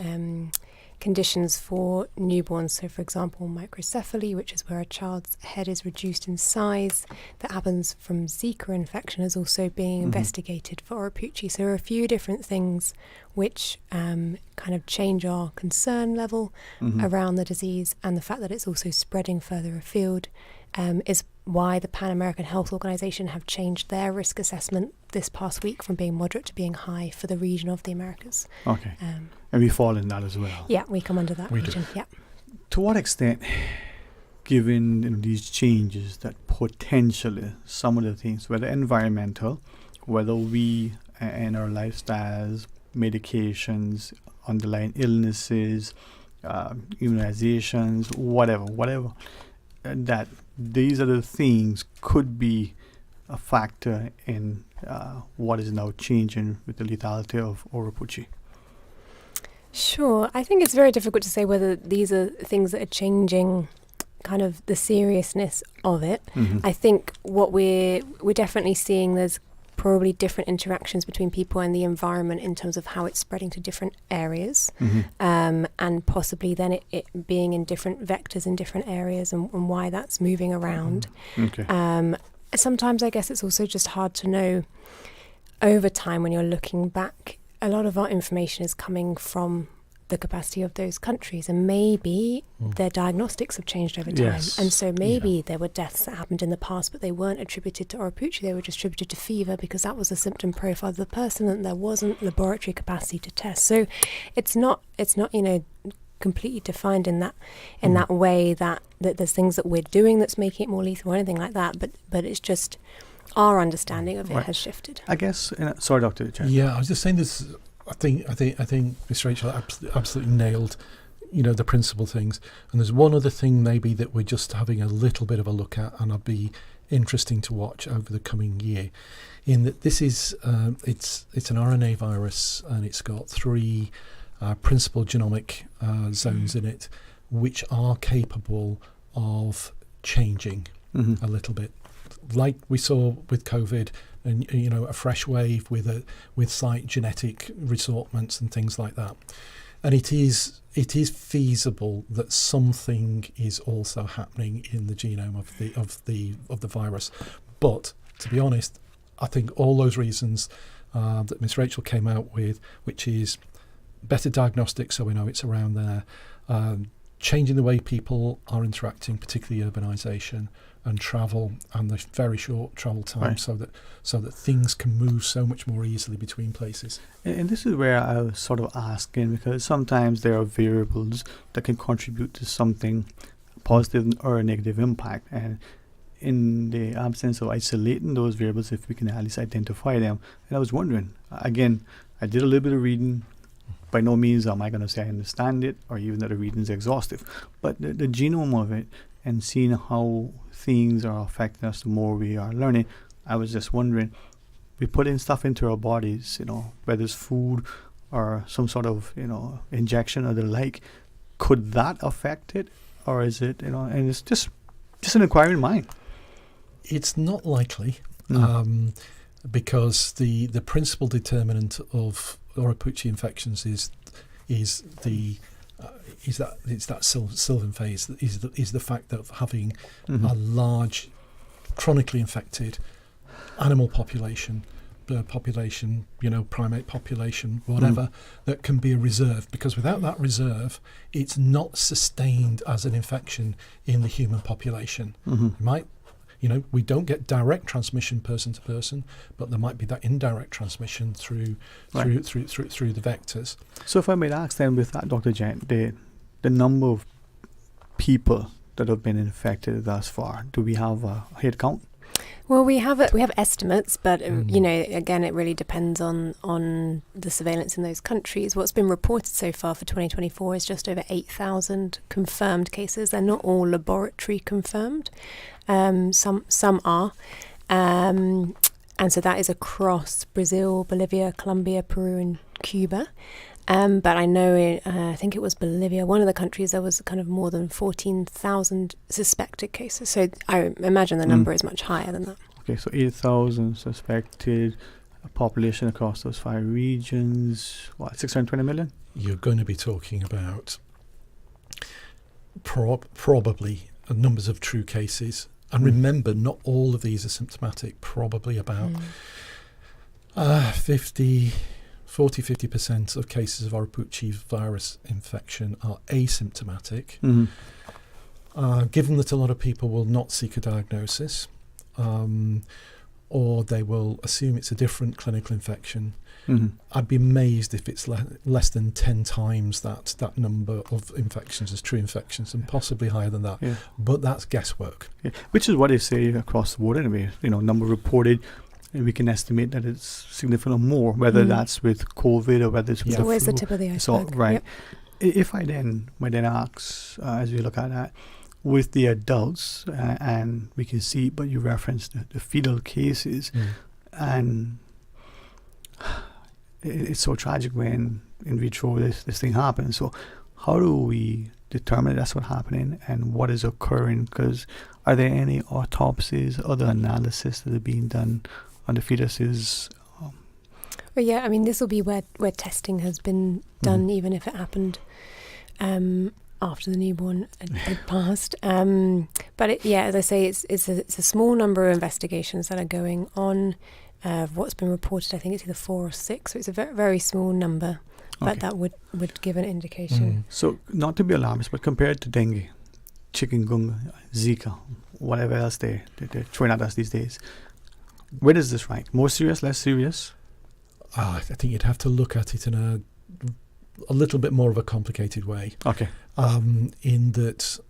conditions for newborns. So, for example, microcephaly, which is where a child's head is reduced in size, that happens from Zika infection, is also being investigated for Oropouche. So there are a few different things which kind of change our concern level around the disease, and the fact that it's also spreading further afield is why the Pan American Health Organization have changed their risk assessment this past week from being moderate to being high for the region of the Americas. Okay. And we fall in that as well. Yeah, we come under that region. Yeah. To what extent, given these changes, that potentially some of the things, whether environmental, whether we and our lifestyles, medications, underlying illnesses, immunizations, whatever, that these are the things could be a factor in what is now changing with the lethality of Oropouche? Sure. I think it's very difficult to say whether these are things that are changing kind of the seriousness of it. I think what we're definitely seeing, there's probably different interactions between people and the environment in terms of how it's spreading to different areas, and possibly then it being in different vectors in different areas and why that's moving around. Sometimes I guess it's also just hard to know over time when you're looking back. A lot of our information is coming from the capacity of those countries, and maybe their diagnostics have changed over time. And so maybe there were deaths that happened in the past, but they weren't attributed to Oropouche, they were just attributed to fever because that was a symptom profile of the person and there wasn't laboratory capacity to test. So it's not completely defined in that way that there's things that we're doing that's making it more lethal or anything like that, but it's just our understanding of it has shifted. I guess. Sorry, Dr. Chen. Yeah, I was just saying this. I think Miss Rachel absolutely nailed, the principal things. And there's one other thing maybe that we're just having a little bit of a look at, and it'll be interesting to watch over the coming year. In that this is it's an RNA virus, and it's got 3 principal genomic zones in it, which are capable of changing a little bit, like we saw with COVID, and a fresh wave with slight genetic resortments and things like that. And it is feasible that something is also happening in the genome of the virus. But to be honest, I think all those reasons that Miss Rachel came out with, which is better diagnostics so we know it's around there, changing the way people are interacting, particularly urbanisation and travel and the very short travel time, Right. so that things can move so much more easily between places. And this is where I was sort of asking, because sometimes there are variables that can contribute to something positive or a negative impact. And in the absence of isolating those variables, if we can at least identify them. And I was wondering, again, I did a little bit of reading. By no means am I going to say I understand it or even that the reading is exhaustive. But the genome of it and seeing how things are affecting us the more we are learning, I was just wondering, we put in stuff into our bodies, whether it's food or some sort of, injection or the like, could that affect it? Or is it, and it's just an inquiring mind. It's not likely, because the principal determinant of Oropuchi infections is that sylvan phase, is the fact of having a large chronically infected animal population, bird population, primate population, whatever, that can be a reserve, because without that reserve, it's not sustained as an infection in the human population. We don't get direct transmission person to person, but there might be that indirect transmission through the vectors. So if I might ask then, with that, Dr. Gent, the number of people that have been infected thus far, do we have a head count? Well, we have estimates, but again, it really depends on the surveillance in those countries. What's been reported so far for 2024 is just over 8,000 confirmed cases. They're not all laboratory confirmed. Some are, and so that is across Brazil, Bolivia, Colombia, Peru, and Cuba. But I know I think it was Bolivia, one of the countries, there was kind of more than 14,000 suspected cases. So I imagine the number is much higher than that. Okay, so 8,000 suspected, a population across those 5 regions, 620 million? You're going to be talking about probably numbers of true cases. And remember, not all of these are symptomatic. Probably about 40-50% of cases of Oropuchi virus infection are asymptomatic. Given that a lot of people will not seek a diagnosis, or they will assume it's a different clinical infection, I'd be amazed if it's less than 10 times that number of infections as true infections, and possibly higher than that. Yeah. But that's guesswork. Yeah. Which is what they say across the board anyway. Number reported, and we can estimate that it's significantly more, whether that's with COVID or whether it's with the always flu. the tip of the iceberg. So, right. Yep. If I then ask, as we look at that, with the adults, and we can see, but you referenced the fetal cases, and it's so tragic when in vitro this thing happens. So how do we determine that's what's happening and what is occurring? Because are there any autopsies, other analysis that are being done on the fetuses? Well, yeah, I mean, this will be where testing has been done, even if it happened after the newborn had passed. But as I say, it's a small number of investigations that are going on. What's been reported, I think it's either 4 or 6, so it's a very, very small number, but that would give an indication. So, not to be alarmist, but compared to dengue, chikungunya, Zika, whatever else they're throwing at us these days, where does this rank? More serious, less serious? I think you'd have to look at it in a little bit more of a complicated way. Okay. In that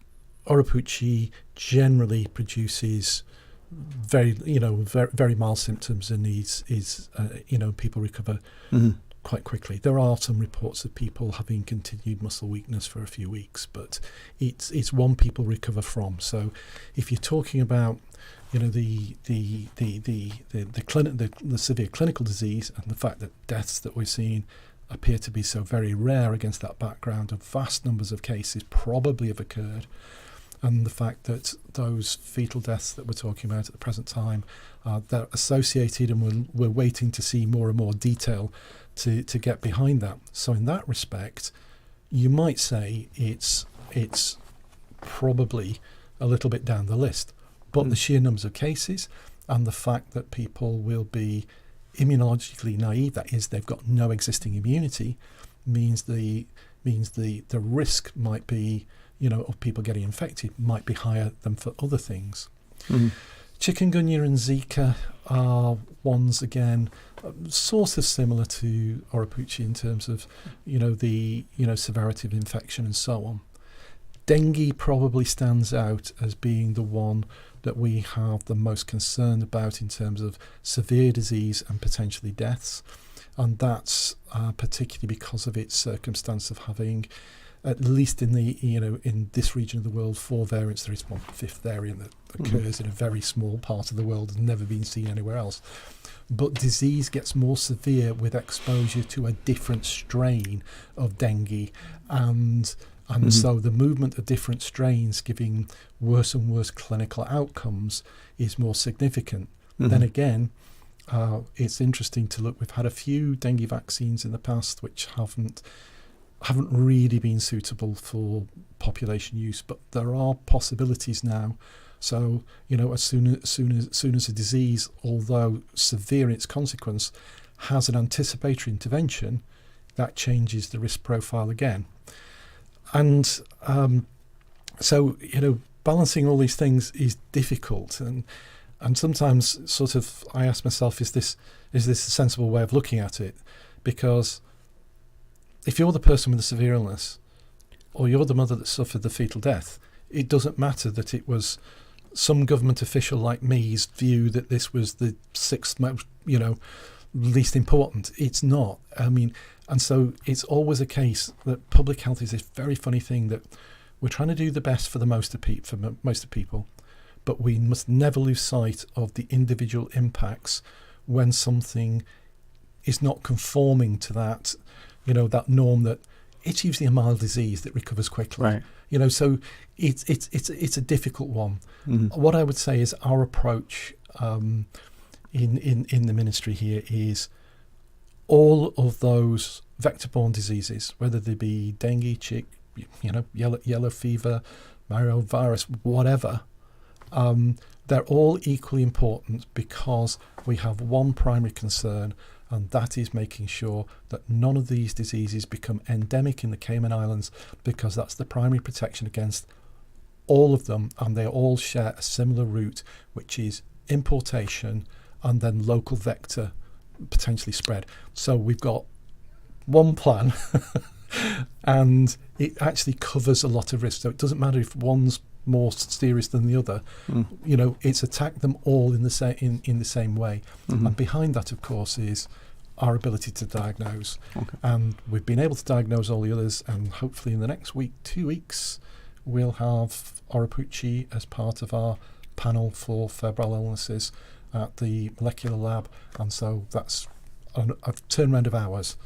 Oropuchi generally produces very mild symptoms, and people recover quite quickly. There are some reports of people having continued muscle weakness for a few weeks, but it's one people recover from. So if you're talking about the severe clinical disease, and the fact that deaths that we're seeing appear to be so very rare against that background of vast numbers of cases probably have occurred, and the fact that those fetal deaths that we're talking about at the present time, they're associated, and we're waiting to see more and more detail to get behind that. So in that respect, you might say it's probably a little bit down the list. But the sheer numbers of cases and the fact that people will be immunologically naive, that is, they've got no existing immunity, means the risk might be, of people getting infected might be higher than for other things. Chikungunya and Zika are ones, again, sort of similar to Oropouche in terms of, the severity of infection and so on. Dengue probably stands out as being the one that we have the most concern about in terms of severe disease and potentially deaths. And that's particularly because of its circumstance of having, at least in the in this region of the world, 4 variants. There is one fifth variant that occurs in a very small part of the world, has never been seen anywhere else. But disease gets more severe with exposure to a different strain of dengue, and so the movement of different strains giving worse and worse clinical outcomes is more significant. Then again, it's interesting to look. We've had a few dengue vaccines in the past which haven't really been suitable for population use, but there are possibilities now. So, as soon as a disease, although severe in its consequence, has an anticipatory intervention, that changes the risk profile again. And so, balancing all these things is difficult, and sometimes sort of I ask myself, is this a sensible way of looking at it? Because if you're the person with a severe illness, or you're the mother that suffered the fetal death, it doesn't matter that it was some government official like me's view that this was the 6th most, least important. It's not. And so it's always a case that public health is this very funny thing that we're trying to do the best for most of people, but we must never lose sight of the individual impacts when something is not conforming to that, that norm that it's usually a mild disease that recovers quickly. Right. So it's a difficult one. What I would say is our approach in the ministry here is all of those vector-borne diseases, whether they be dengue, chick, yellow fever, Mariovirus virus, whatever, they're all equally important because we have one primary concern, and that is making sure that none of these diseases become endemic in the Cayman Islands, because that's the primary protection against all of them, and they all share a similar route, which is importation and then local vector potentially spread. So we've got one plan and it actually covers a lot of risk. So it doesn't matter if one's more serious than the other. It's attacked them all in the same way. And behind that, of course, is our ability to diagnose. And we've been able to diagnose all the others, and hopefully in the next 2 weeks, we'll have Oropouche as part of our panel for febrile illnesses at the molecular lab, and so that's a turnaround of hours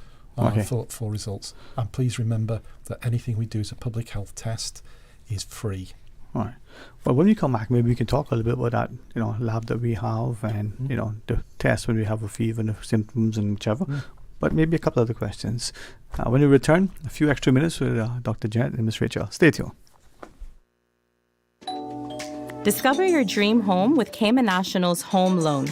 for results. And please remember that anything we do as a public health test is free. All right. Well, when we come back, maybe we can talk a little bit about that, lab that we have, and the test when we have a fever and the symptoms and whichever. But maybe a couple other questions. When we return, a few extra minutes with Dr. Gent and Ms. Rachel. Stay tuned. Discover your dream home with Cayman National's home loan.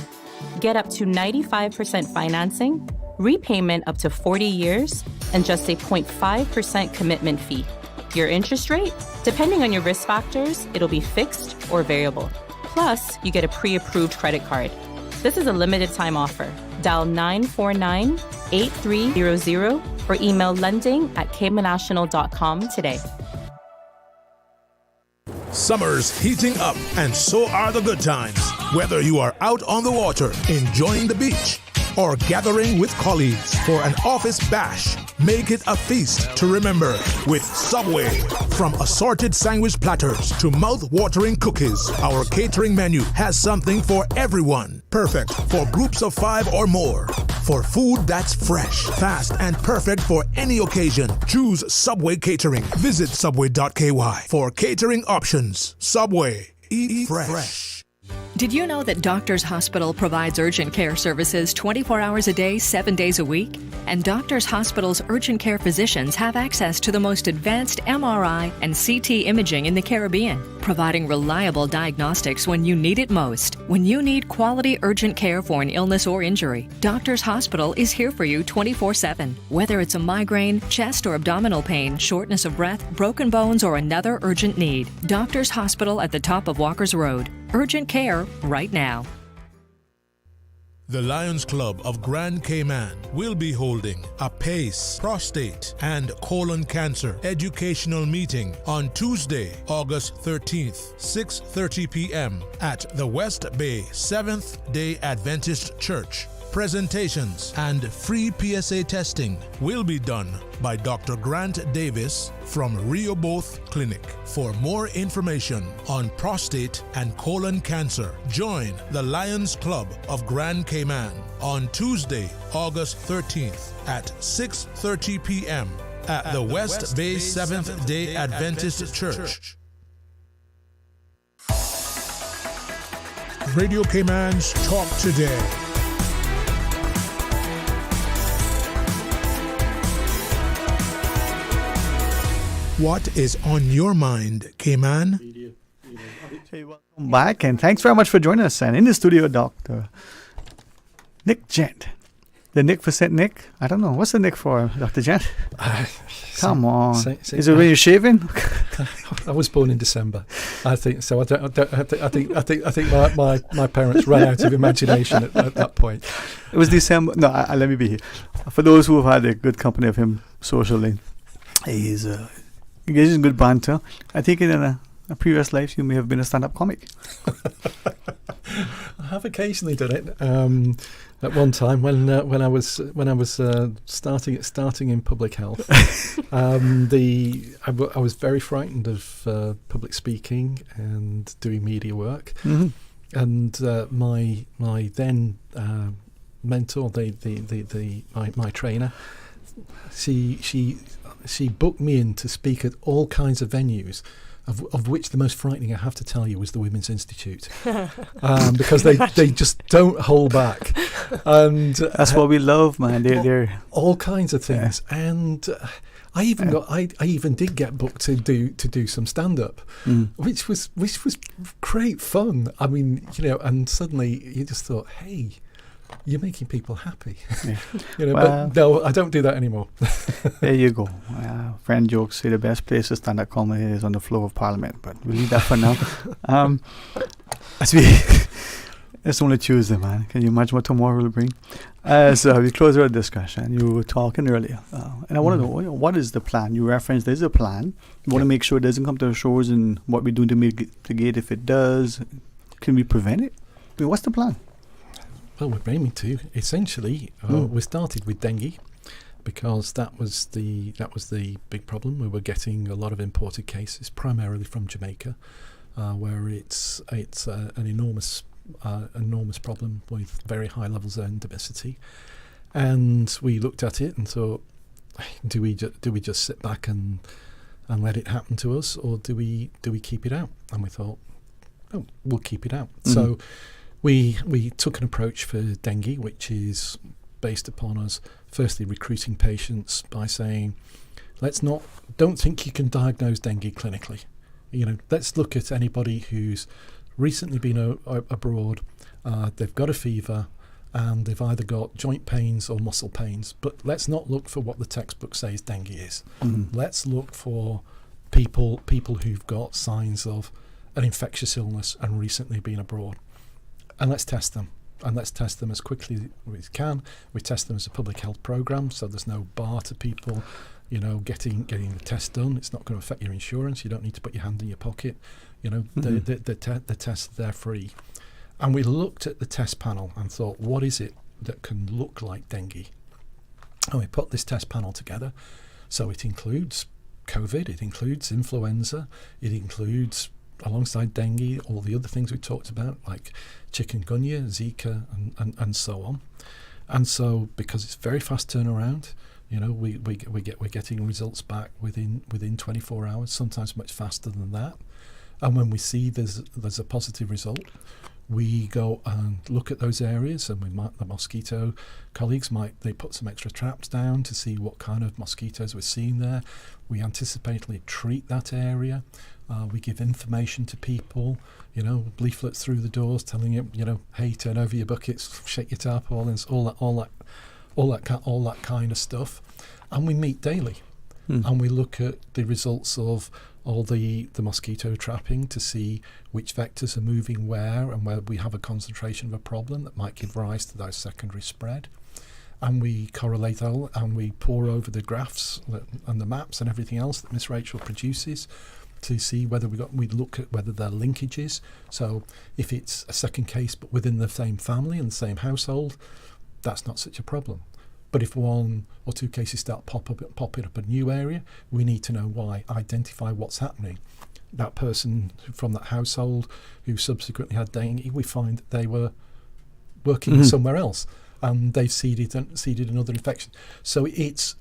Get up to 95% financing, repayment up to 40 years, and just a 0.5% commitment fee. Your interest rate? Depending on your risk factors, it'll be fixed or variable. Plus, you get a pre-approved credit card. This is a limited time offer. Dial 949-8300 or email lending@caymannational.com today. Summer's heating up, and so are the good times. Whether you are out on the water, enjoying the beach, or gathering with colleagues for an office bash, make it a feast to remember with Subway. From assorted sandwich platters to mouth-watering cookies, our catering menu has something for everyone. Perfect for groups of 5 or more. For food that's fresh, fast, and perfect for any occasion, choose Subway Catering. Visit subway.ky for catering options. Subway. Eat fresh. Did you know that Doctors Hospital provides urgent care services 24 hours a day, 7 days a week? And Doctors Hospital's urgent care physicians have access to the most advanced MRI and CT imaging in the Caribbean, providing reliable diagnostics when you need it most. When you need quality urgent care for an illness or injury, Doctors Hospital is here for you 24/7. Whether it's a migraine, chest or abdominal pain, shortness of breath, broken bones, or another urgent need, Doctors Hospital at the top of Walker's Road. Urgent care right now. The Lions Club of Grand Cayman will be holding a PACE, prostate, and colon cancer educational meeting on Tuesday, August 13th, 6:30 p.m. at the West Bay Seventh-day Adventist Church. Presentations and free PSA testing will be done by Dr. Grant Davis from Rehoboth Clinic. For more information on prostate and colon cancer, join the Lions Club of Grand Cayman on Tuesday, August 13th at 6:30 p.m. at the West Bay Seventh-day Adventist Church. Radio Cayman's Talk Today. What is on your mind, Cayman? Welcome back, and thanks very much for joining us. And in the studio, Dr. Nick Gent. The Nick for St. Nick? I don't know. What's the Nick for, Dr. Gent? Come on. Is it when you're shaving? I was born in December. I think so. I think my parents ran out of imagination at that point. It was December. No, let me be here. For those who have had the good company of him socially, he's engaged in good banter. I think in a previous life you may have been a stand-up comic. I have occasionally done it. At one time when I was starting in public health, I was very frightened of public speaking and doing media work, and my then mentor, my trainer, she booked me in to speak at all kinds of venues, of which the most frightening, I have to tell you, was the Women's Institute, because they just don't hold back, and that's what we love, man. They're all kinds of things, and I even did get booked to do some stand up, which was great fun. I mean, and suddenly you just thought, hey, you're making people happy. Yeah. But no, I don't do that anymore. There you go. Friend jokes say the best place to stand up comedy is on the floor of Parliament, but we'll leave that for now. It's only Tuesday, man. Can you imagine what tomorrow will bring? So we close our discussion. You were talking earlier, and I want to know, what is the plan? You referenced there's a plan. You want to make sure it doesn't come to our shores, and what we're doing to mitigate if it does. Can we prevent it? I mean, what's the plan? Well, we're aiming to. Essentially, we started with dengue because that was the big problem. We were getting a lot of imported cases, primarily from Jamaica, where it's an enormous problem with very high levels of endemicity. And we looked at it and thought, do we just sit back and let it happen to us, or do we keep it out? And we thought, oh, we'll keep it out. So we took an approach for dengue, which is based upon us firstly recruiting patients by saying, don't think you can diagnose dengue clinically. Let's look at anybody who's recently been abroad, they've got a fever, and they've either got joint pains or muscle pains. But let's not look for what the textbook says dengue is. Let's look for people who've got signs of an infectious illness and recently been abroad. And let's test them. And let's test them as quickly as we can. We test them as a public health programme, so there's no bar to people, getting the test done. It's not going to affect your insurance. You don't need to put your hand in your pocket. The tests, they're free. And we looked at the test panel and thought, what is it that can look like dengue? And we put this test panel together. So it includes COVID, it includes influenza, it includes, alongside dengue, all the other things we talked about, like chikungunya, Zika, and so on. And so, because it's very fast turnaround, we're getting results back within 24 hours, sometimes much faster than that. And when we see there's a positive result, we go and look at those areas, and the mosquito colleagues they put some extra traps down to see what kind of mosquitoes we're seeing there. We anticipatedly treat that area. We give information to people, leaflets through the doors telling you, hey, turn over your buckets, shake your tarpaulins, all that kind of stuff. And we meet daily, and we look at the results of all the mosquito trapping to see which vectors are moving where, and where we have a concentration of a problem that might give rise to that secondary spread. And we correlate all, and we pore over the graphs and the maps and everything else that Miss Rachel produces to see whether we look at whether there are linkages. So if it's a second case but within the same family and the same household, that's not such a problem. But if one or two cases start popping up a new area, we need to know why, identify what's happening. That person from that household who subsequently had dengue, we find they were working somewhere else, and they've seeded another infection. So it's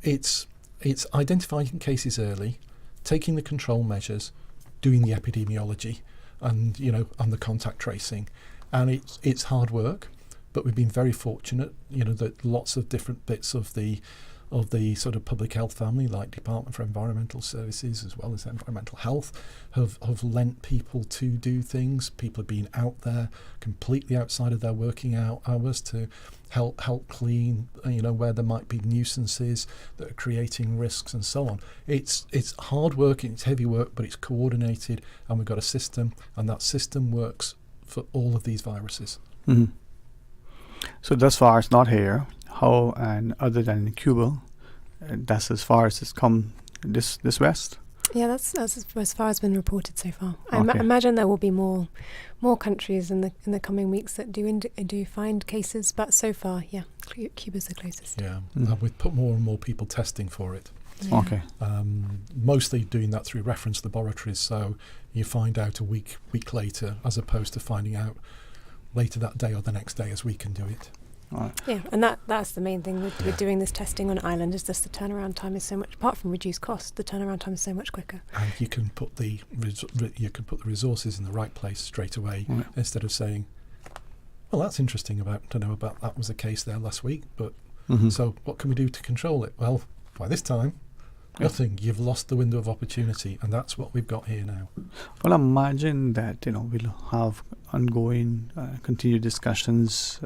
identifying cases early, taking the control measures, doing the epidemiology, and and the contact tracing, and it's hard work. But we've been very fortunate, that lots of different bits of the sort of public health family, like Department for Environmental Services as well as Environmental Health, have lent people to do things. People have been out there completely outside of their working hours to help clean, where there might be nuisances that are creating risks and so on. It's hard work, it's heavy work, but it's coordinated, and we've got a system, and that system works for all of these viruses. Mm-hmm. So thus far it's not here. How, and other than in Cuba, that's as far as it's come this west? Yeah, that's as far as been reported so far. I imagine there will be more countries in the coming weeks that do find cases, but so far, yeah, Cuba's the closest. Yeah, and we've put more and more people testing for it. Yeah. Okay. Mostly doing that through reference laboratories, so you find out a week later, as opposed to finding out later that day or the next day, as we can do it. Right. Yeah, and that's the main thing with doing this testing on island, is just the turnaround time is so much, apart from reduced cost, the turnaround time is so much quicker. And you can put the resources in the right place straight away, instead of saying, well, that's interesting about that was a case there last week, but so what can we do to control it? Well, by this time, nothing. You've lost the window of opportunity, and that's what we've got here now. Well, imagine that we'll have ongoing, continued discussions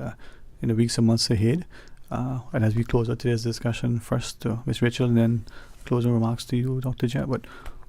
in the weeks and months ahead. And as we close out today's discussion, first to Ms. Rachel, and then closing remarks to you, Dr. Gent. But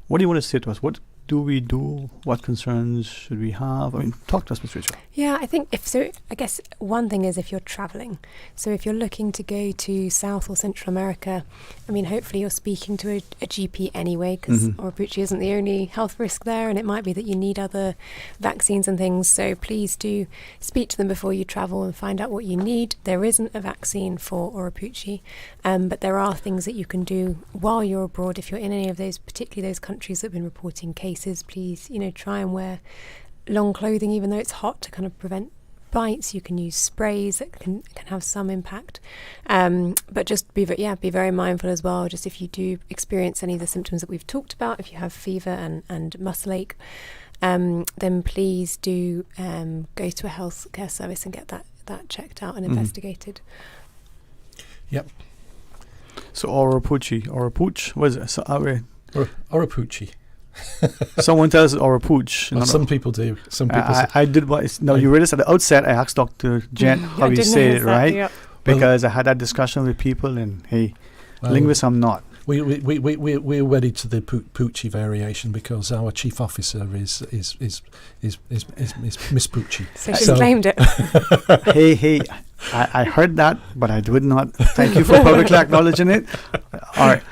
what do you want to say to us? What do we do? What concerns should we have? I mean, talk to us, Ms. Rachel. Yeah, I guess one thing is if you're travelling. So if you're looking to go to South or Central America, I mean, hopefully you're speaking to a GP anyway, because Oropouche isn't the only health risk there, and it might be that you need other vaccines and things. So please do speak to them before you travel and find out what you need. There isn't a vaccine for Oropouche, but there are things that you can do while you're abroad. If you're in any of those, particularly those countries that have been reporting cases, please, try and wear long clothing, even though it's hot, to kind of prevent bites. You can use sprays that can have some impact, but just be very mindful as well. Just if you do experience any of the symptoms that we've talked about, if you have fever and muscle ache, then please do go to a healthcare service and get that checked out and investigated. Yep. So Oropouche, what is it? So Oropouche. Someone tells us Oropouche. Well, some people do. Some people. I did. You read this at the outset. I asked Dr. Gent how you say it, right? Yep. Because I had that discussion with people, and linguist, I'm not. We're wedded to the Poochie variation because our chief officer is Miss Poochie. So she's claimed it. Hey, I heard that, but I did not. Thank you for publicly acknowledging it. All right,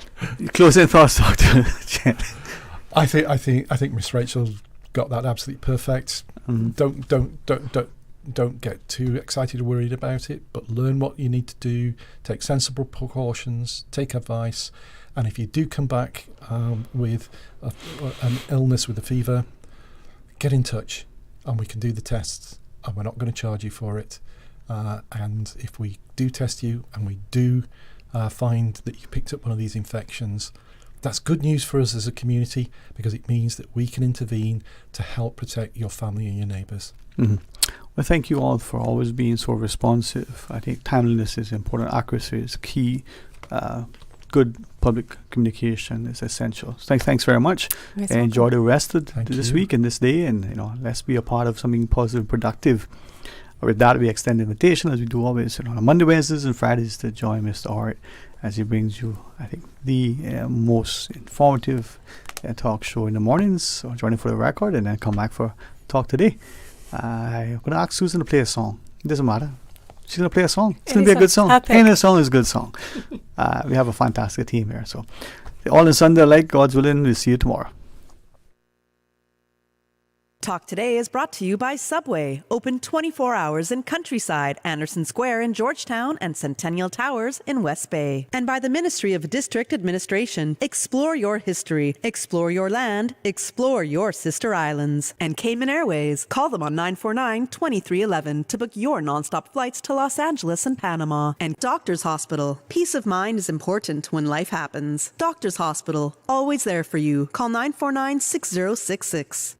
closing thoughts, Dr. Gent. I think Miss Rachel got that absolutely perfect. Don't get too excited or worried about it, but learn what you need to do. Take sensible precautions. Take advice, and if you do come back with an illness with a fever, get in touch, and we can do the tests, and we're not going to charge you for it. And if we do test you and we do find that you picked up one of these infections, that's good news for us as a community, because it means that we can intervene to help protect your family and your neighbours. Well, thank you all for always being so responsive. I think timeliness is important. Accuracy is key. Good public communication is essential. Thanks very much. Yes, And enjoy the rest of Thank this you. week and this day. And let's be a part of something positive and productive. With that, we extend the invitation, as we do always, on Monday, Wednesdays, and Fridays, to join Mr. Hart as he brings you, I think, the most informative talk show in the mornings. So join him for the record, and then come back for Talk Today. I'm going to ask Susan to play a song. It doesn't matter. She's going to play a song. It's going to be a good song. Any song is a good song. We have a fantastic team here. So, all in Sunday, like God's willing, we'll see you tomorrow. Talk Today is brought to you by Subway, open 24 hours in Countryside, Anderson Square in Georgetown, and Centennial Towers in West Bay. And by the Ministry of District Administration, explore your history, explore your land, explore your sister islands. And Cayman Airways, call them on 949-2311 to book your nonstop flights to Los Angeles and Panama. And Doctors Hospital, peace of mind is important when life happens. Doctors Hospital, always there for you. Call 949-6066.